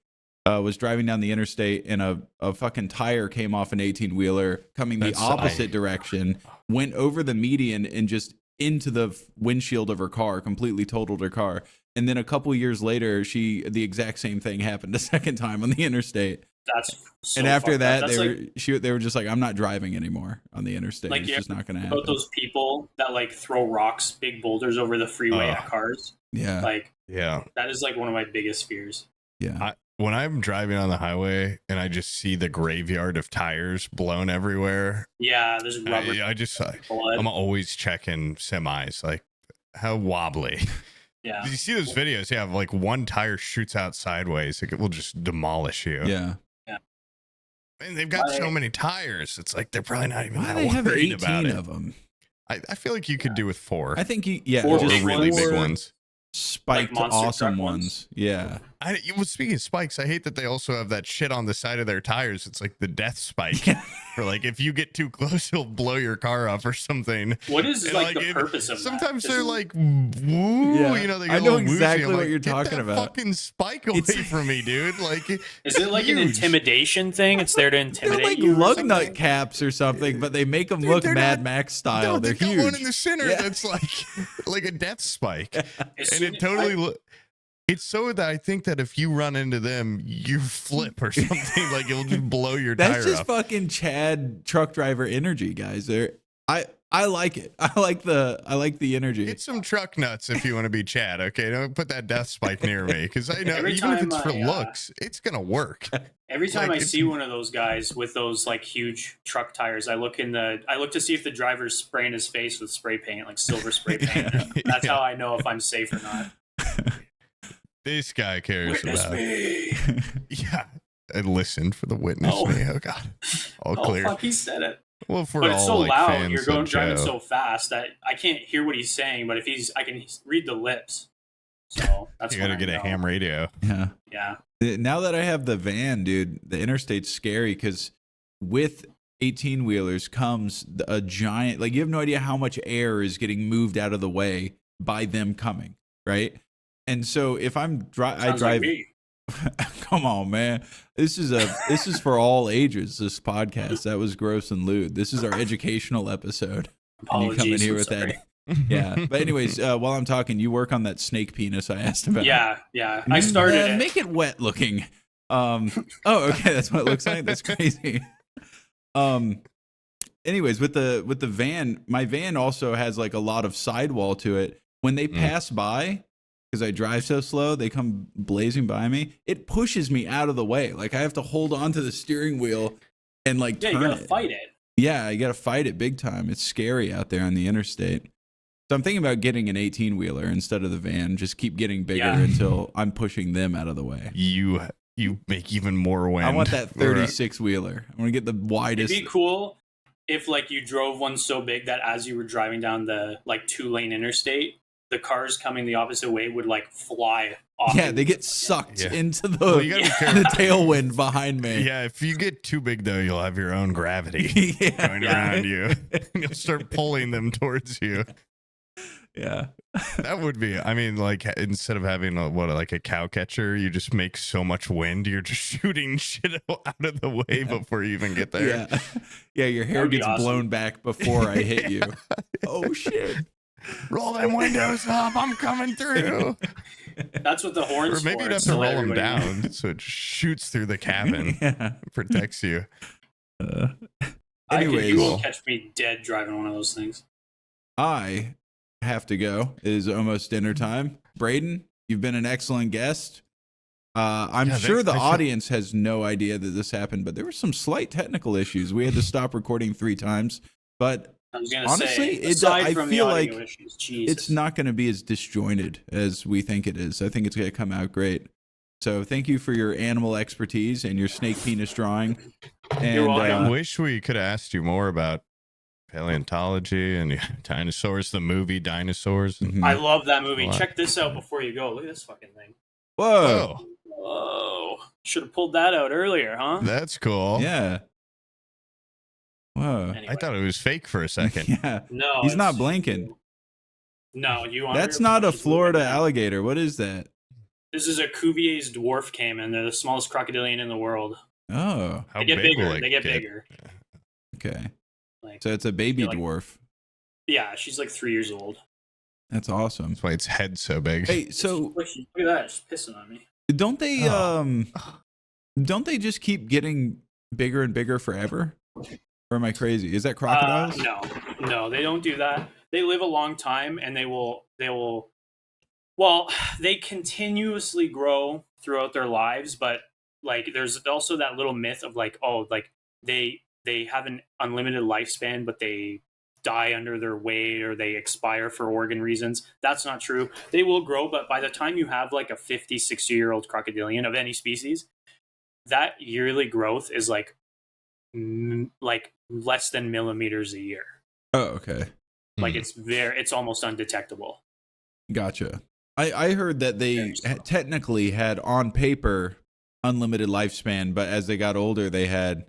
was driving down the interstate and a fucking tire came off an 18-wheeler coming the opposite direction, went over the median and just into the windshield of her car, completely totaled her car. And then a couple years later, the exact same thing happened a second time on the interstate. That's so and after that, they were just like, I'm not driving anymore on the interstate. Like, it's just not going to happen. About those people that like throw rocks, big boulders over the freeway at cars. Yeah. Like, yeah, that is like one of my biggest fears. Yeah. When I'm driving on the highway and I just see the graveyard of tires blown everywhere. Yeah, there's rubber. I'm always checking semis, like how wobbly. Yeah. You see those videos? Yeah, like one tire shoots out sideways, like it will just demolish you. Yeah. Yeah. And they've got so many tires. It's like they're probably not even that worried have 18 about it. Of them. I feel like you could do with 4. I think four really big ones. Spiked like awesome ones. Yeah. Speaking of spikes, I hate that they also have that shit on the side of their tires. It's like the death spike. Or like if you get too close, it'll blow your car off or something. What is the purpose of sometimes that? They're like, woo, you know, they get I know exactly what like, you're talking about. Fucking spike away from me, dude. Like, is it like an intimidation thing? It's there to intimidate you. They're like lug nut caps or something, but they make them look Mad Max style. They're huge. Got one in the center that's like a death spike, and it totally. It's so that I think that if you run into them, you flip or something. Like it'll just blow your tire That's just up. fucking Chad truck driver energy, guys. I like it. I like the energy. Get some truck nuts if you want to be Chad. Okay, don't put that death spike near me because I know even if it's for looks, it's gonna work. Every time I see one of those guys with those like huge truck tires, I look to see if the driver's spraying his face with spray paint, like silver spray paint. That's how I know if I'm safe or not. This guy cares Witness about me. Yeah, and listen for the witness me. Oh god, all clear. Fuck, he said it. Well, but it's so loud. You're driving Joe. so fast that I can't hear what he's saying. But if I can read the lips. So that's you gotta get a ham radio. Yeah. Yeah. Now that I have the van, dude, the interstate's scary because with 18-wheelers comes a giant. Like you have no idea how much air is getting moved out of the way by them coming, right? And so if I drive, like me. Come on, man. This is for all ages. This podcast that was gross and lewd. This is our educational episode. Apologies, and you come in here with that. Yeah. But anyways, while I'm talking, you work on that snake penis I asked about. Yeah. I started it. Make it wet looking. Oh, okay. That's what it looks like. That's crazy. Anyways, with the van, my van also has like a lot of sidewall to it. When they pass by, because I drive so slow, they come blazing by me. It pushes me out of the way. Like I have to hold on to the steering wheel and like turn you gotta fight it. Yeah, you gotta fight it big time. It's scary out there on the interstate. So I'm thinking about getting an 18-wheeler instead of the van. Just keep getting bigger until I'm pushing them out of the way. You make even more wind. I want that 36-wheeler. I want to get the widest. It'd be cool if like you drove one so big that as you were driving down the like 2-lane interstate, the cars coming the opposite way would like fly off. Yeah, they get sucked into the tailwind behind me. Yeah, if you get too big though, you'll have your own gravity going around you. You'll start pulling them towards you. Yeah. That would be, I mean, like instead of having like a cow catcher, you just make so much wind, you're just shooting shit out of the way before you even get there. Yeah, your hair gets blown back before I hit you. Oh shit. Roll them windows up, I'm coming through. That's what the horns Or maybe you'd have to roll them down so it just shoots through the cabin. Protects you. Anyways, you will catch me dead driving one of those things. I have to go. It is almost dinner time. Braden, you've been an excellent guest. I'm sure the audience has no idea that this happened, but there were some slight technical issues. We had to stop recording 3 times, but I was gonna honestly, say, I feel like issues, it's not going to be as disjointed as we think it is. I think it's going to come out great. So thank you for your animal expertise and your snake penis drawing. And I wish we could have asked you more about paleontology and dinosaurs, the movie Dinosaurs. Mm-hmm. I love that movie. Check this out before you go. Look at this fucking thing. Whoa. Should have pulled that out earlier, huh? That's cool. Yeah. Whoa. Anyway. I thought it was fake for a second. Yeah. No. He's not blinking. No, you want. That's not a Florida alligator. What is that? This is a Cuvier's dwarf caiman. They're the smallest crocodilian in the world. Oh, they get bigger. They get bigger. Okay. So it's a baby dwarf. Yeah, she's like 3 years old. That's awesome. That's why its head's so big. Hey, so look at that, it's pissing on me. Don't they just keep getting bigger and bigger forever? Or am I crazy? Is that crocodiles? No, they don't do that. They live a long time, and they will. Well, they continuously grow throughout their lives, but like there's also that little myth of like, oh, like they have an unlimited lifespan, but they die under their weight or they expire for organ reasons. That's not true. They will grow, but by the time you have like a 50, 60-year-old crocodilian of any species, that yearly growth is like less than millimeters a year. Oh, okay. Like it's almost undetectable. Gotcha. I heard that they technically had on paper unlimited lifespan, but as they got older, they had.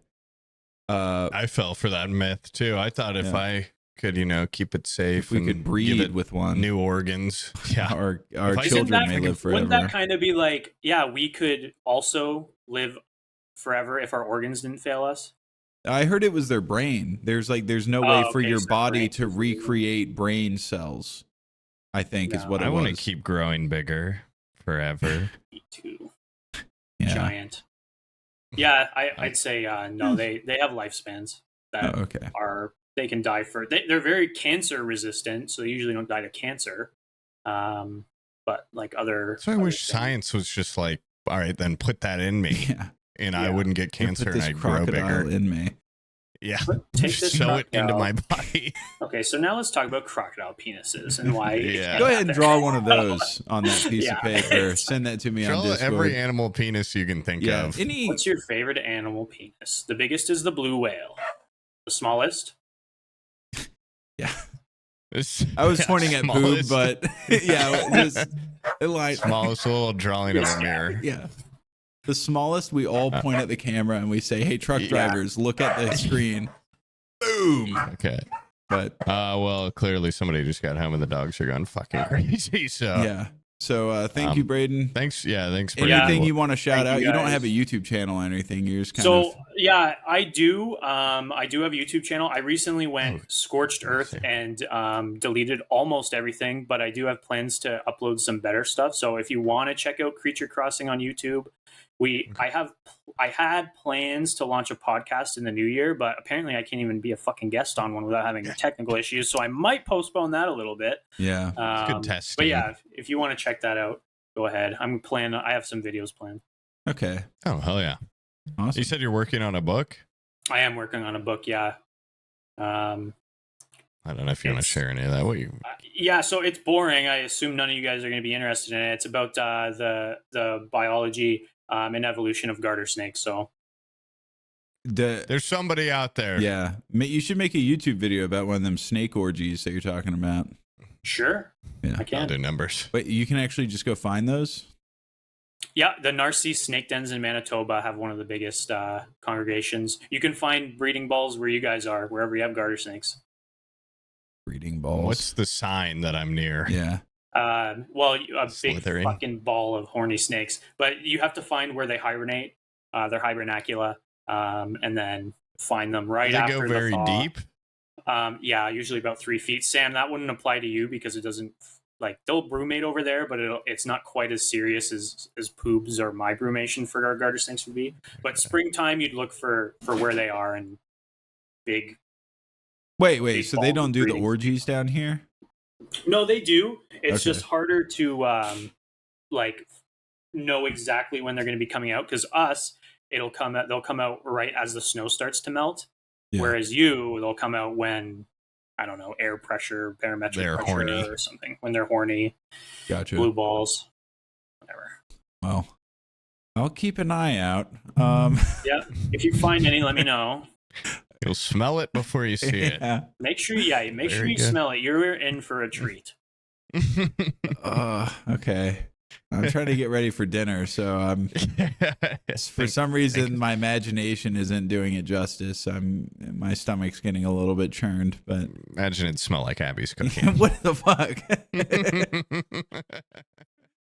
I fell for that myth too. I thought if I could, keep it safe, if we could breed with one, new organs, our children may live forever. Wouldn't that kind of be like, yeah, we could also live forever if our organs didn't fail us? I heard it was their brain. There's no way for your body to recreate brain cells. I think is what I want to keep growing bigger forever. Me too. Yeah. Giant. Yeah, I'd say no. They have lifespans that they can die for. They're very cancer resistant, so they usually don't die to cancer. But like other. So I wish science was just like, all right, then put that in me, and I wouldn't get cancer, and I'd grow bigger in me. Yeah, sew it into my body. Okay, so now let's talk about crocodile penises and why. Go ahead and draw one of those on that piece of paper. Send that to me on Discord. Every animal penis you can think of. What's your favorite animal penis? The biggest is the blue whale. The smallest? Yeah. I was pointing at poop, but yeah, smallest little drawing of a mirror. Yeah. The smallest, we all point at the camera and we say, "Hey, truck drivers, look at the screen." Boom. Okay. But well, clearly somebody just got home and the dogs are going fucking crazy. So yeah. So thank you, Braden. Thanks. Yeah, thanks. Anything you want to shout out? You don't have a YouTube channel or anything. You're just kind of. Yeah, I do. I do have a YouTube channel. I recently went scorched earth and deleted almost everything, but I do have plans to upload some better stuff. So if you want to check out Creature Crossing on YouTube. I had plans to launch a podcast in the new year, but apparently I can't even be a fucking guest on one without having technical issues. So I might postpone that a little bit. Yeah, good testing. But yeah, if you want to check that out, go ahead. I have some videos planned. Okay. Oh hell yeah! Awesome. You said you're working on a book. I am working on a book. Yeah. I don't know if you want to share any of that. Yeah, so it's boring. I assume none of you guys are going to be interested in it. It's about the biology. And evolution of garter snakes. So there's somebody out there. Yeah, you should make a YouTube video about one of them snake orgies that you're talking about. Sure. Yeah, I can. I'll do numbers. Wait, you can actually just go find those? Yeah, the Narcisse snake dens in Manitoba have one of the biggest congregations. You can find breeding balls where you guys are, wherever you have garter snakes. Breeding balls. What's the sign that I'm near? Yeah. Well, a big fucking ball of horny snakes, but you have to find where they hibernate, their hibernacula, and then find them right after the thaw. They go very deep? Yeah, usually about 3 feet. Sam, that wouldn't apply to you because it doesn't, they'll brumate over there, but it's not quite as serious as poobs or my brumation for our garter snakes would be. But springtime, you'd look for where they are and big. Wait, so they don't do the orgies down here? No, they do. It's just harder to know exactly when they're going to be coming out because they'll come out right as the snow starts to melt. Yeah. Whereas they'll come out when, I don't know, air pressure, barometric pressure horny. Or something. When they're horny. Gotcha. Blue balls. Whatever. Well, I'll keep an eye out. Yeah. If you find any, let me know. You'll smell it before you see it. Make sure you smell it. You're in for a treat. Okay. I'm trying to get ready for dinner, so I'm for some reason my imagination isn't doing it justice. My stomach's getting a little bit churned, but imagine it smell like Abby's cooking. what the fuck?